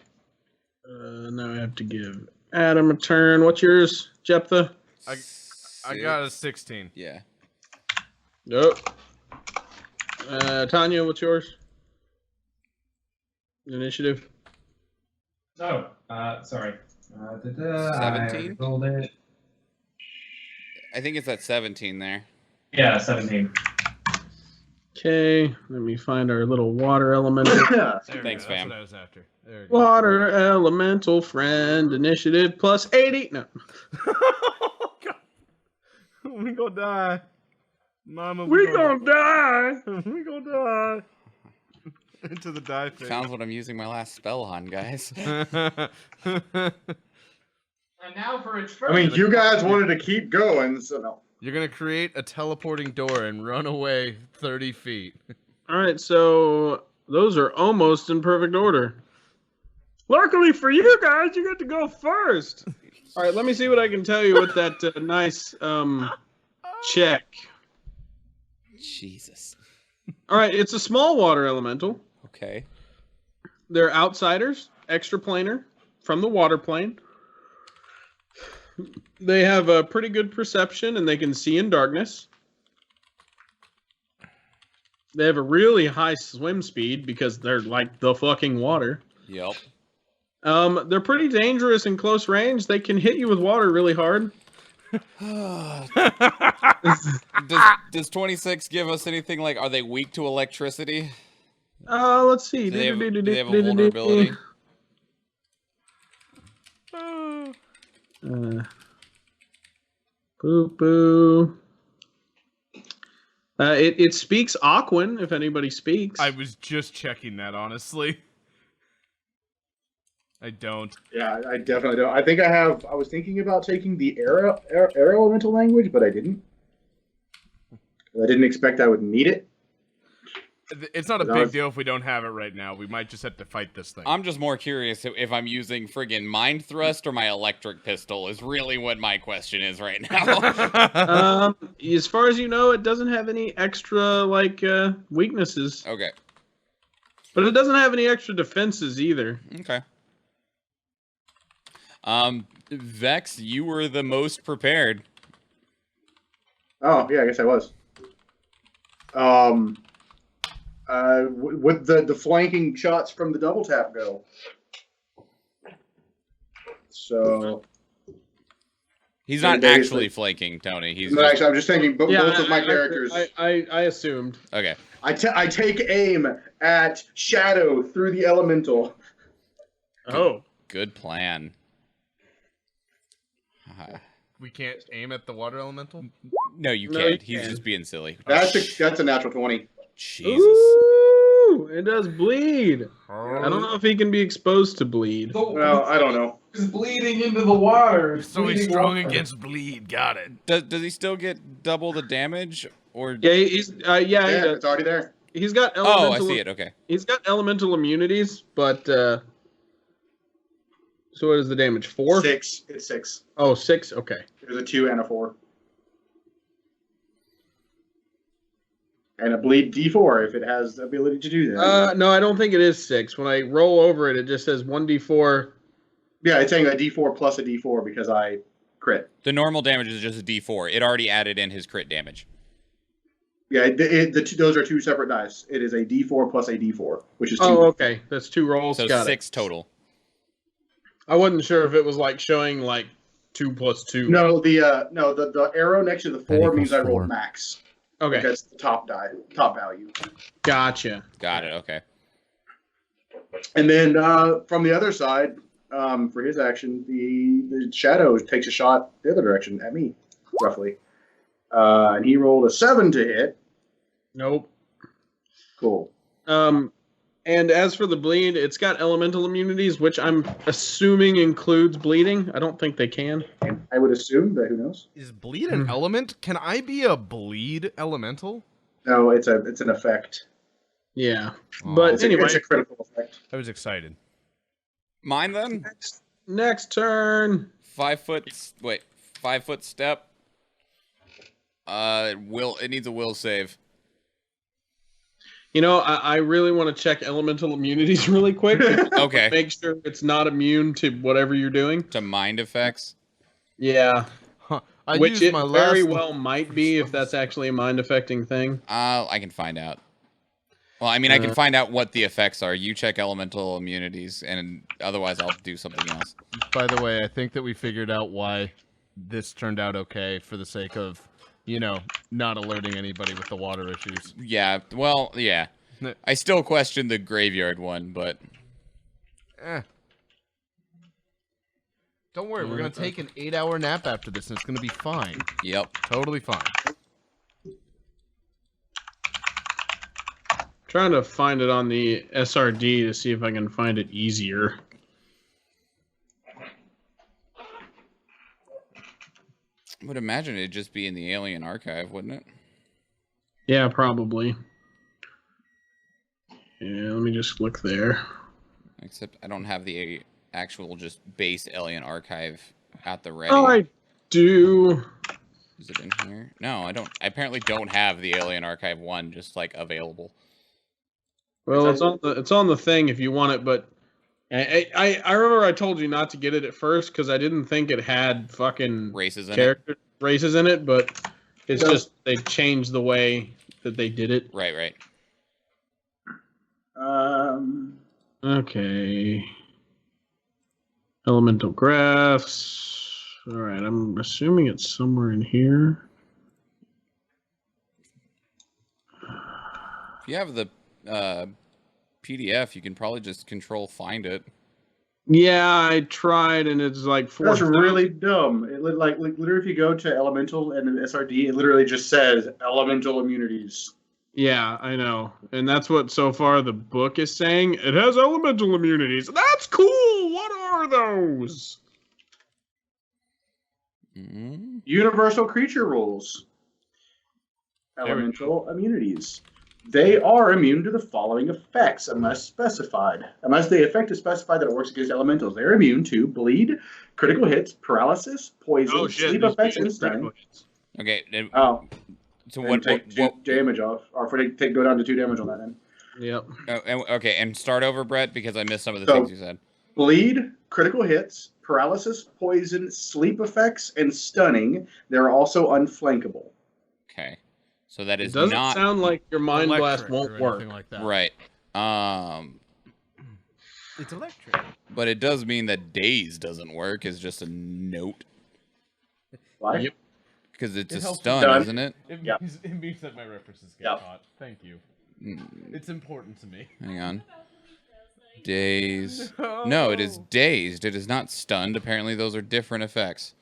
Now I have to give Adam a turn. What's yours, Jephthah? I got a 16. Yeah. Nope. Tanya, what's yours? Initiative. Oh, sorry. 17? I rolled it. I think it's at 17 there. Yeah, 17. Okay, let me find our little water elemental. There we Thanks, go. fam. That's what I was after. There we go. Water elemental friend initiative plus 80. No. Oh, God. We gonna die. Mama, We gonna die. we gonna die. Into the die phase. Sounds what I'm using my last spell on, guys. And now for its I mean, you guys wanted to keep going, so no. You're gonna create a teleporting door and run away 30 feet. All right, so those are almost in perfect order. Luckily for you guys, you get to go first. All right, let me see what I can tell you with that nice check. Jesus. All right, it's a small water elemental. Okay. They're outsiders, extraplanar, from the water plane. They have a pretty good perception and they can see in darkness. They have a really high swim speed because they're like the fucking water. Yep. They're pretty dangerous in close range. They can hit you with water really hard. Does 26 give us anything like, are they weak to electricity? Let's see. Do they have a vulnerability? Boo boo. It speaks Aquan, if anybody speaks. I was just checking that, honestly. I don't. Yeah, I definitely don't. I think I was thinking about taking the air elemental language, but I didn't. I didn't expect I would need it. It's not a big deal if we don't have it right now. We might just have to fight this thing. I'm just more curious if I'm using friggin' mind thrust or my electric pistol is really what my question is right now. As far as you know, it doesn't have any extra weaknesses, Okay. but it doesn't have any extra defenses either. Okay. Vex, you were the most prepared. Oh, yeah, I guess I was. With the flanking shots from the double tap go. So. He's not Basically- actually flanking, Tony. He's No, just... actually, I'm just thinking both of my characters. I assumed. Okay. I take aim at Shadow through the elemental. Oh. Good plan. We can't aim at the water elemental? No, you No, can't. you He's can. just being silly. That's a natural 20. Jesus. Ooh, it does bleed. I don't know if he can be exposed to bleed. Well, I don't know. He's bleeding into the water. So he's strong against bleed. Got it. Does he still get double the damage? Or Yeah, he's Yeah, he does. it's already there. He's got Oh, I elemental. see it. Okay. He's got elemental immunities, but so what is the damage? 4? 6. It's 6. Oh, 6. Okay. There's a 2 and a 4. And a bleed D4 if it has the ability to do that. No, I don't think it is 6. When I roll over it, it just says 1d4. Yeah, it's saying a D4 plus a D4 because I crit. The normal damage is just a D4. It already added in his crit damage. Yeah, those are two separate dice. It is a D4 plus a D4, which is 2. Oh, okay. That's 2 rolls. So Got 6 it. total. I wasn't sure if it was like showing like 2 plus 2. No, the arrow next to the 4 means I rolled 4. max. Okay. That's the top value. Gotcha. Got it. Okay. And then from the other side, for his action, the shadow takes a shot the other direction at me, roughly. And he rolled a 7 to hit. Nope. Cool. And as for the bleed, it's got elemental immunities, which I'm assuming includes bleeding. I don't think they can. I would assume, but who knows? Is bleed an element? Can I be a bleed elemental? No, it's an effect. Yeah. Oh. But It's anyway, a critical effect. I was excited. Mine then? next turn. 5 foot. Wait. 5 foot step. It needs a will save. You know, I really want to check elemental immunities really quick. Okay. Make sure it's not immune to whatever you're doing. To mind effects. Yeah. Huh. I Which used it my very last well might be if that's actually a mind-affecting thing. I can find out. Well, I mean, I can find out what the effects are. You check elemental immunities, and otherwise I'll do something else. By the way, I think that we figured out why this turned out okay for the sake of, not alerting anybody with the water issues. Yeah, well, yeah. I still question the graveyard one, but... Don't worry, we're going to take an 8-hour nap after this, and it's going to be fine. Yep. Totally fine. Trying to find it on the SRD to see if I can find it easier. I would imagine it'd just be in the Alien Archive, wouldn't it? Yeah, probably. Yeah, let me just look there. Except I don't have the actual just base Alien Archive at the ready. Oh, I do. Is it in here? No, I don't. I apparently don't have the Alien Archive 1 just, like, available. Well, it's on the thing if you want it, but I remember I told you not to get it at first because I didn't think it had fucking Races in character races in it, but it's just they changed the way that they did it. Right, right. Okay. Elemental graphs. All right, I'm assuming it's somewhere in here. If you have the PDF, you can probably just control find it. Yeah, I tried, and it's like That's really dumb. It like literally, if you go to Elemental and then SRD, it literally just says Elemental immunities. Yeah, I know. And that's what so far the book is saying. It has elemental immunities. That's cool. What are those? Mm-hmm. Universal creature rules. Elemental immunities. They are immune to the following effects unless specified. Unless the effect is specified that it works against elementals. They're immune to bleed, critical hits, paralysis, poison, sleep effects, and stunning. Okay. Oh. So And what? take 2 damage off. Or go down to 2 damage on that then. Yep. Okay, and start over, Brett, because I missed some of the So- things you said. Bleed, critical hits, paralysis, poison, sleep effects, and stunning. They're also unflankable. Okay. So that It is doesn't not sound like your mind blast Electric won't or work. anything like that. right. It's electric. But it does mean that daze doesn't work. Is just a note Why? Yep. because it's It a helps stun, stun. isn't it? It means that my references get Yep. caught. Thank you. Mm, It's important to me. hang on. Daze. No, it is dazed. It is not stunned. Apparently, those are different effects.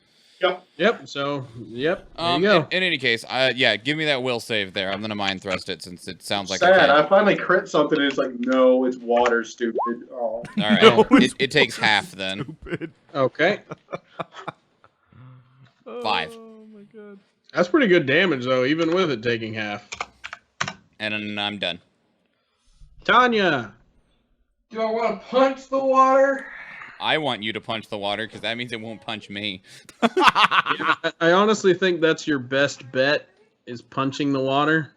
Yep. So, yep. There you go. In any case, yeah, give me that will save there. I'm gonna mind thrust it since it sounds like Sad. I I finally crit something and it's like, no, it's water, stupid. Oh. can. All right, No, it takes half then. Stupid. Okay. 5. Oh my god. That's pretty good damage, though, even with it taking half. And then I'm done. Tanya. Do I want to punch the water? I want you to punch the water because that means it won't punch me. I honestly think that's your best bet, is punching the water.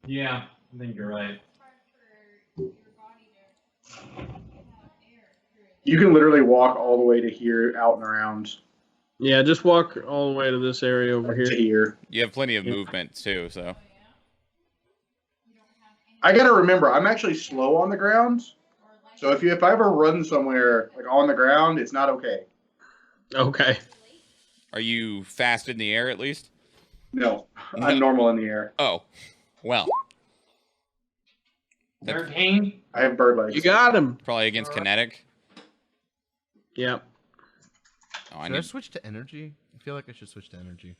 Yeah, I think you're right. You can literally walk all the way to here, out and around Yeah, just walk all the way to this area over to here. here. You have plenty of movement too, so. I gotta remember, I'm actually slow on the ground. So if I ever run somewhere like on the ground, it's not okay. Okay. Are you fast in the air at least? No, I'm normal in the air. Oh, well. 13. I have bird legs. You got him. Probably against kinetic. Yep. Oh, I Should I need. switch to energy? I feel like I should switch to energy.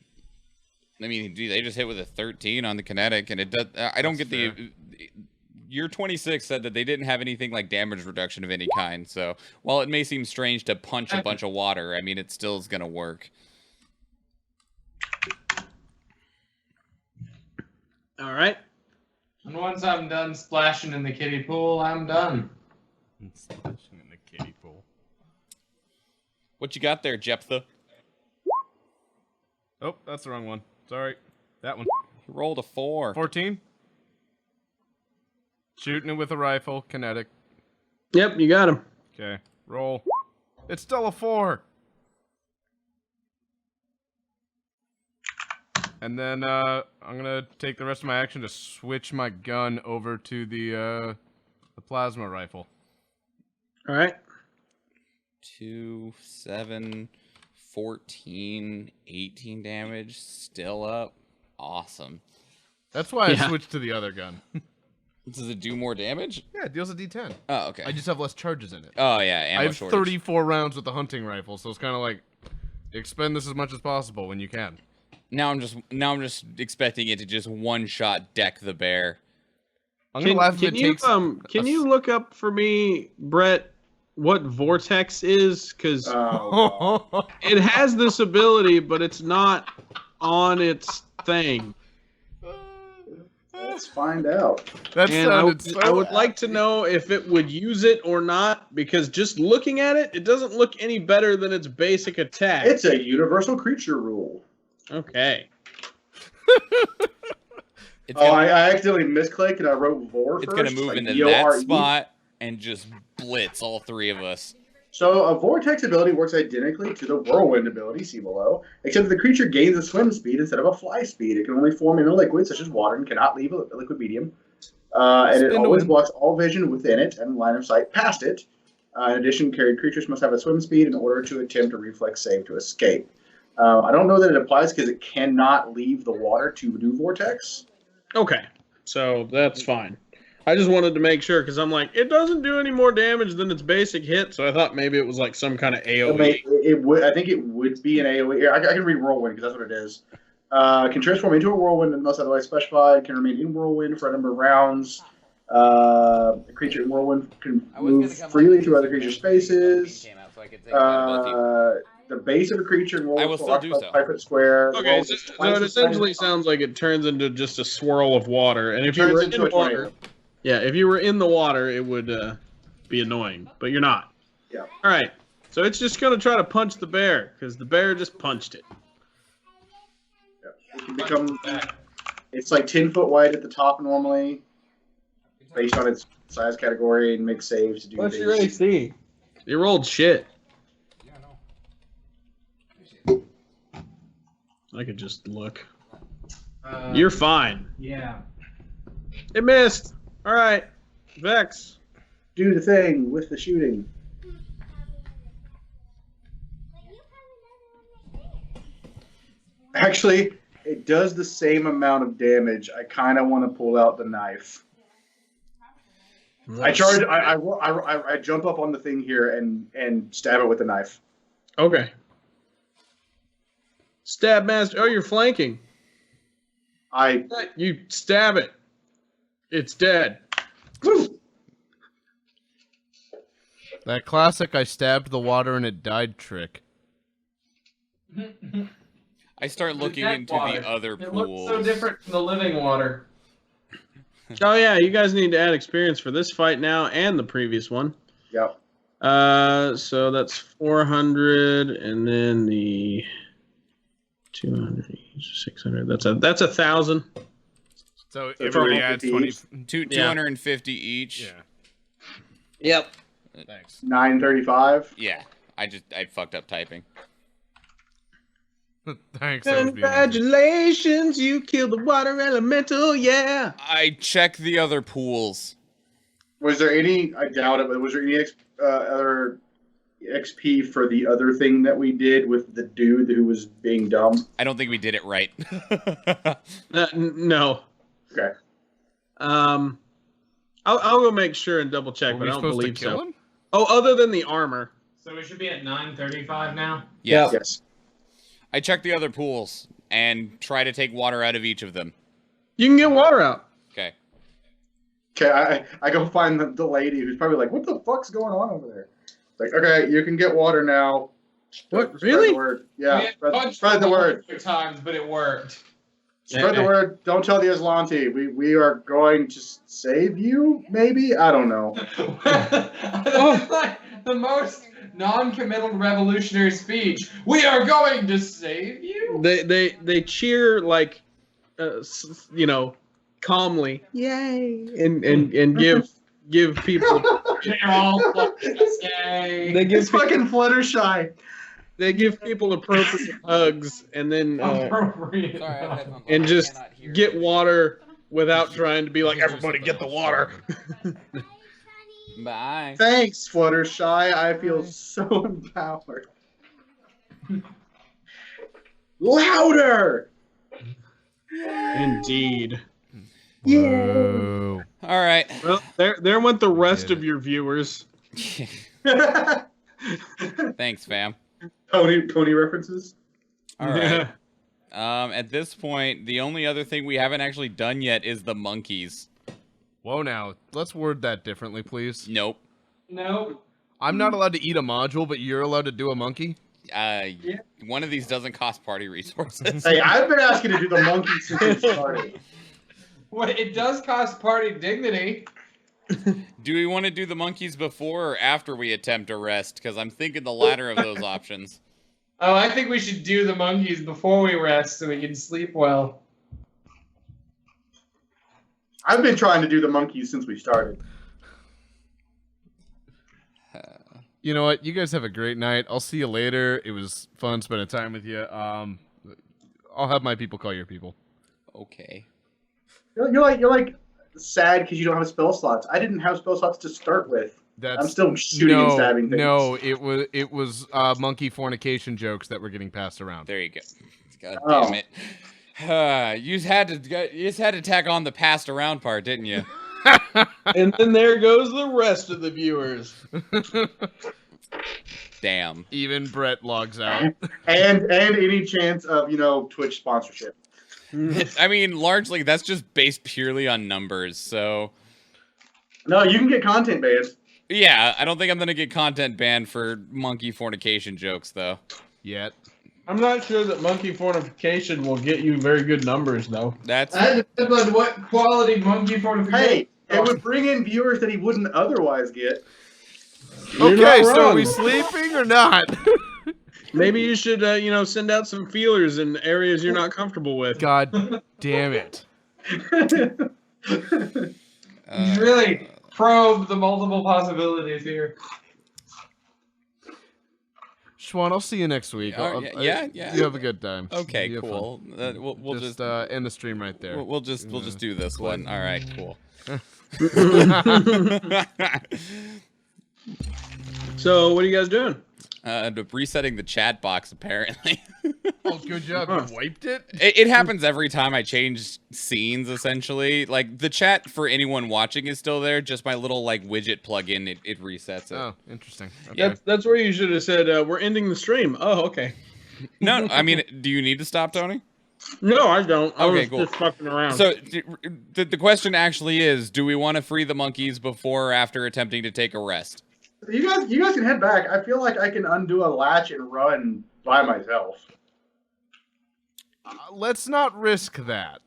I mean, dude, they just hit with a 13 on the kinetic, and it does. I don't That's get the. Your 26 said that they didn't have anything like damage reduction of any kind. So while it may seem strange to punch a bunch of water, I mean, it still is gonna work. All right. And once I'm done splashing in the kiddie pool, I'm done. Splashing in the kiddie pool. What you got there, Jephthah? Oh, that's the wrong one. Sorry. That one. You rolled a 4. 14. Shooting it with a rifle, kinetic. Yep, you got him. Okay, roll. It's still a 4. And then I'm gonna take the rest of my action to switch my gun over to the plasma rifle. All right. 2, 7, 14, 18 damage. Still up. Awesome. That's why I Yeah. switched to the other gun. Does it do more damage? Yeah, it deals a D10. Oh, okay. I just have less charges in it. Oh, yeah, ammo I have shortage. 34 rounds with the hunting rifle, so it's kind of like expend this as much as possible when you can. Now I'm just expecting it to just one-shot deck the bear. I'm gonna laugh if it takes. Can you look up for me, Brett, what vortex is? Because Oh, it has this ability, but it's not on its thing. let's find out. That And sounded so. I would like to know if it would use it or not, because just looking at it, it doesn't look any better than its basic attack. It's a universal creature rule. Okay. It's Oh, gonna, I accidentally misclicked and I wrote Vor it's first. gonna move like into VORE. that spot and just blitz all three of us. So a vortex ability works identically to the whirlwind ability, see below, except that the creature gains a swim speed instead of a fly speed. It can only form in a liquid such as water and cannot leave a liquid medium. And it Spin to always win. blocks all vision within it and line of sight past it. In addition, carried creatures must have a swim speed in order to attempt a reflex save to escape. I don't know that it applies because it cannot leave the water to do vortex. Okay. So that's fine. I just wanted to make sure because I'm like, it doesn't do any more damage than its basic hit, so I thought maybe it was like some kind of I AoE. mean, it would. I think it would be an AoE. Here, I can read whirlwind because that's what it is. Can transform into a whirlwind unless otherwise specified. Can remain in whirlwind for a number of rounds. The creature in whirlwind can move freely through other creature spaces. The base of a creature in whirlwind I will still do so. 5 foot square. Okay, rolls so, its so twice it the essentially size- sounds like it turns into just a swirl of water, and if you turns were into in a water, tornado. yeah, if you were in the water, it would be annoying, but you're not. Yeah. All right, so it's just gonna try to punch the bear because the bear just punched it. It can become. It's like 10 foot wide at the top normally, based on its size category, and makes saves to do What's things. your AC? You rolled shit. I could just look. You're fine. Yeah. It missed. All right, Vex. Do the thing with the shooting. Actually, it does the same amount of damage. I kind of want to pull out the knife. I charge. I jump up on the thing here and stab it with the knife. Okay. Stab master. Oh, you're flanking. You stab it. It's dead. Woo! That classic I stabbed the water and it died trick. I start looking dead into water. the other It pools. looks so different from the living water. Oh yeah, you guys need to add experience for this fight now and the previous one. Yep. So that's 400, and then the 200, 600. That's 1,000. So So everybody 250 adds 20. each. 250 each. Yeah. Yep. Thanks. 935. Yeah. I fucked up typing. Thanks. That was being easy. Congratulations, you killed the water elemental, yeah. I checked the other pools. Was there any? I doubt it, but was there any other XP for the other thing that we did with the dude who was being dumb? I don't think we did it right. No. Okay. I'll go make sure and double check, Were but we I don't supposed believe to kill so. him? Oh, other than the armor. So we should be at 935 now. Yes. Yes. I checked the other pools and try to take water out of each of them. You can get water out. Okay. Okay, I go find the lady who's probably like, what the fuck's going on over there? It's like, okay, you can get water now. What, Spread really? the word. Yeah, We had punched spread the him word. multiple times, but it worked. Spread the word. Don't tell the Aslanti. We are going to save you, maybe? I don't know. That's like the most non-committal revolutionary speech. We are going to save you. They cheer like, calmly, yay, and give people They're all fucking yay. they give It's fucking Fluttershy. they give people appropriate hugs and then Appropriate. and just get water without trying to be like everybody get the water. Bye. Thanks, Fluttershy. I feel so empowered. Louder! Indeed. Whoa. All right. Well, there went the rest of your viewers. Thanks, fam. Pony references? All right. At this point, the only other thing we haven't actually done yet is the monkeys. Whoa, now let's word that differently, please. Nope. No. I'm not allowed to eat a module, but you're allowed to do a monkey. One of these doesn't cost party resources. Hey, I've been asking to do the monkey since we started. Well, it does cost party dignity. Do we want to do the monkeys before or after we attempt a rest? Because I'm thinking the latter of those options. Oh, I think we should do the monkeys before we rest so we can sleep well. I've been trying to do the monkeys since we started. You know what? You guys have a great night. I'll see you later. It was fun spending time with you. I'll have my people call your people. Okay. You're like sad because you don't have spell slots. I didn't have spell slots to start with. I'm still shooting and stabbing things. No, it was monkey fornication jokes that were getting passed around. There you go. God damn it. You just had to tack on the passed around part, didn't you? And then there goes the rest of the viewers. Damn. Even Brett logs out. And any chance of, Twitch sponsorship. I mean, largely that's just based purely on numbers, so No, you can get content banned. yeah, I don't think I'm gonna get content banned for monkey fornication jokes though. Yet. I'm not sure that monkey fornication will get you very good numbers, though. That's That depends on what quality monkey fortification. Hey, it would bring in viewers that he wouldn't otherwise get. You're Okay, not so are wrong. we sleeping or not? Maybe you should, send out some feelers in areas you're not comfortable with. God damn it. Really probe the multiple possibilities here. Schwan, I'll see you next week. yeah. You have a good time. okay, You have cool. We'll just just end the stream right there. we'll just do this one. All right, cool. So, what are you guys doing? Resetting the chat box apparently. Oh, good job. You wiped it? It happens every time I change scenes, essentially. Like, the chat for anyone watching is still there, just my little, widget plugin, it resets it. Oh, interesting. Okay. That's where you should have said, we're ending the stream. Oh, okay. No, I mean, do you need to stop, Tony? No, I don't. I Okay, was cool. just fucking around. So, the question actually is, do we want to free the monkeys before or after attempting to take a rest? You guys can head back. I feel like I can undo a latch and run by myself. Let's not risk that.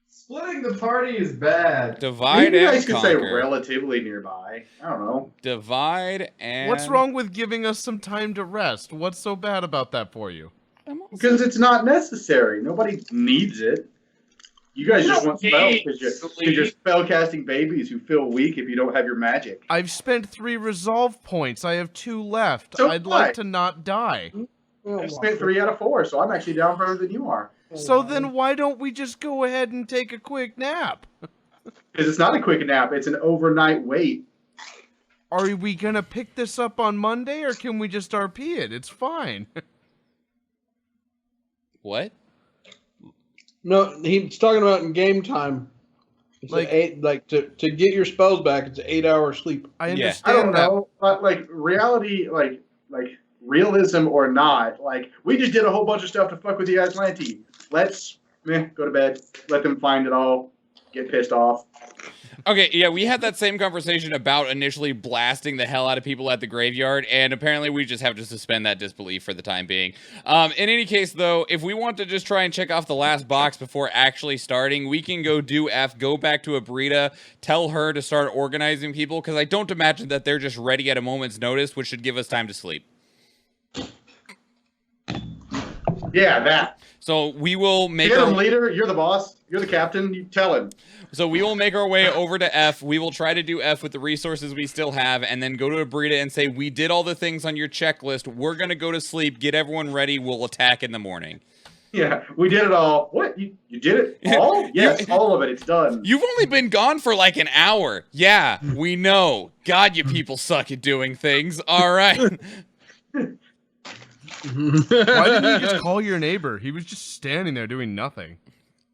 Splitting the party is bad. Divide Maybe you and guys could say conquer. relatively nearby. I don't know. Divide and... What's wrong with giving us some time to rest? What's so bad about that for you? Because it's not necessary. Nobody needs it. You guys just want spells Hey, because you're spellcasting babies who feel weak if you don't have your magic. I've spent 3 resolve points. I have 2 left. So I'd what? like to not die. I spent 3 out of 4, so I'm actually down further than you are. So then why don't we just go ahead and take a quick nap? Because it's not a quick nap; it's an overnight wait. Are we gonna pick this up on Monday, or can we just RP it? It's fine. What? No, he's talking about in game time. It's Like- to get your spells back. It's an 8-hour sleep. I Yeah. understand I don't that. know, but like reality, like realism or not, like we just did a whole bunch of stuff to fuck with the Atlantean. Let's go to bed. Let them find it all. Get pissed off. Okay, yeah, we had that same conversation about initially blasting the hell out of people at the graveyard, and apparently we just have to suspend that disbelief for the time being. In any case, though, if we want to just try and check off the last box before actually starting, we can go do F, go back to Abrita, tell her to start organizing people, because I don't imagine that they're just ready at a moment's notice, which should give us time to sleep. Yeah, that. So we will make Get him, our... leader. You're the boss. You're the captain. You tell him. So we will make our way over to F. We will try to do F with the resources we still have, and then go to Abrita and say, we did all the things on your checklist. We're going to go to sleep. Get everyone ready. We'll attack in the morning. Yeah, we did it all. What? You did it all? Yes, all of it. It's done. You've only been gone for like an hour. Yeah, we know. God, you people suck at doing things. All right. Why didn't you just call your neighbor? He was just standing there doing nothing.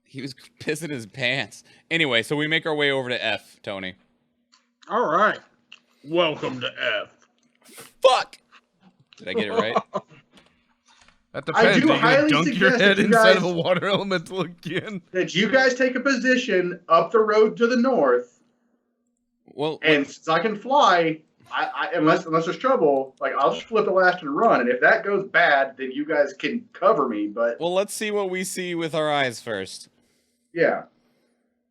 He was pissing his pants. Anyway, so we make our way over to F, Tony. All right. Welcome to F. Fuck! Did I get it right? That depends. do Are you gonna highly dunk your suggest head that you inside guys- of a water elemental again? That you guys take a position up the road to the north, Well, and since I can fly, I unless there's trouble, like I'll just flip the last and run. And if that goes bad, then you guys can cover me. But well, let's see what we see with our eyes first. yeah,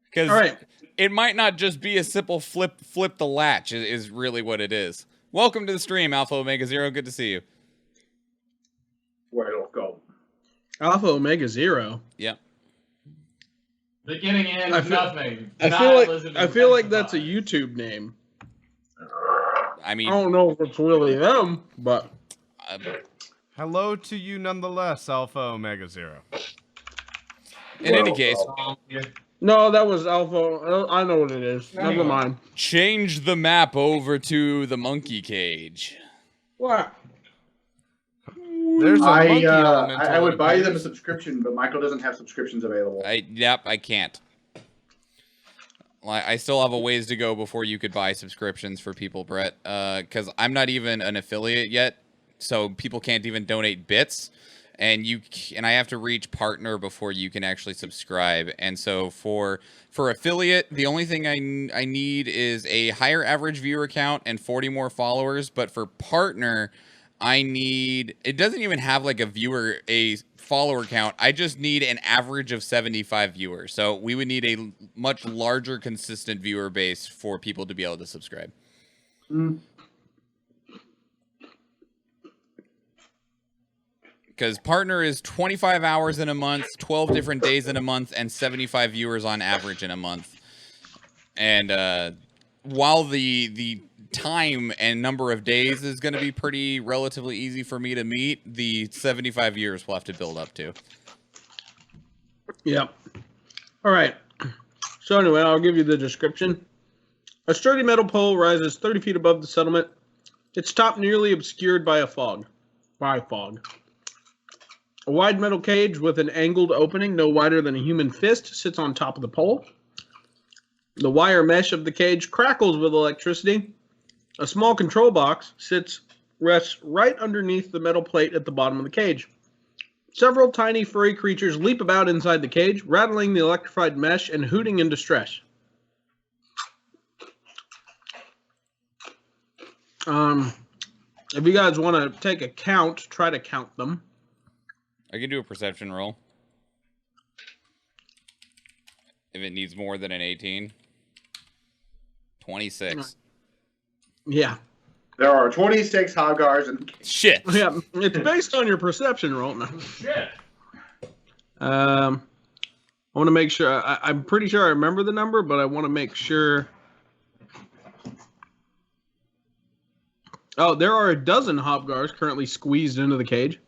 Because All right. it might not just be a simple flip the latch is really what it is. Welcome to the stream, Alpha Omega Zero. Good to see you. where it'll go. Alpha Omega Zero. Yep. Beginning and I feel- nothing. I feel like that's a YouTube name. I mean, I don't know if it's really them, but Hello to you nonetheless, Alpha Omega Zero. in any case, no, that was Alpha. I know what it is. Never mind. change the map over to the monkey cage. What? There's a monkey elemental. I would in buy them a Paris. subscription, but Michael doesn't have subscriptions available. I can't. I still have a ways to go before you could buy subscriptions for people, Brett. Because I'm not even an affiliate yet, so people can't even donate bits, and I have to reach partner before you can actually subscribe. And so for affiliate, the only thing I need is a higher average viewer count and 40 more followers. But for partner, I need, it doesn't even have like a follower count. I just need an average of 75 viewers. So we would need a much larger, consistent viewer base for people to be able to subscribe. Because partner is 25 hours in a month, 12 different days in a month, and 75 viewers on average in a month. And while the time and number of days is going to be pretty relatively easy for me to meet, the 75 years will have to build up to. Yep. All right. So anyway, I'll give you the description. A sturdy metal pole rises 30 feet above the settlement. Its top nearly obscured by fog. A wide metal cage with an angled opening no wider than a human fist sits on top of the pole. The wire mesh of the cage crackles with electricity. A small control box rests right underneath the metal plate at the bottom of the cage. Several tiny furry creatures leap about inside the cage, rattling the electrified mesh and hooting in distress. If you guys want to take a count, try to count them. I can do a perception roll. If it needs more than an 18. 26. Yeah. There are 26 Hogars and Shit. Yeah, it's based on your perception roll now. Shit. Well, I want to make sure. I'm pretty sure I remember the number, but I want to make sure. Oh, there are a dozen Hobgars currently squeezed into the cage.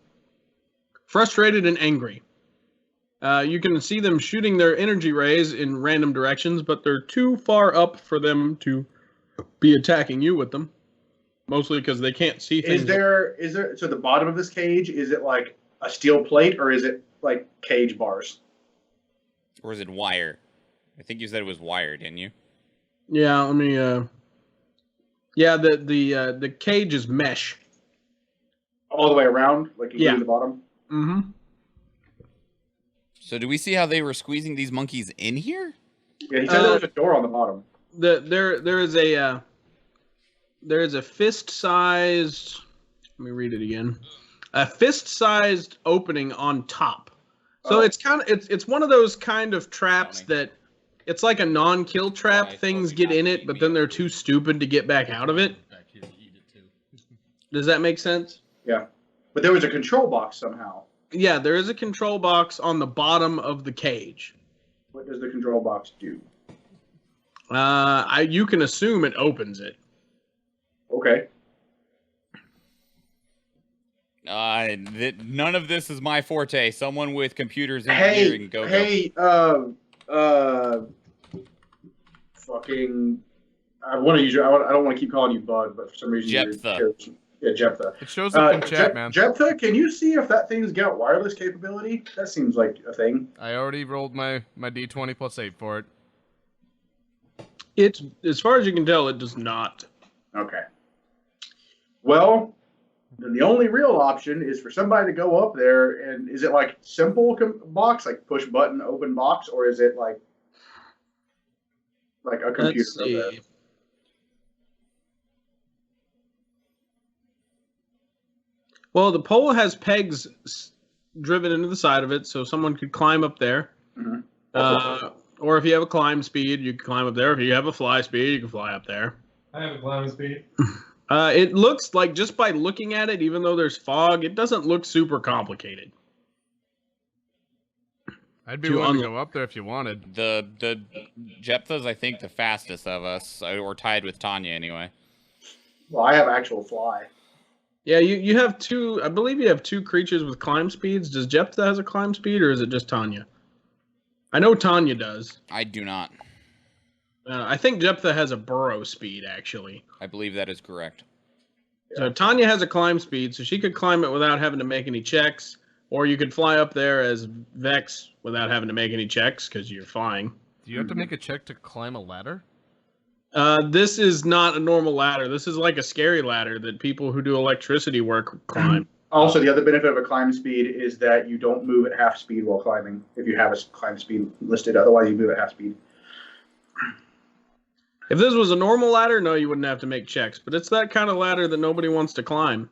Frustrated and angry. You can see them shooting their energy rays in random directions, but they're too far up for them to be attacking you with them. Mostly because they can't see things. Is there so the bottom of this cage, is it like a steel plate or is it like cage bars? Or is it wire? I think you said it was wire, didn't you? Yeah, let me yeah, the cage is mesh. All the way around, like you Yeah. do the bottom? Mm-hmm. So do we see how they were squeezing these monkeys in here? Yeah, he said there was a door on the bottom. There is a fist-sized. Let me read it again. A fist-sized opening on top. So it's kind of it's one of those kind of traps that it's like a non-kill trap. Things get in it, but then they're too stupid to get back out of it. Does that make sense? Yeah. But there was a control box somehow. Yeah, there is a control box on the bottom of the cage. What does the control box do? You can assume it opens it. Okay. None of this is my forte. Someone with computers engineering, go. Fucking. I want to use your. I don't want to keep calling you Bud, but for some reason. Jephthah. Yeah, Jephthah. It shows up in chat, man. Jephthah, can you see if that thing's got wireless capability? That seems like a thing. I already rolled my d20 plus 8 for it. It's, as far as you can tell, it does not. Okay. Well, then the only real option is for somebody to go up there, and is it like simple box, like push button open box, or is it like a computer? Let's see. Well, the pole has pegs driven into the side of it, so someone could climb up there. Mm-hmm. Or if you have a climb speed, you can climb up there. If you have a fly speed, you can fly up there. I have a climbing speed. It looks like, just by looking at it, even though there's fog, it doesn't look super complicated. I'd be willing to go up there if you wanted. The Jephthah's, I think, the fastest of us, or tied with Tanya anyway. Well, I have actual fly. Yeah, you have two. I believe you have two creatures with climb speeds. Does Jephthah has a climb speed, or is it just Tanya? I know Tanya does. I do not. I think Jephthah has a burrow speed, actually. I believe that is correct. So Tanya has a climb speed, so she could climb it without having to make any checks. Or you could fly up there as Vex without having to make any checks, because you're flying. Do you have to make a check to climb a ladder? This is not a normal ladder. This is like a scary ladder that people who do electricity work climb. Also, the other benefit of a climb speed is that you don't move at half speed while climbing, if you have a climb speed listed. Otherwise, you move at half speed. If this was a normal ladder, no, you wouldn't have to make checks. But it's that kind of ladder that nobody wants to climb.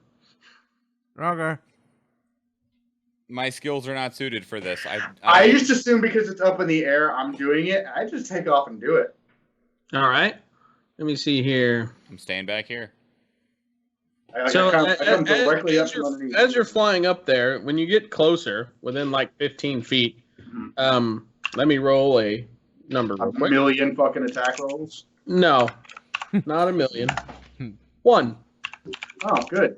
Okay. My skills are not suited for this. I just assume because it's up in the air, I'm doing it. I just take off and do it. All right. Let me see here. I'm staying back here. I come directly up from underneath. As you're flying up there, when you get closer, within like 15 feet, let me roll a number real A quick. million fucking attack rolls. No, not a million. 1. Oh, good.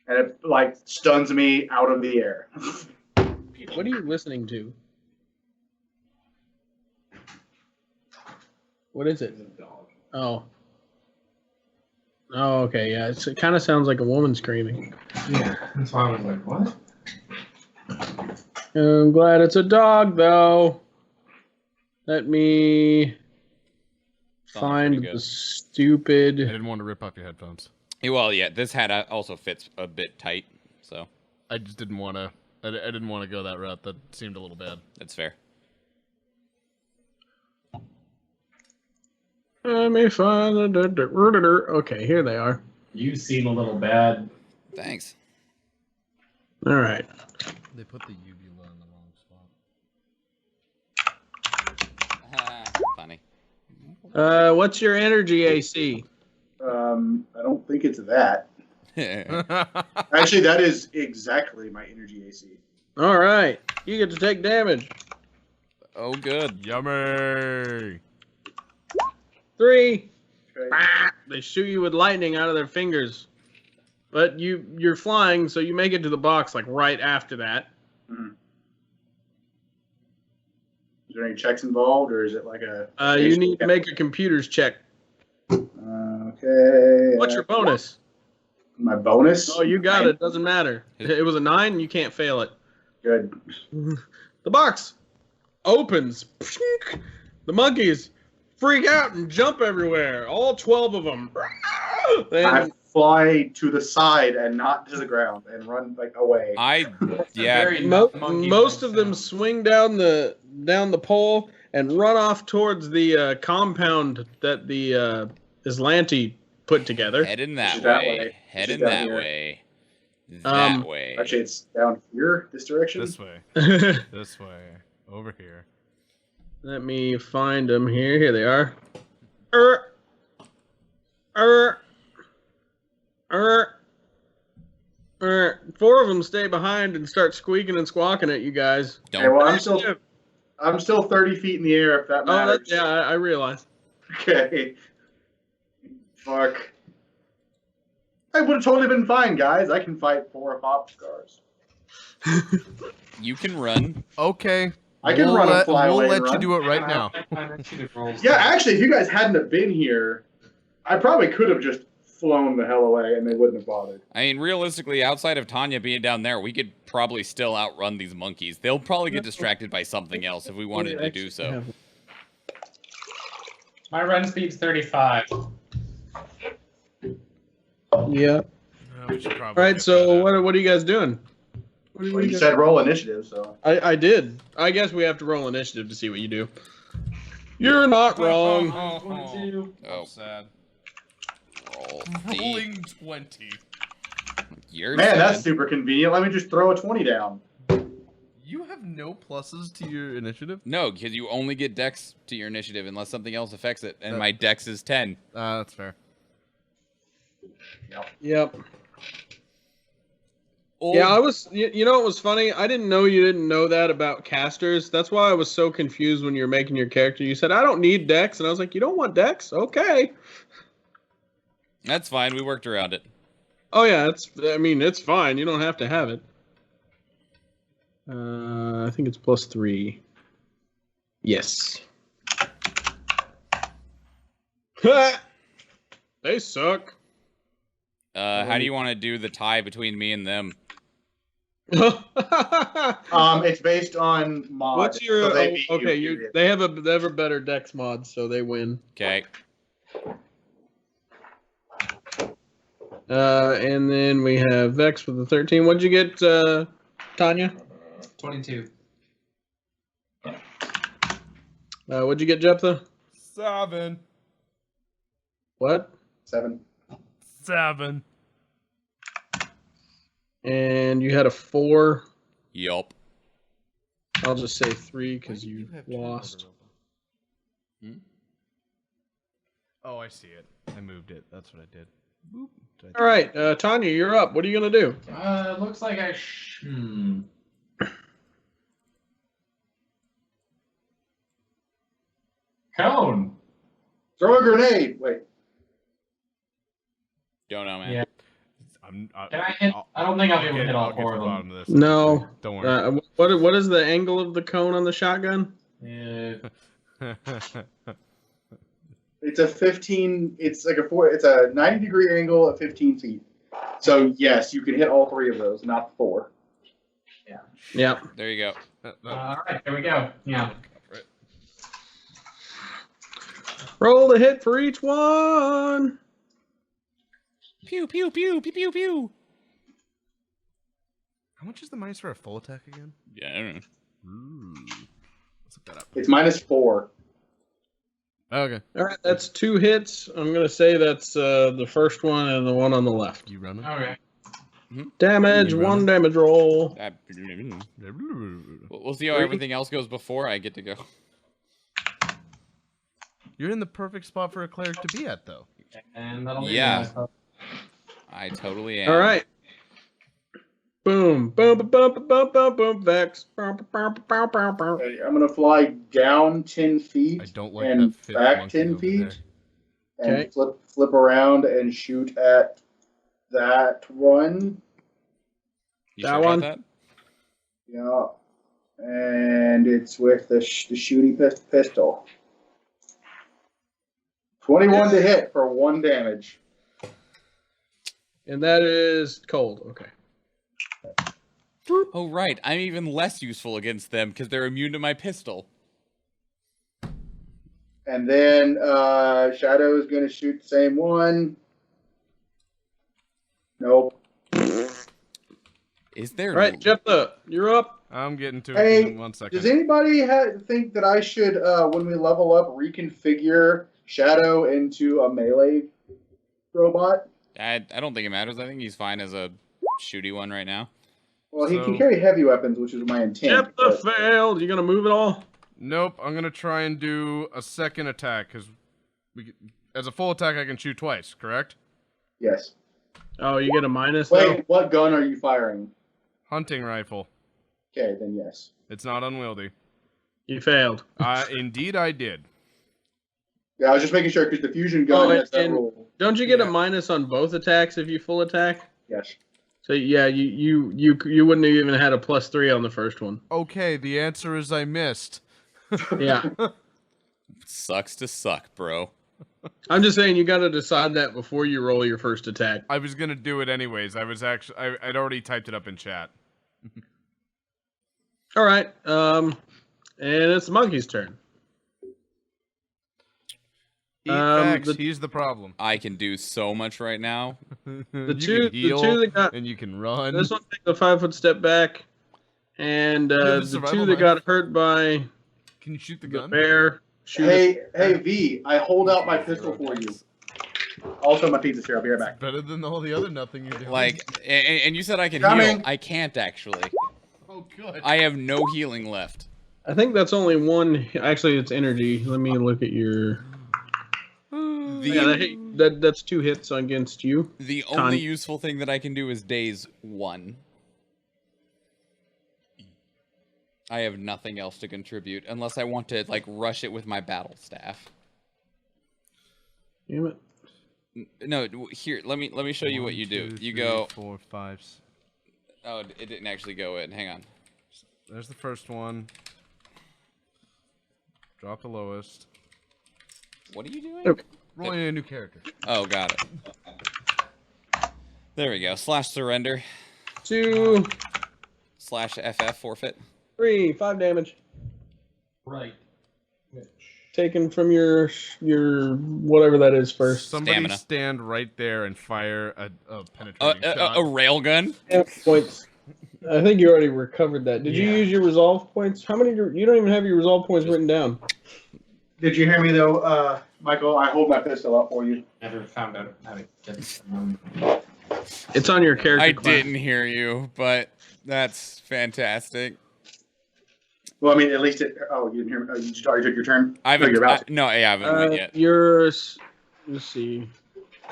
And it like stuns me out of the air. What are you listening to? What is it? Oh. Oh, okay, yeah. It kind of sounds like a woman screaming. Yeah, that's why I was like, what? I'm glad it's a dog, though. Let me find pretty the good. I stupid. didn't want to rip off your headphones. Well, yeah, this hat also fits a bit tight, so I just didn't want to. I didn't want to go that route. That seemed a little bad. that's fair. Let me find the. Okay, here they are. You seem a little bad. Thanks. All right. They put the uvula in the wrong spot. Funny. What's your energy AC? I don't think it's that. Actually, that is exactly my energy AC. All right, you get to take damage. Oh, good. Yummy. 3. Okay. Ah, they shoot you with lightning out of their fingers, but you're flying, so you make it to the box like right after that. Mhm. Is there any checks involved, or is it like a? You need to make a computer's check. Okay. What's your bonus? My bonus? Oh, you got it. Doesn't matter. It was a 9. You can't fail it. Good. The box opens. The monkeys freak out and jump everywhere. All 12 of them. I And fly to the side and not to the ground and run like away. Yeah. Very monkey most of like them sound. swing down the pole and run off towards the compound that the Islanti put together. Heading that She's that way. way. Heading She's down that here. way. That way. Actually, it's down here, this direction. This way. This way. Over here. Let me find them here. Here they are. 4 of them stay behind and start squeaking and squawking at you guys. Don't. Okay, well, I'm still 30 feet in the air, if that Oh, matters. yeah, I realize. Okay. Fuck. I would have totally been fine, guys. I can fight 4 pop scars. You can run. Okay. I can run and fly We'll away let and you run. do it right now. Yeah, actually, if you guys hadn't have been here, I probably could have just flown the hell away and they wouldn't have bothered. I mean, realistically, outside of Tanya being down there, we could probably still outrun these monkeys. They'll probably get distracted by something else if we wanted to do so. My run speed's 35. Yeah. We should All probably right, get so that out. what are you guys doing? Well, you said roll initiative, so. I did. I guess we have to roll initiative to see what you do. You're not wrong. Oh. I'm sad. Roll Rolling 20. You're Man, sad. that's super convenient. Let me just throw a 20 down. You have no pluses to your initiative? No, because you only get dex to your initiative unless something else affects it, and my dex is 10. That's fair. Yep. Yeah, I was. You know what was funny? I didn't know you didn't know that about casters. That's why I was so confused when you were making your character. You said, I don't need dex. And I was like, you don't want dex? Okay. That's fine. We worked around it. Oh, yeah. It's fine. You don't have to have it. I think it's +3. Yes. They suck. How do you want to do the tie between me and them? It's based on mod. What's your? so they beat okay, you. they have a better dex mod, so they win. Okay. And then we have Vex with the 13. What'd you get, Tanya? 22. What'd you get, Jephthah? 7. What? 7. 7. And you had a 4. Yup. I'll just say 3 because you lost. Oh, I see it. I moved it. That's what I did. Boop. All right, Tanya, you're up. What are you gonna do? Looks like I Cone. Throw a grenade. Wait. Don't know, man. Yeah. Can Can I hit? I don't think I'll be able to hit all 4 of them. This. No. Don't worry. What is the angle of the cone on the shotgun? Yeah. It's a 15. It's like a 4. It's a 90-degree angle at 15 feet. So yes, you can hit all 3 of those, not 4. Yeah. There you go. All right, there we go. Yeah. Roll the hit for each one. Pew, pew, pew, pew, pew, pew. How much is the minus for a full attack again? Yeah, I don't know. Ooh. Let's look that up. It's -4. Okay. All right, that's 2 hits. I'm gonna say that's the first one and the one on the left. You running? Okay. Damage, You 1 running? damage roll. We'll see how everything else goes before I get to go. You're in the perfect spot for a cleric to be at, though. And that'll be Yeah. nice. I totally am. All right. Boom, boom, boom, boom, boom, boom, boom, Vex. Boom, boom, boom, boom, boom. Okay, I'm gonna fly down 10 I feet don't like and that fifth back monkey 10 over feet there. and Okay. flip around and shoot at that one. You That sure one? about that? Yeah, and it's with the shooty pistol. 21 to hit for 1 damage. And that is cold. Okay. Oh, right. I'm even less useful against them because they're immune to my pistol. And then Shadow is going to shoot the same one. Nope. Is there... All right, Jephthah, you're up. I'm getting to it Hey, in 1 second. does anybody think that I should, when we level up, reconfigure Shadow into a melee robot? I don't think it matters. I think he's fine as a shooty one right now. Well, he can So- carry heavy weapons, which is my intent. Jephthah but- failed. You gonna move it all? Nope, I'm gonna try and do a second attack because as a full attack I can shoot twice. Correct? Yes. Oh, you get a minus though. Wait, what gun are you firing? Hunting rifle. Okay, then yes. It's not unwieldy. You failed. Indeed, I did. Yeah, I was just making sure because the fusion gun Oh, has that and- rule. Don't you get Yeah. a minus on both attacks if you full attack? Yes. So yeah, you wouldn't have even had a +3 on the first one. Okay, the answer is I missed. Yeah. Sucks to suck, bro. I'm just saying you got to decide that before you roll your first attack. I was gonna do it anyways. I'd already typed it up in chat. All right. And it's the monkey's turn. Eat facts, the- he's the problem. I can do so much right now. You The can two heal, that got and you can run. this one takes a 5-foot step back, and the the survival two that knife. got hurt by Can you shoot the the gun? bear shoot. it. Hey, V, I hold out my pistol for you. Also, my pizza's here. I'll be right back. Better than all the other nothing you're doing. Like, and you said I can Coming. heal. I can't actually. oh good. I have no healing left. I think that's only one. Actually, it's energy. Let me look at your. The That's 2 hits against you. the Con- only useful thing that I can do is daze 1. I have nothing else to contribute unless I want to like rush it with my battle staff. Damn it. No, here, let me show you what you do. 1, 2, You 3, go. 4, 5. Oh, it didn't actually go in. Hang on. There's the first one. Drop the lowest. What are you doing? Okay. Rolling a new character. Oh, got it. There we go. / surrender. 2, / FF forfeit. 3, 5 damage Right. Which? taken from your whatever that is first. Somebody Stamina. stand right there and fire a penetrating shot. A railgun. Points. I think you already recovered that. Did you Yeah. use your resolve points? How many? You don't even have your resolve points written down. Did you hear me though, Michael? I hold my pistol up for you. Never found out how to get It's on your character. I class. didn't hear you, but that's fantastic. Well, I mean, at least it. Oh, you didn't hear me. Oh, you just already took your turn. I haven't. you're about to. No, I haven't went yet. Yours. Let's see.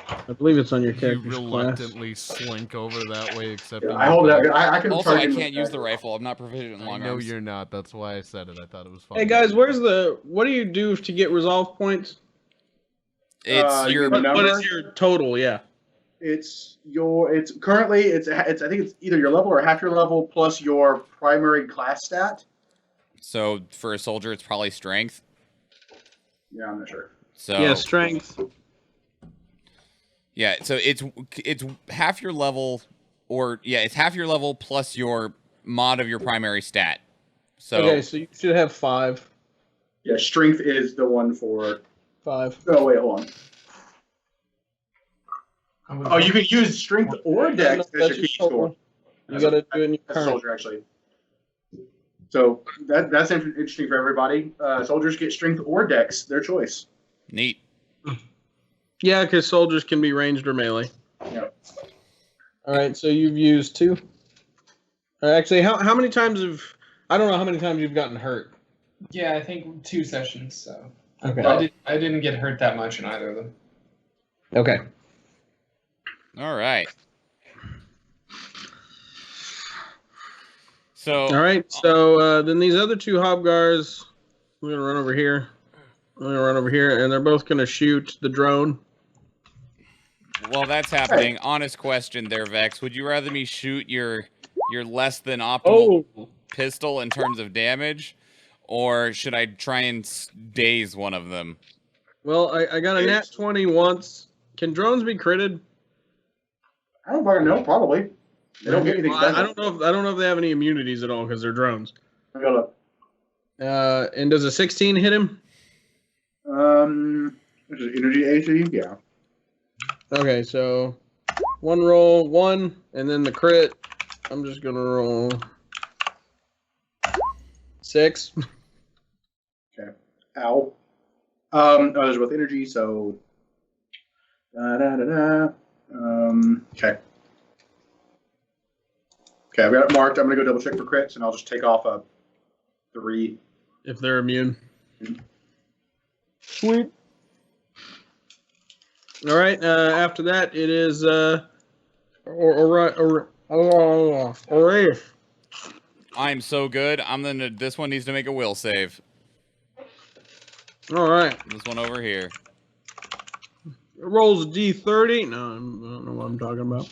I believe it's on your You character's class. reluctantly slink over that way, accepting. I hold it up. I can. Also, I target can't with use that. the rifle. I'm not proficient in I long know arms. you're not. That's why I said it. I thought it was fun. Hey guys, where's the? What do you do to get resolve points? It's your. the What number? is your total? Yeah. It's your. It's currently. It's. I think it's either your level or half your level plus your primary class stat. So for a soldier, it's probably strength. Yeah, I'm not sure. So Yeah, strength. yeah, so it's half your level, or yeah, it's half your level plus your mod of your primary stat. So Okay, so you should have 5. Yeah, strength is the one for. 5. Oh wait, hold on. Oh, you can use strength or dex as your That's key your score. total. You got to do it in your As a current. soldier, actually. So that's interesting for everybody. Soldiers get strength or dex, their choice. neat. Yeah, because soldiers can be ranged or melee. Yeah. All right, so you've used 2. Actually, how many times have I don't know how many times you've gotten hurt. Yeah, I think 2 sessions. So Okay. I didn't get hurt that much in either of them. Okay. All right. So All right, so then these other two hobgars, we're gonna run over here. We're gonna run over here, and they're both gonna shoot the drone. while that's happening, honest question there, Vex. Would you rather me shoot your less than optimal pistol in terms of damage, or should I try and daze one of them? Well, I got a nat 20 once. Can drones be critted? I don't fucking know. Probably. They don't get anything. Well, I don't know. I don't know if they have any immunities at all because they're drones. I gotta. And does a 16 hit him? Which is energy AC. Yeah. Okay, so one roll, one, and then the crit. I'm just gonna roll 6. Okay. Ow. Those are both energy, so. Okay. Okay, I've got it marked. I'm gonna go double check for crits, and I'll just take off a 3. If they're immune. Sweet. All right. After that, it is Rafe. I'm so good. This one needs to make a will save. All right. This one over here. It rolls a D30. No, I don't know what I'm talking about.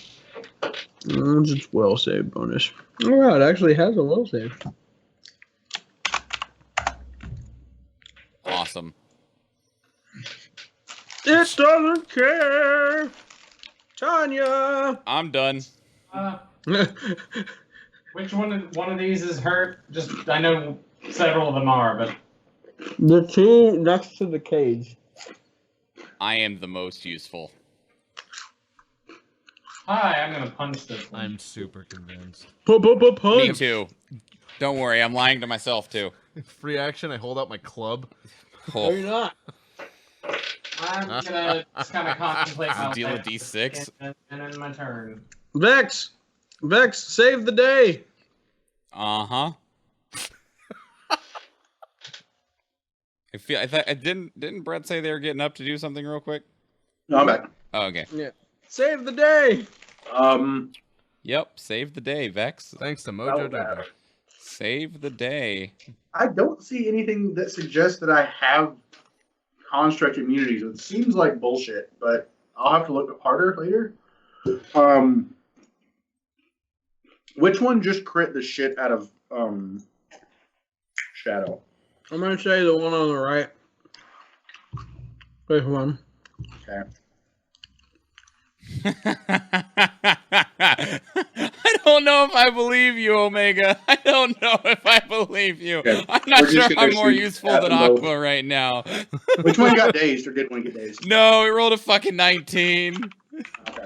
It's its will save bonus. All right, it actually has a will save. Awesome. It doesn't care. Tanya. I'm done. Which one of these is hurt? Just I know several of them are, but The two next to the cage. I am the most useful. hi, I'm gonna punch this one. I'm super convinced. Me Punch. too. Don't worry, I'm lying to myself too. Free action. I hold out my club. No, you're not. I'm gonna just kind of contemplate my Deal a life D6. and then my turn. Vex, save the day. Uh-huh. Didn't Brett say they were getting up to do something real quick? No, I'm back. Oh, okay. Yeah. Save the day. Yep, save the day, Vex. Thanks to Mojo Well, Dojo. Save the day. I don't see anything that suggests that I have construct immunities. It seems like bullshit, but I'll have to look harder later. Which one just crit the shit out of Shadow? I'm gonna say the one on the right. Which one? Okay. I don't know if I believe you, Omega. I don't know if I believe you. Okay. I'm not We're just sure gonna I'm more shoot useful at than them both. Aqua right now. Which one got dazed or did one get dazed? No, it rolled a fucking 19. Okay.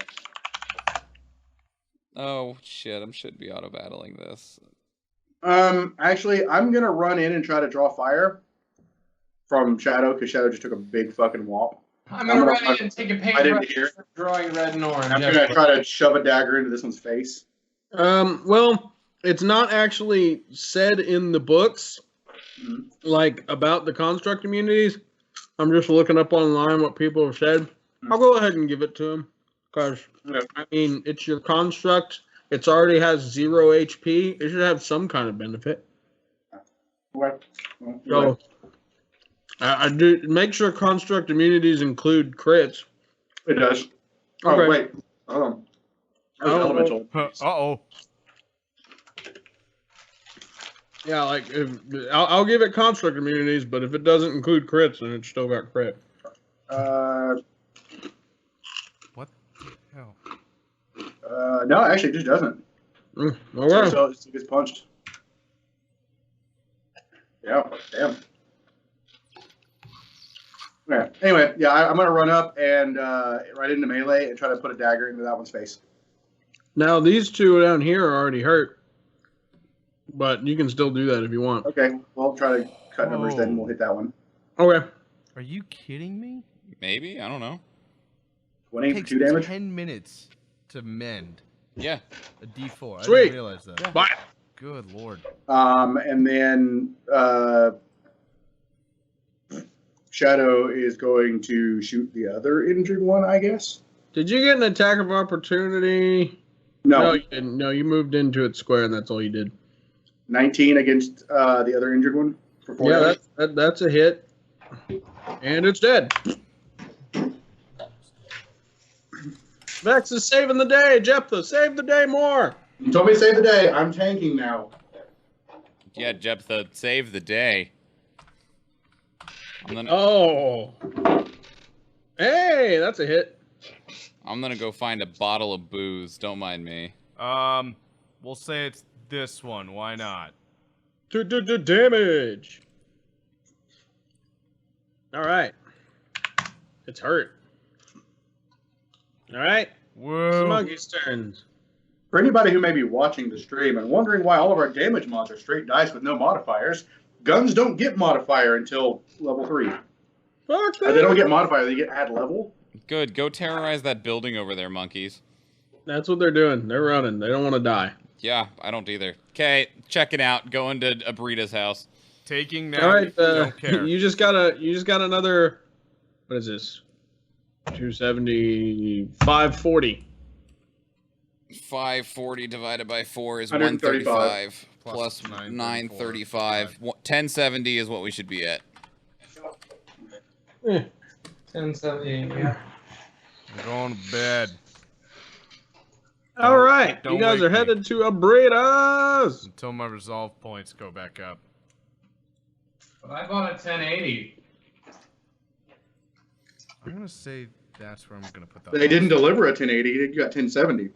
Oh, shit. I should be auto-battling this. Actually, I'm gonna run in and try to draw fire from Shadow because Shadow just took a big fucking whop. I'm gonna gonna run in and take a I didn't paintbrush hear. for drawing red and orange. I'm gonna try to shove a dagger into this one's face. Well, it's not actually said in the books, Mhm. like about the construct immunities. I'm just looking up online what people have said. I'll go ahead and give it to him because Okay. I mean it's your construct. It's already has 0 HP. It should have some kind of benefit. Okay. Well, So I do make sure construct immunities include crits. it does. Oh Okay. wait, hold on. That was Oh, elemental. Uh-oh. Yeah, like I'll give it construct immunities, but if it doesn't include crits, then it's still got crit. What the hell? No, actually, it just doesn't. Okay. So it gets punched. Yeah, damn. Yeah. Anyway, yeah, I'm gonna run up and right into melee and try to put a dagger into that one's face. Now these two down here are already hurt, but you can still do that if you want. Okay, we'll try to cut numbers then. We'll hit that one. Okay. Are you kidding me? Maybe? I don't know. 20 It for takes 2 damage. 10 minutes to mend Yeah. a D4. I Sweet. didn't realize that. Bye. Good lord. And then Shadow is going to shoot the other injured one, I guess. Did you get an attack of opportunity? No. You didn't. No, you moved into it square, and that's all you did. 19 against the other injured one for 4 Yeah, damage. that's a hit. And it's dead. Vex is saving the day. Jephthah, save the day more. You told me to save the day. I'm tanking now. Yeah, Jephthah, save the day. I'm gonna Oh. Hey, that's a hit. go find a bottle of booze. Don't mind me. We'll say it's this one. Why not? Damage. All right. It's hurt. All right. It's the Whoa. monkey's turn. For anybody who may be watching the stream and wondering why all of our damage mods are straight dice with no modifiers, guns don't get modifier until level 3. Fuck They don't get modifier, they get add level. Good. Go terrorize that building over there, monkeys. That's what they're doing. They're running. They don't want to die. Yeah, I don't either. Okay, checking out. Going to Abrita's house. Taking now. All right. Don't care. You just got another. What is this? 270, 540. 540 divided by 4 is 135. 135. Plus Plus 935. 1070 is what we should be at. 1070. Yeah. I'm going to bed All right. don't You guys wake are me. headed to Abritas. until my resolve points go back up. But I bought a 1080. I'm gonna say that's where I'm gonna put that. They didn't deliver a 1080, you got 1070.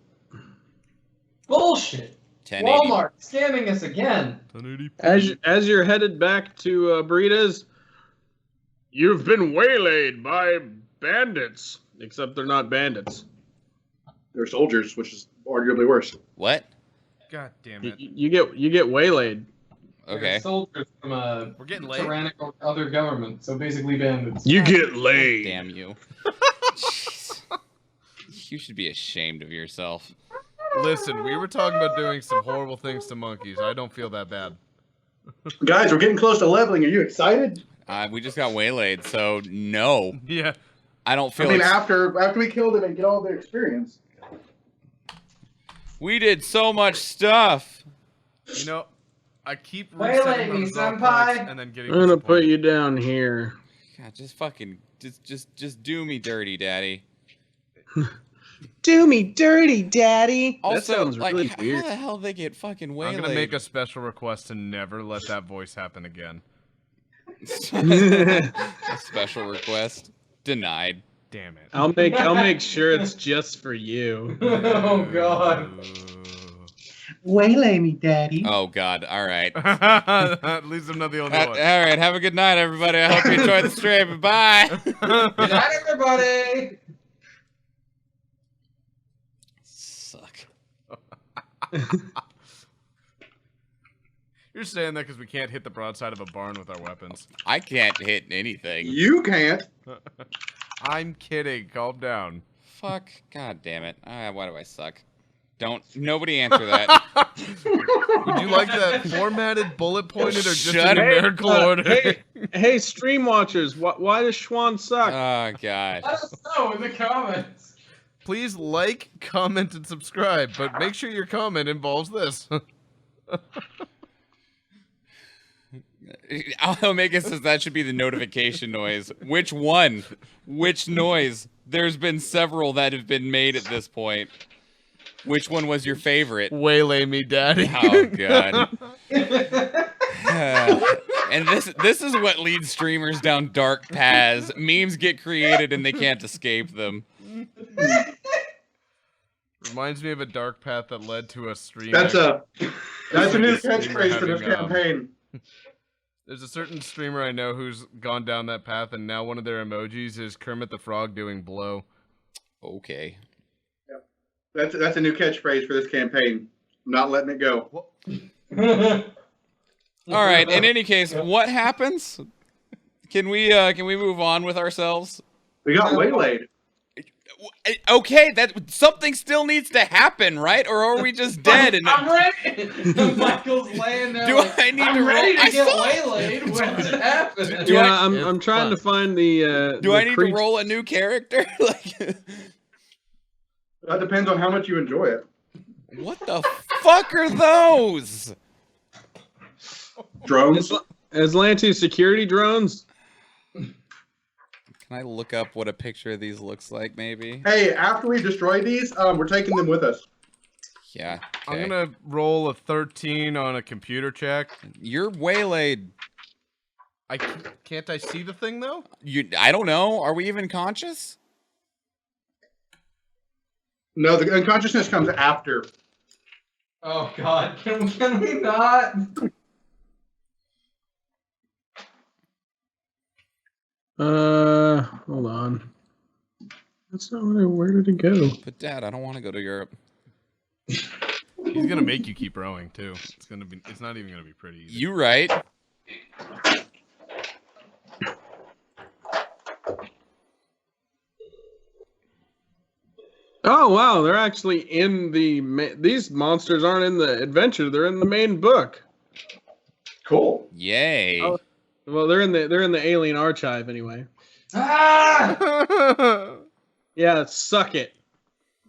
Bullshit. 1080. Walmart scamming us again. 1080p. As you're headed back to Abritas, you've been waylaid by bandits. Except they're not bandits. They're soldiers, which is arguably worse. What? God damn You, it. you get waylaid. They're Okay. soldiers from a We're getting late. tyrannical other government, so basically bandits. You get laid. Damn you. Jeez. You should be ashamed of yourself. Listen, we were talking about doing some horrible things to monkeys. I don't feel that bad. Guys, we're getting close to leveling. Are you excited? We just got waylaid, so no. Yeah. I don't feel I mean, like after we killed him and get all their experience. we did so much stuff. You know, I keep Waylay resetting my me, resolve senpai. points and then getting I'm gonna put disappointed. you down here. God, just fucking just do me dirty, daddy. Do me dirty, daddy. Also, that sounds like, really how weird. the hell they get fucking waylaid? I'm gonna make a special request to never let that voice happen again. a special request denied. Damn it. I'll make sure it's just for you. Oh god. Waylay me, daddy. Oh God! All right. At least I'm not the only All one. right. Have a good night, everybody. I hope you enjoyed the stream. Bye. Good night, everybody. Suck. You're saying that because we can't hit the broadside of a barn with our weapons. I can't hit anything. You can't. I'm kidding. Calm down. Fuck. God damn it. Why do I suck? Don't. Nobody answer that. Would you like that formatted, bullet pointed, or just Shut in up. numerical order? Hey, stream watchers, why does Schwan suck? Oh God. Let us know in the comments. Please like, comment, and subscribe, but make sure your comment involves this. Omega says that should be the notification noise. Which one? Which noise? There's been several that have been made at this point. Which one was your favorite? Waylay me, daddy. Oh God. And this is what leads streamers down dark paths. Memes get created and they can't escape them. Reminds me of a dark path that led to a stream. That's a new Streamer catchphrase for this having, campaign. There's a certain streamer I know who's gone down that path, and now one of their emojis is Kermit the Frog doing blow. Okay. That's a new catchphrase for this campaign. I'm not letting it go. All right. In any case, what happens? Can we move on with ourselves? We got waylaid. Okay, that something still needs to happen, right? Or are we just dead? And I'm ready. Michael's laying there. Do like, I need I'm to ready roll- to get I waylaid. When's it happen? Do yeah, I- I'm trying to find the. do the I need creature- to roll a new character? Like, That depends on how much you enjoy it. what the fuck are those? Drones. Atlantis security drones. Can I look up what a picture of these looks like, maybe? Hey, after we destroy these, we're taking them with us. Yeah. I'm Okay. gonna roll a 13 on a computer check. You're waylaid. Can't I see the thing though? I don't know. Are we even conscious? No, the unconsciousness comes after. Oh God, can we not? Hold on. That's not where did it go? But Dad, I don't want to go to Europe. He's gonna make you keep rowing too. It's not even gonna be pretty easy. You right. Oh wow, they're actually in the. These monsters aren't in the adventure; they're in the main book. Cool. Yay. Oh. Well, they're in the Alien Archive anyway. Ah! Yeah, suck it,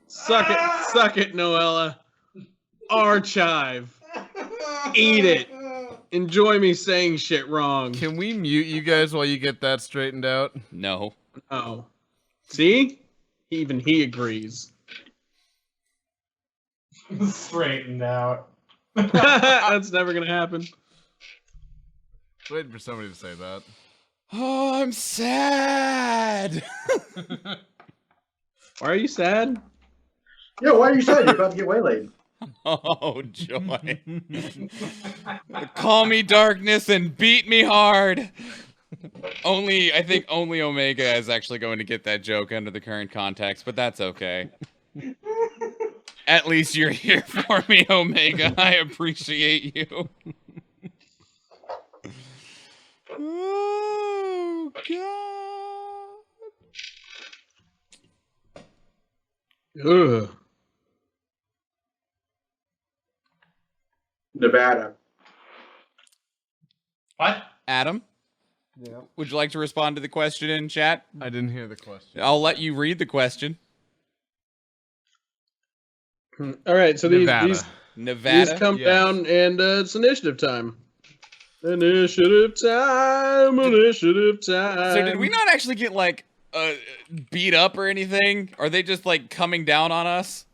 suck it, Noella. Archive. Eat it. Enjoy me saying shit wrong. Can we mute you guys while you get that straightened out? No. Oh, see, even he agrees. Straightened out. That's never gonna happen. Waiting for somebody to say that. Oh, I'm sad. Why are you sad? Yeah, why are you sad? You're about to get waylaid. Oh, joy. Call me darkness and beat me hard. I think only Omega is actually going to get that joke under the current context, but that's okay. At least you're here for me, Omega. I appreciate you. Oh, God. Ugh. Nevada. What? Adam, Yeah. would you like to respond to the question in chat? I didn't hear the question. I'll let you read the question. All right, so Nevada. these Nevada. come Yes. down, and it's initiative time. Initiative time. Initiative time. So did we not actually get like beat up or anything? Are they just like coming down on us?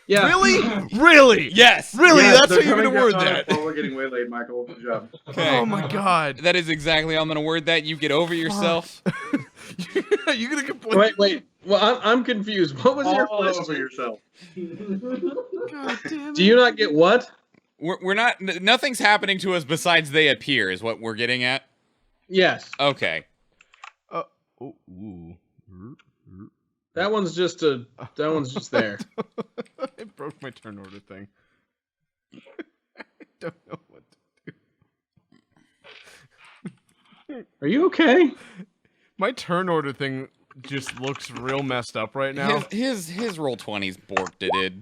Yeah. Really? Really? Yes. Really? Yeah, That's they're how you're gonna coming word down on us that? while we're getting waylaid, Michael. Good job. Okay. Oh my God. That is exactly how I'm gonna word that. You get over yourself. You're gonna complain. Wait. Well, I'm confused. What was your All over question? yourself. God damn it. Do you not get what? We're not. Nothing's happening to us besides they appear. Is what we're getting at. Yes. Okay. Ooh. That one's just there. I broke my turn order thing. I don't know what to do. Are you okay? My turn order thing just looks real messed up right now. His Roll20's borked it.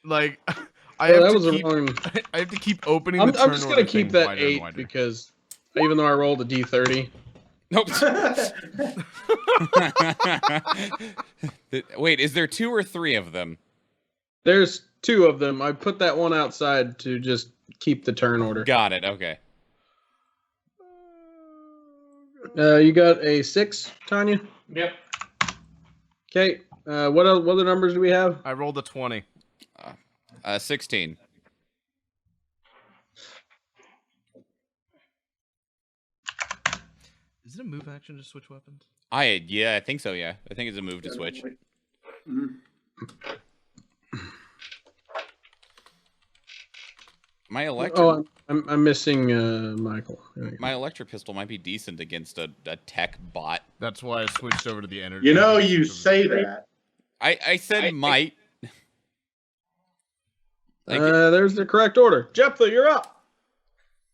Like, Oh, that was a wrong. I have to keep opening I'm the turn just order gonna keep thing that wider and 8 wider. because even though I rolled a D30. Nope. Wait, is there 2 or 3 of them? There's 2 of them. I put that one outside to just keep the turn order. Got it. Okay. You got a 6, Tanya? Yep. Okay. What other numbers do we have? I rolled a 20. 16. Is it a move action to switch weapons? Yeah, I think so. Yeah, I think it's a move to switch. My electric, Oh, I'm missing Michael. There you go. my electric pistol might be decent against a tech bot. That's why I switched over to the energy. You know, you say that. I said might. There's the correct order. Jephthah, you're up.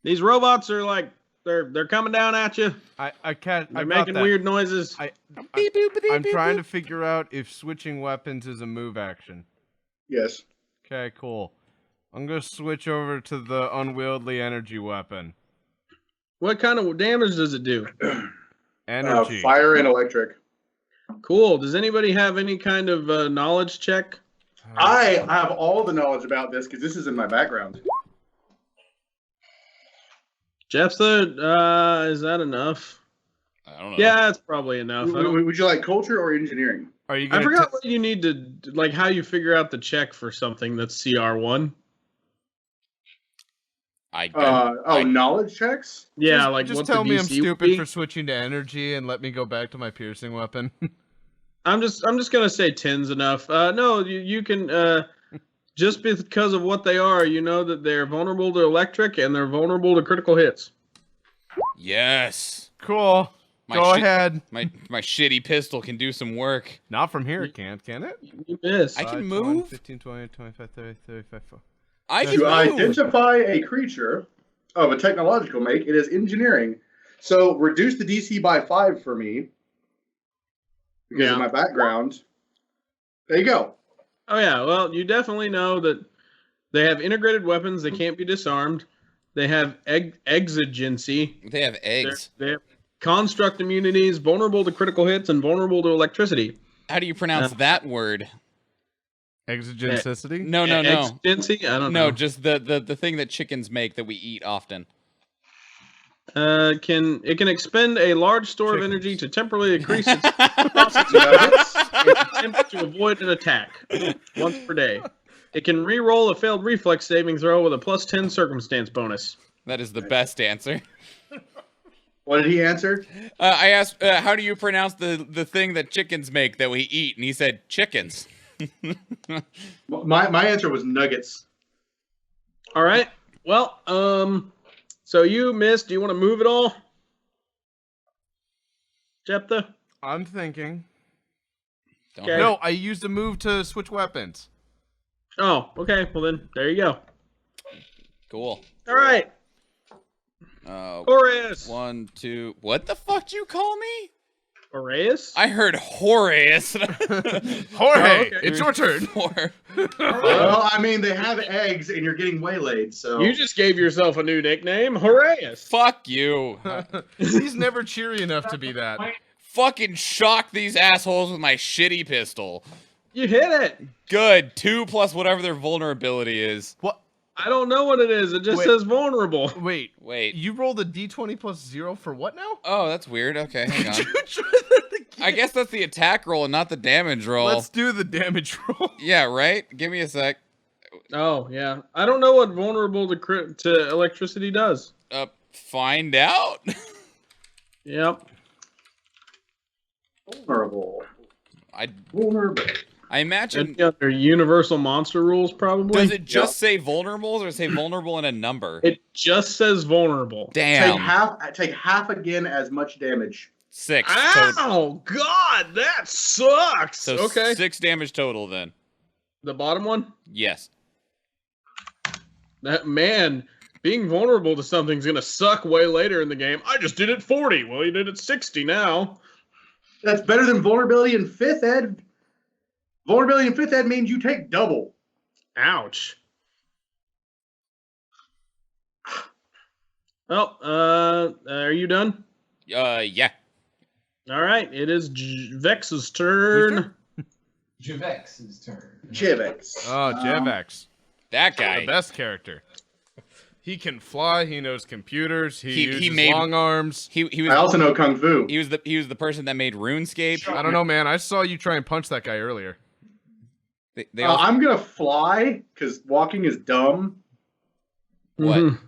These robots are like they're coming down at you. I can't. They're I got making that. weird noises. I'm trying to figure out if switching weapons is a move action. Yes. Okay, cool. I'm gonna switch over to the unwieldy energy weapon. What kind of damage does it do? Energy. Fire and electric. Cool. Does anybody have any kind of knowledge check? I have all the knowledge about this because this is in my background. Jephthah, is that enough? I don't know. Yeah, that's probably enough. Would you like culture or engineering? Are you I gonna forgot what you need to, like, how you figure out the check for something that's CR1. Knowledge checks? Yeah, just, like just what tell the me DC I'm would stupid be. for switching to energy and let me go back to my piercing weapon. I'm just gonna say 10's enough. No, you can just because of what they are, you know that they're vulnerable to electric and they're vulnerable to critical hits. Yes. Cool. Go ahead. My shitty pistol can do some work. Not from here, it can't, can it? You miss. I can 5, 10, move? 15, 20, 25, 30, 35, 40. I can To move. identify a creature of a technological make, it is engineering. So reduce the DC by 5 for me because of my background. There you go. Oh yeah, well, you definitely know that they have integrated weapons. They can't be disarmed. They have exigency. They have eggs. They have construct immunities, vulnerable to critical hits, and vulnerable to electricity. How do you pronounce that word? Exigencity? No. Exigency? I don't know. No, just the thing that chickens make that we eat often. It can expend a large store of energy to temporarily increase its attempt to avoid an attack once per day. It can re-roll a failed reflex saving throw with a +10 circumstance bonus. That is the best answer. What did he answer? I asked, how do you pronounce the thing that chickens make that we eat? And he said, chickens. My answer was nuggets. All right. Well, so you missed. Do you want to move at all, Jephthah? I'm thinking. Okay. No, I used a move to switch weapons. Oh, okay. Well then, there you go. Cool. All right. Horace. 1, 2. What the fuck do you call me? Horace? I heard Horace. Jorge, okay. it's your turn. Well, I mean, they have eggs, and you're getting waylaid. So You just gave yourself a new nickname, Horace. Fuck you. He's never cheery enough to be that. Fucking shock these assholes with my shitty pistol. You hit it. Good. 2 plus whatever their vulnerability is. What? I don't know what it is. It just Wait. says vulnerable. Wait. Wait. You rolled a d20 plus 0 for what now? Oh, that's weird. Okay, hang on. Did you try that again? I guess that's the attack roll and not the damage roll. Let's do the damage roll. Yeah, right? Give me a sec. Oh, yeah. I don't know what vulnerable to electricity does. Find out? Yep. vulnerable. I Vulnerable. imagine... It'd be under universal monster rules, probably. Does it just say vulnerable or say vulnerable in a number? It just says vulnerable. Damn. Take half again as much damage. 6. Ow! God, that sucks! So okay. 6 damage total then. The bottom one? Yes. That man, being vulnerable to something's gonna suck way later in the game. I just did it 40. Well, you did it 60 now. That's better than vulnerability in 5th ed. Vulnerability in 5th ed means you take double. Ouch. Well, are you done? Yeah. All right, it is Vex's turn. Javex's turn. Chivix. Oh, Jevex. That The guy. best character. He can fly, he knows computers, he uses made- long arms. He I also know Kung Fu. He was the person that made RuneScape. I don't know, man. I saw you try and punch that guy earlier. They also, I'm going to fly because walking is dumb. what? Mhm.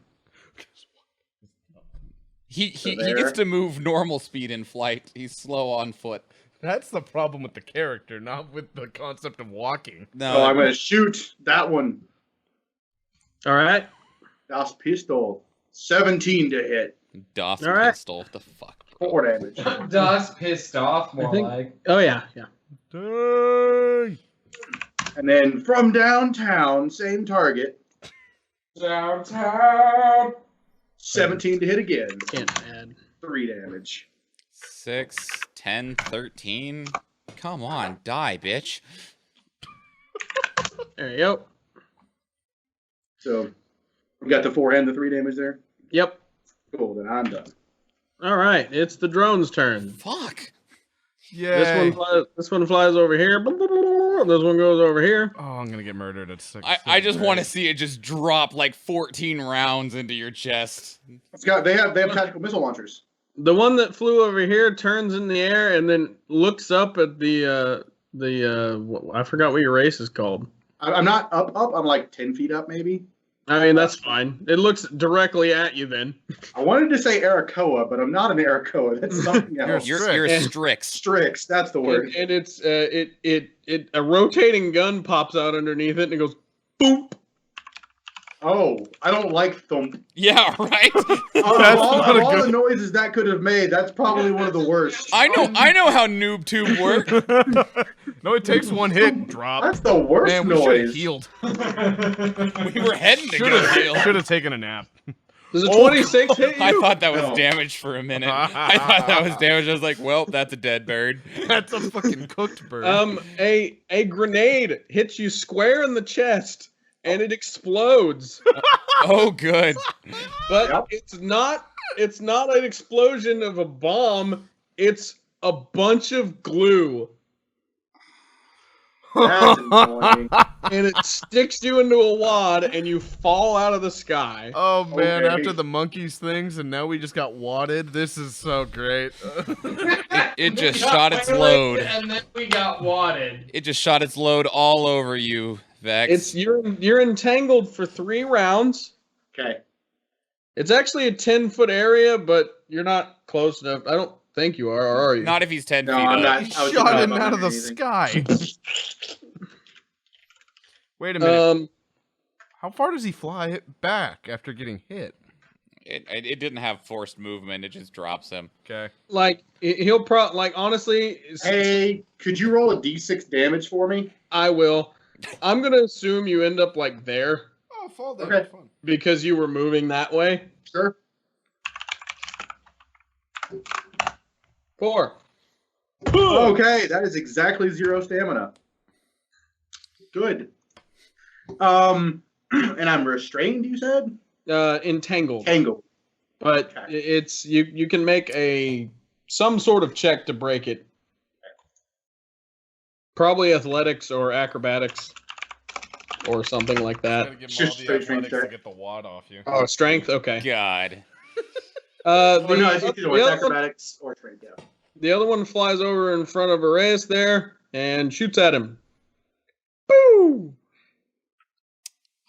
He there. gets to move normal speed in flight. He's slow on foot. That's the problem with the character, not with the concept of walking. No, I'm going to shoot that one. All right. Das Pistol. 17 to hit. DOS All right. pistol. What the fuck? 4 damage. Dust pissed off, more I think- like. Oh yeah, yeah. Dang. And then from downtown, same target. Downtown. 17 to hit again. Can't add. 3 damage. 6, 10, 13. Come on, die, bitch. There you go. So we got the 4 and the 3 damage there. Yep. Cool, then I'm done. All right, it's the drone's turn. Fuck. Yay. This one flies over here. This one goes over here. Oh, I'm gonna get murdered at 6. I just want to see it just drop like 14 rounds into your chest. They have tactical missile launchers. The one that flew over here turns in the air and then looks up at the I forgot what your race is called. I'm not up. I'm like 10 feet up, maybe. I mean, that's fine. It looks directly at you then. I wanted to say Arakoa, but I'm not an Arakoa. That's something else. You're a Strix. Strix, that's the word. And it's a rotating gun pops out underneath it and it goes boop. Oh, I don't like thump. Yeah, right. Of all the noises that could have made, that's probably one of the worst. I know how noob tube work. No, it takes one hit. Drop. That's the worst Man, we should have noise. healed. We were heading to go heal. Should have taken a nap. Does a 26 hit you? I thought that was No. damage for a minute. I thought that was damage. I was like, well, that's a dead bird. That's a fucking cooked bird. A grenade hits you square in the chest and it explodes. Oh, good. But Yep. it's not an explosion of a bomb, it's a bunch of glue. That's annoying. And it sticks you into a wad and you fall out of the sky. Oh man, Okay. after the monkeys things and now we just got wadded. This is so great. It just We got shot its waylaid, load. and then we got wadded. It just shot its load all over you, Vex. You're entangled for 3 rounds. Okay. It's actually a 10-foot area, but you're not close enough. I don't think you are, or are you? Not if he's 10 No, feet I'm up. not. He I was shot not him above out of the anything. sky. Wait a minute. How far does he fly back after getting hit? It didn't have forced movement. It just drops him. Okay. Like honestly, Hey, could you roll a d6 damage for me? I will. I'm gonna assume you end up like there Oh, fall down. Okay. Fun. because you were moving that way. Sure. 4. Okay, that is exactly 0 stamina. Good. And I'm restrained, you said? Entangled. Tangled. But Okay. it's you can make some sort of check to break it. Probably athletics or acrobatics or something like Gotta that. give him Just all the straight athletics strength to get the wad off you. Oh, strength. Okay. God. Oh, no, it's either one. the, other one, Acrobatics or strength, yeah. the other one flies over in front of Arias there and shoots at him. Boo!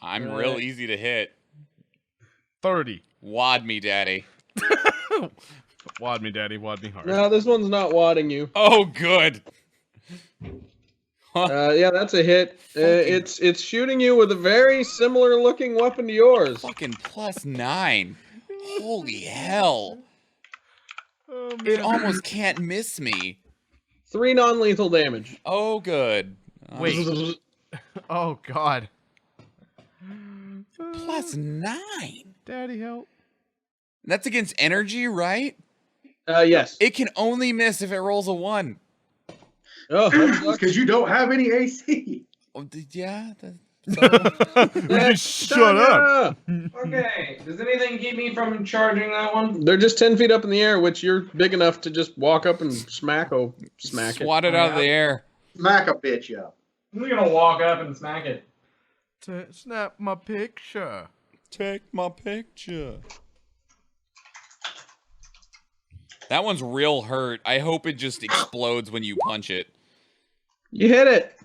I'm real easy to hit. 30. Wad me, daddy. Wad me, daddy. Wad me hard. No, this one's not wadding you. Oh, good. Yeah, that's a hit. It's shooting you with a very similar looking weapon to yours. Fucking +9. Holy hell. Oh, It man. almost can't miss me. 3 non-lethal damage. Oh, good. Wait. Oh God. +9. Daddy, help. That's against energy, right? Yes. It can only miss if it rolls a 1. Oh, that sucks. Because you don't have any AC. Oh, yeah. Just shut up. Okay, does anything keep me from charging that one? They're just 10 feet up in the air, which you're big enough to just walk up and smack it. Swat it out of the air. Smack a bitch up. I'm gonna walk up and smack it. Snap my picture. Take my picture. That one's real hurt. I hope it just explodes when you punch it. You hit it.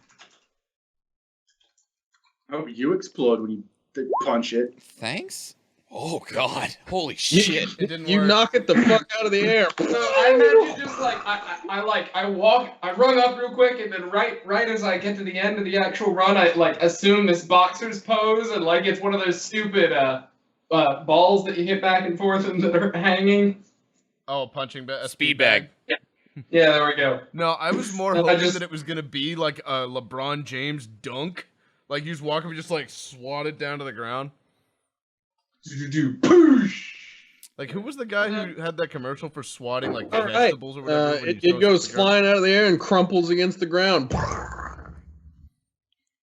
I hope you explode when you punch it. Thanks? Oh, God. Holy You, shit. It didn't you work. knock it the fuck out of the air. So I imagine just like I run up real quick, and then right as I get to the end of the actual run, I like assume this boxer's pose, and like it's one of those stupid balls that you hit back and forth and that are hanging. Oh, punching bag. Speed bag. Yeah, there we go. No, I was more I hoping just- that it was gonna be like a LeBron James dunk. Like you just walk up and just like swat it down to the ground. Poosh. Like who was the guy who had that commercial for swatting like All right. vegetables or whatever? when It you throw goes to the ground? flying out of the air and crumples against the ground.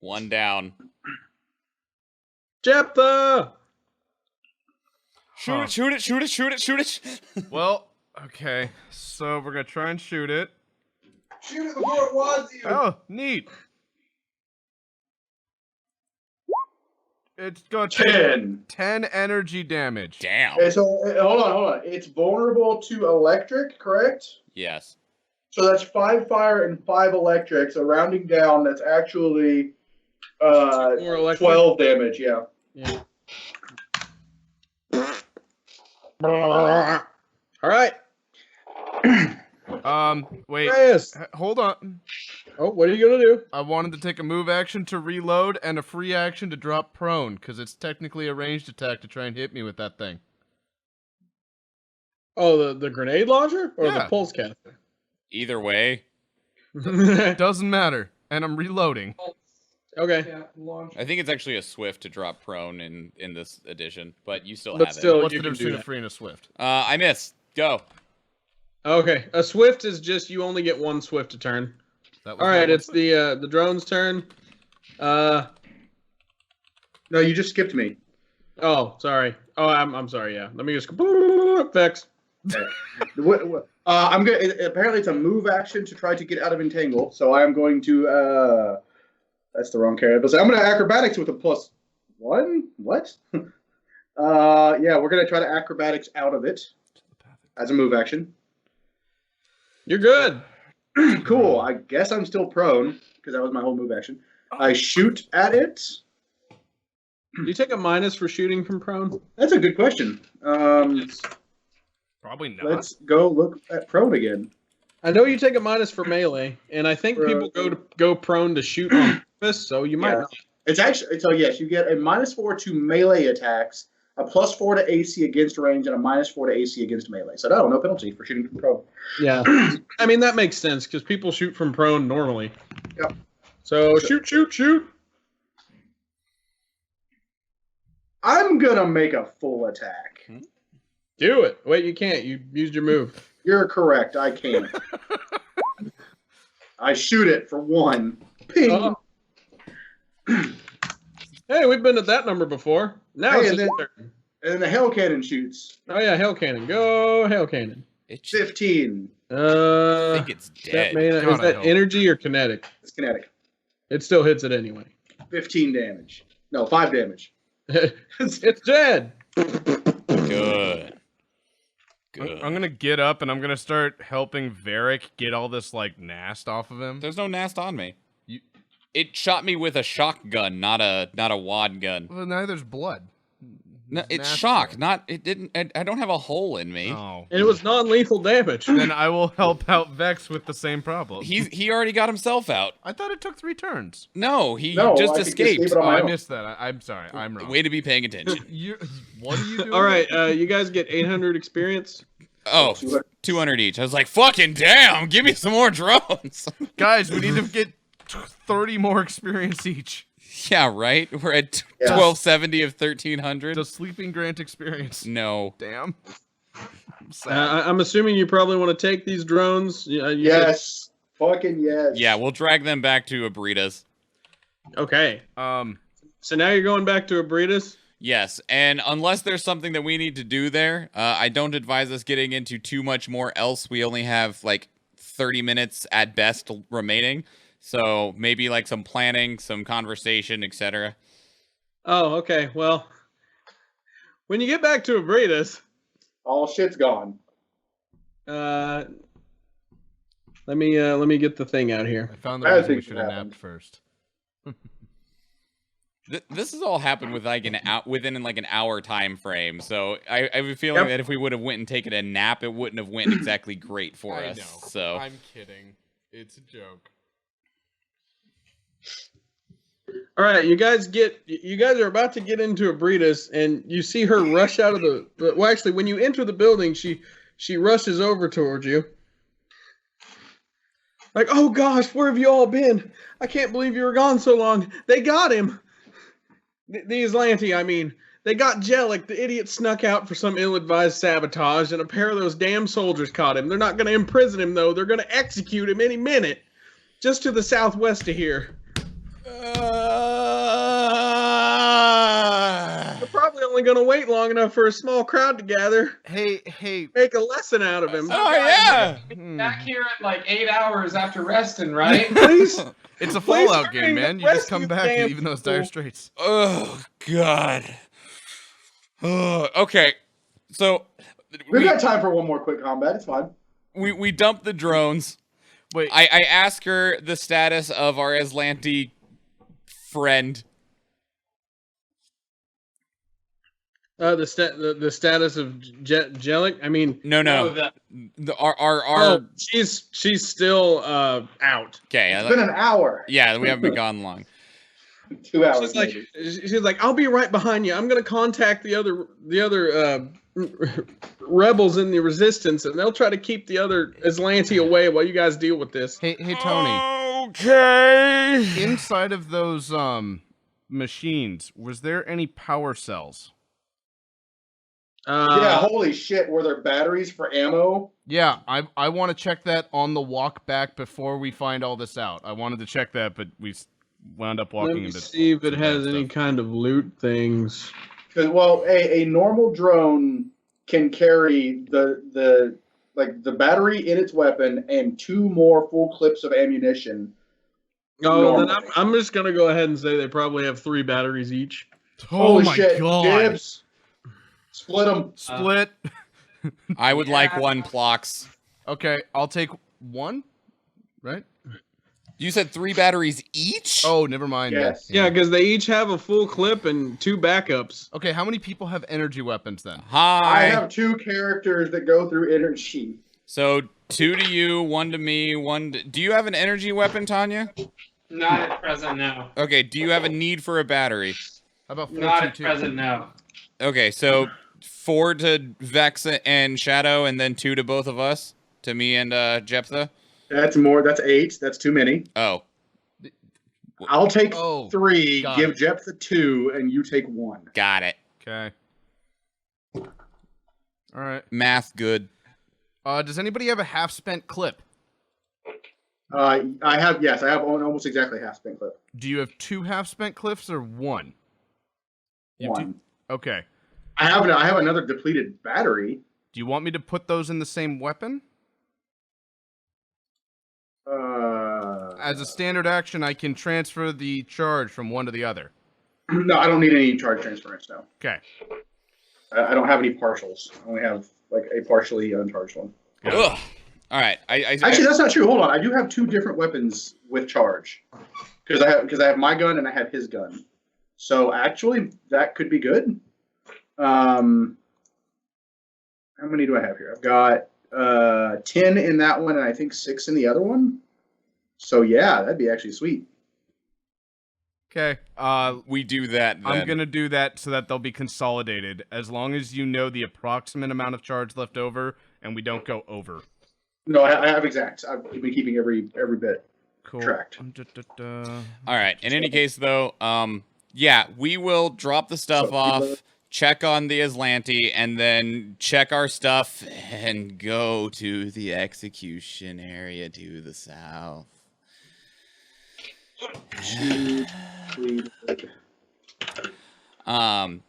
One down. Jephthah! Shoot Huh. it, shoot it, shoot it, shoot it, shoot it. Well, okay. So we're gonna try and shoot it. Shoot it before it was you. Oh, neat. It's got 10. 10 energy damage. Damn. Okay, so hold on. It's vulnerable to electric, correct? Yes. So that's 5 fire and 5 electric. So rounding down, that's actually 12 damage. Yeah. Yeah. All right. Wait. Yes. Hold on. Oh, what are you gonna do? I wanted to take a move action to reload and a free action to drop prone, because it's technically a ranged attack to try and hit me with that thing. Oh, the grenade launcher or the Yeah. pulse caster? Either way, Doesn't matter. And I'm reloading. Okay. Yeah, launch. I think it's actually a swift to drop prone in this edition, but you still But have still- it. What's you the can difference do between a that. free and a swift? I miss. Go. Okay. A swift is just you only get one swift a turn. That was All right. my It's the drone's turn. No, you just skipped me. Oh, sorry. Oh, I'm sorry. Yeah. Let me just Vex. I'm gonna. Apparently, it's a move action to try to get out of entangle. So I am going to. That's the wrong character. I'm going to acrobatics with a +1. What? Yeah, we're going to try to acrobatics out of it as a move action. You're good. Cool. I guess I'm still prone because that was my whole move action. I shoot at it. Do you take a minus for shooting from prone? That's a good question. Probably not. Let's go look at prone again. I know you take a minus for melee, and I think people go prone to shoot on purpose, so you might Yeah. not. It's actually so yes, you get a -4 to melee attacks, a +4 to AC against range, and a -4 to AC against melee. So no penalty for shooting from prone. Yeah. I mean, that makes sense, because people shoot from prone normally. Yep. So shoot. I'm gonna make a full attack. Do it. Wait, you can't. You used your move. You're correct. I can't. I shoot it for 1. Ping. Oh. Hey, we've been at that number before. Now Hey, it's and his then- turn. And then the hell cannon shoots. Oh yeah, Hell Cannon. Go Hell Cannon. It 15. I think it's That dead. may not- God, is I that hope. energy or kinetic? It's kinetic. It still hits it anyway. 15 damage. No, 5 damage. It's dead. Good. I'm gonna get up and I'm gonna start helping Varric get all this like nast off of him. There's no nast on me. You- It shot me with a shock gun, not a wad gun. Well, now there's blood. No, There's it's nast shock, there. not it didn't. I don't have a hole in me. Oh. And it was non-lethal damage. Then I will help out Vex with the same problem. He already got himself out. I thought it took 3 turns. No, he No, just I could escaped. escape it on Oh, my I own. missed that. I'm sorry. I'm wrong. Way to be paying attention. What are you doing? All right, you guys get 800 experience. Oh, 200 each. I was like, fucking damn, give me some more drones. Guys, we need to get 30 more experience each. Yeah, right? We're at Yeah. 1270 of 1300. The sleeping grant experience. No. Damn. I'm sad. I'm assuming you probably want to take these drones. You said- Yes. Fucking yes. Yeah, we'll drag them back to Abritas. Okay. So now you're going back to Abritas? Yes, and unless there's something that we need to do there, I don't advise us getting into too much more else. We only have like 30 minutes at best remaining. So maybe like some planning, some conversation, etc. Oh, okay. Well, when you get back to Abritas, All shit's gone. let me get the thing out here. I found I the reason we think should have it happened. napped first. This has all happened with like within like an hour time frame. So I have a feeling Yep. that if we would have went and taken a nap, it wouldn't have went exactly great for I us. know. So I'm kidding. It's a joke. All right, you guys are about to get into Abritas, and you see her rush out of the. Well, actually, when you enter the building, she rushes over towards you. Like, oh gosh, where have you all been? I can't believe you were gone so long. They got him. The Aslanti, I mean. They got Jellic. The idiot snuck out for some ill-advised sabotage, and a pair of those damn soldiers caught him. They're not going to imprison him, though. They're going to execute him any minute. Just to the southwest of here. They're probably only going to wait long enough for a small crowd to gather. Hey. Make a lesson out of him. Oh yeah. Back here at like 8 hours after resting, right? Please. It's a Please Fallout hurry game, the man. You rest just of come you back damn even though it's dire people. straits. Oh God. Oh, okay. So We've got time for one more quick combat. It's fine. we dump the drones. Wait, I ask her the status of our Aslanti friend. The status of Jellic. I mean, No. Our oh, she's still out. okay. It's been an hour. Yeah, we haven't been gone long. 2 hours. She's like, maybe. I'll be right behind you. I'm gonna contact the other rebels in the resistance, and they'll try to keep the other Aslanti away while you guys deal with this. hey, Tony. Okay. Inside of those machines, was there any power cells? Yeah, holy shit, were there batteries for ammo? Yeah, I want to check that on the walk back before we find all this out. I wanted to check that, but we wound up walking Let me into see if it some has bad any stuff. kind of loot things. Because a normal drone can carry the battery in its weapon and 2 more full clips of ammunition. Oh, then Normally. I'm just gonna go ahead and say they probably have 3 batteries each. Oh Holy my shit, god! dibs. Split them. Split. I would like 1 Plox. Okay, I'll take 1. Right? You said 3 batteries each? Oh, never mind. Yes. Yeah, because they each have a full clip and 2 backups. Okay, how many people have energy weapons then? Hi. I have 2 characters that go through energy. So 2 to you, 1 to me, 1 to... Do you have an energy weapon, Tanya? Not at present, no. Okay, do you have a need for a battery? How about 4 Not at 2 present, no. Okay, so 4 to Vex and Shadow, and then 2 to both of us? To me and Jephthah? That's more. That's 8. That's too many. Oh. I'll take Oh, 3. got Give it. Jephthah 2, and you take 1. Got it. Okay. All right. Math good. Does anybody have a half-spent clip? I have almost exactly half spent clip. Do you have 2 half-spent clips or 1? You do- 1. Okay. I have another depleted battery. Do you want me to put those in the same weapon? As a standard action, I can transfer the charge from one to the other. No, I don't need any charge transference now. Okay. I don't have any partials. I only have like a partially uncharged one. Ugh. All right. Actually, that's not true. Hold on. I do have 2 different weapons with charge because I have my gun and I have his gun. So actually, that could be good. How many do I have here? I've got 10 in that one, and I think 6 in the other one. So yeah, that'd be actually sweet. Okay. we do that then. I'm gonna do that so that they'll be consolidated, as long as you know the approximate amount of charge left over, and we don't go over. No, I have exacts. I've been keeping every bit Cool. tracked. All right. In any case, though, yeah, we will drop the stuff So, off, check on the Aslanti, and then check our stuff and go to the execution area to the south.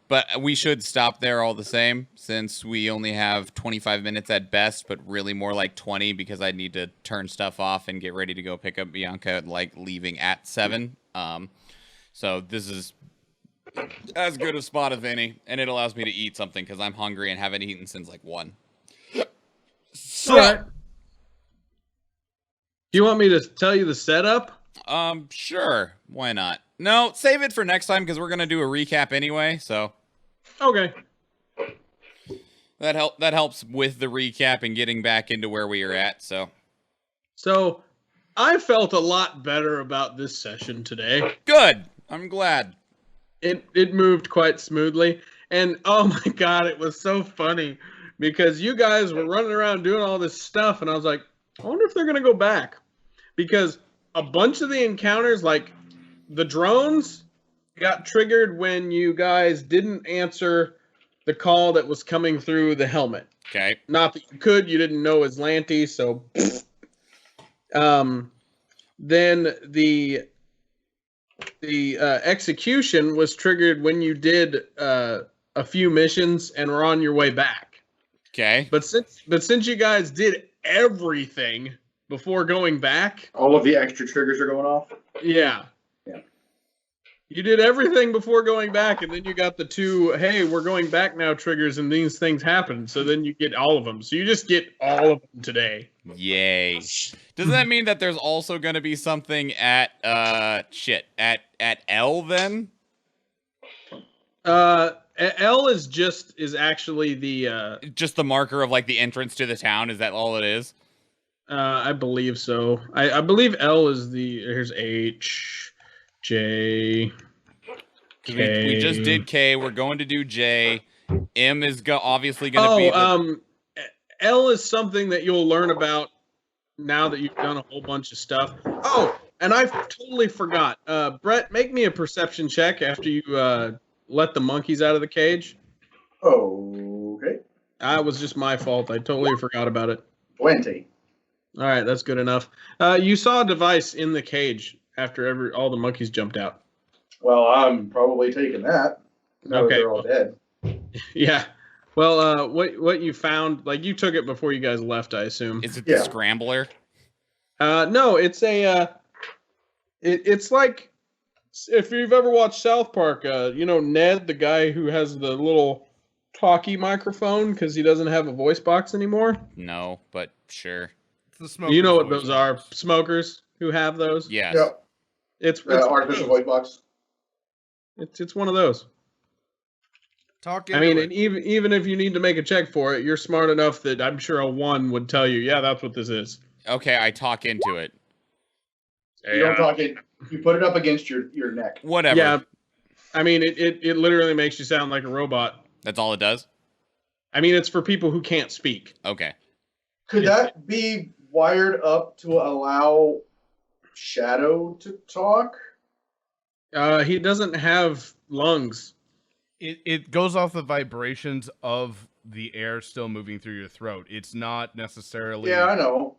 But we should stop there all the same, since we only have 25 minutes at best, but really more like 20, because I need to turn stuff off and get ready to go pick up Bianca, like leaving at 7. So this is as good a spot as any, and it allows me to eat something because I'm hungry and haven't eaten since like 1. So, Alright. Do you want me to tell you the setup? sure, why not? No, save it for next time because we're gonna do a recap anyway. So Okay. that helps with the recap and getting back into where we are at. So I felt a lot better about this session today. good. I'm glad. It moved quite smoothly, and oh my god, it was so funny because you guys were running around doing all this stuff, and I was like, I wonder if they're gonna go back, because a bunch of the encounters, like the drones, got triggered when you guys didn't answer the call that was coming through the helmet. Okay. Not that you could, you didn't know Aslanti, so. Then the execution was triggered when you did a few missions and we're on your way back. Okay. But since you guys did everything before going back, All of the extra triggers are going off. yeah. Yeah. You did everything before going back, and then you got the two, hey, we're going back now triggers, and these things happen. So then you get all of them. So you just get all of them today. Yay. Does that mean that there's also going to be something at at L then? L is actually the Just the marker of like the entrance to the town, is that all it is? I believe so. I believe L is here's H, J, 'Cause K. we just did K, we're going to do J. M is obviously going to be L is something that you'll learn about now that you've done a whole bunch of stuff. Oh, and I totally forgot. Brett, make me a perception check after you let the monkeys out of the cage. Okay. That was just my fault. I totally forgot about it. 20. All right, that's good enough. You saw a device in the cage after all the monkeys jumped out. Well, I'm probably taking that. Now that Okay. they're all dead. Yeah. Well, what you found, like you took it before you guys left, I assume. Is it Yeah. the scrambler? No, it's it's like if you've ever watched South Park, Ned, the guy who has the little talkie microphone because he doesn't have a voice box anymore. No, but sure. It's the smoker's You know what voice those are? box. Smokers who have those. Yes. Yep. It's Artificial voice box. It's one of those. Talk I into mean, it. and even if you need to make a check for it, you're smart enough that I'm sure a 1 would tell you, yeah, that's what this is. Okay, I talk into it. You don't talk it. You put it up against your neck. Whatever. Yeah. I mean, it literally makes you sound like a robot. That's all it does? I mean, it's for people who can't speak. Okay. Could that be wired up to allow Shadow to talk? He doesn't have lungs. It goes off the vibrations of the air still moving through your throat. It's not necessarily. Yeah, I know.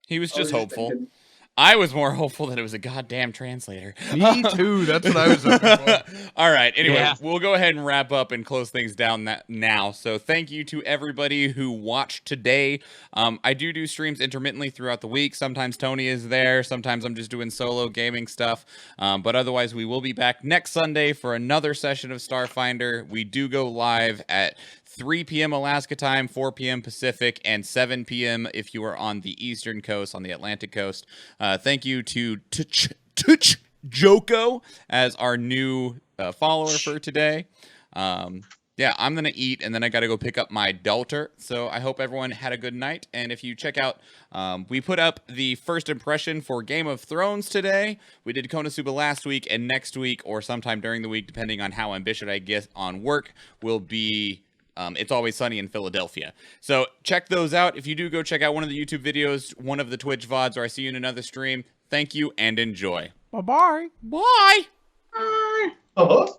He was I just hopeful. thinking. I was more hopeful that it was a goddamn translator. Me too. That's what I was hoping for. All right. Anyway, Yeah. we'll go ahead and wrap up and close things down now. So thank you to everybody who watched today. I do streams intermittently throughout the week. Sometimes Tony is there. Sometimes I'm just doing solo gaming stuff. But otherwise, we will be back next Sunday for another session of Starfinder. We do go live at 3 p.m. Alaska time, 4 p.m. Pacific, and 7 p.m. if you are on the Eastern Coast, on the Atlantic Coast. Thank you to Touch Joko as our new follower for today. Yeah, I'm going to eat, and then I got to go pick up my daughter. So I hope everyone had a good night. And if you check out, we put up the first impression for Game of Thrones today. We did Konosuba last week, and next week, or sometime during the week, depending on how ambitious I get on work, will be... It's Always Sunny in Philadelphia. So check those out. If you do, go check out one of the YouTube videos, one of the Twitch VODs, or I see you in another stream. Thank you and enjoy. Bye-bye. Bye! Uh-huh.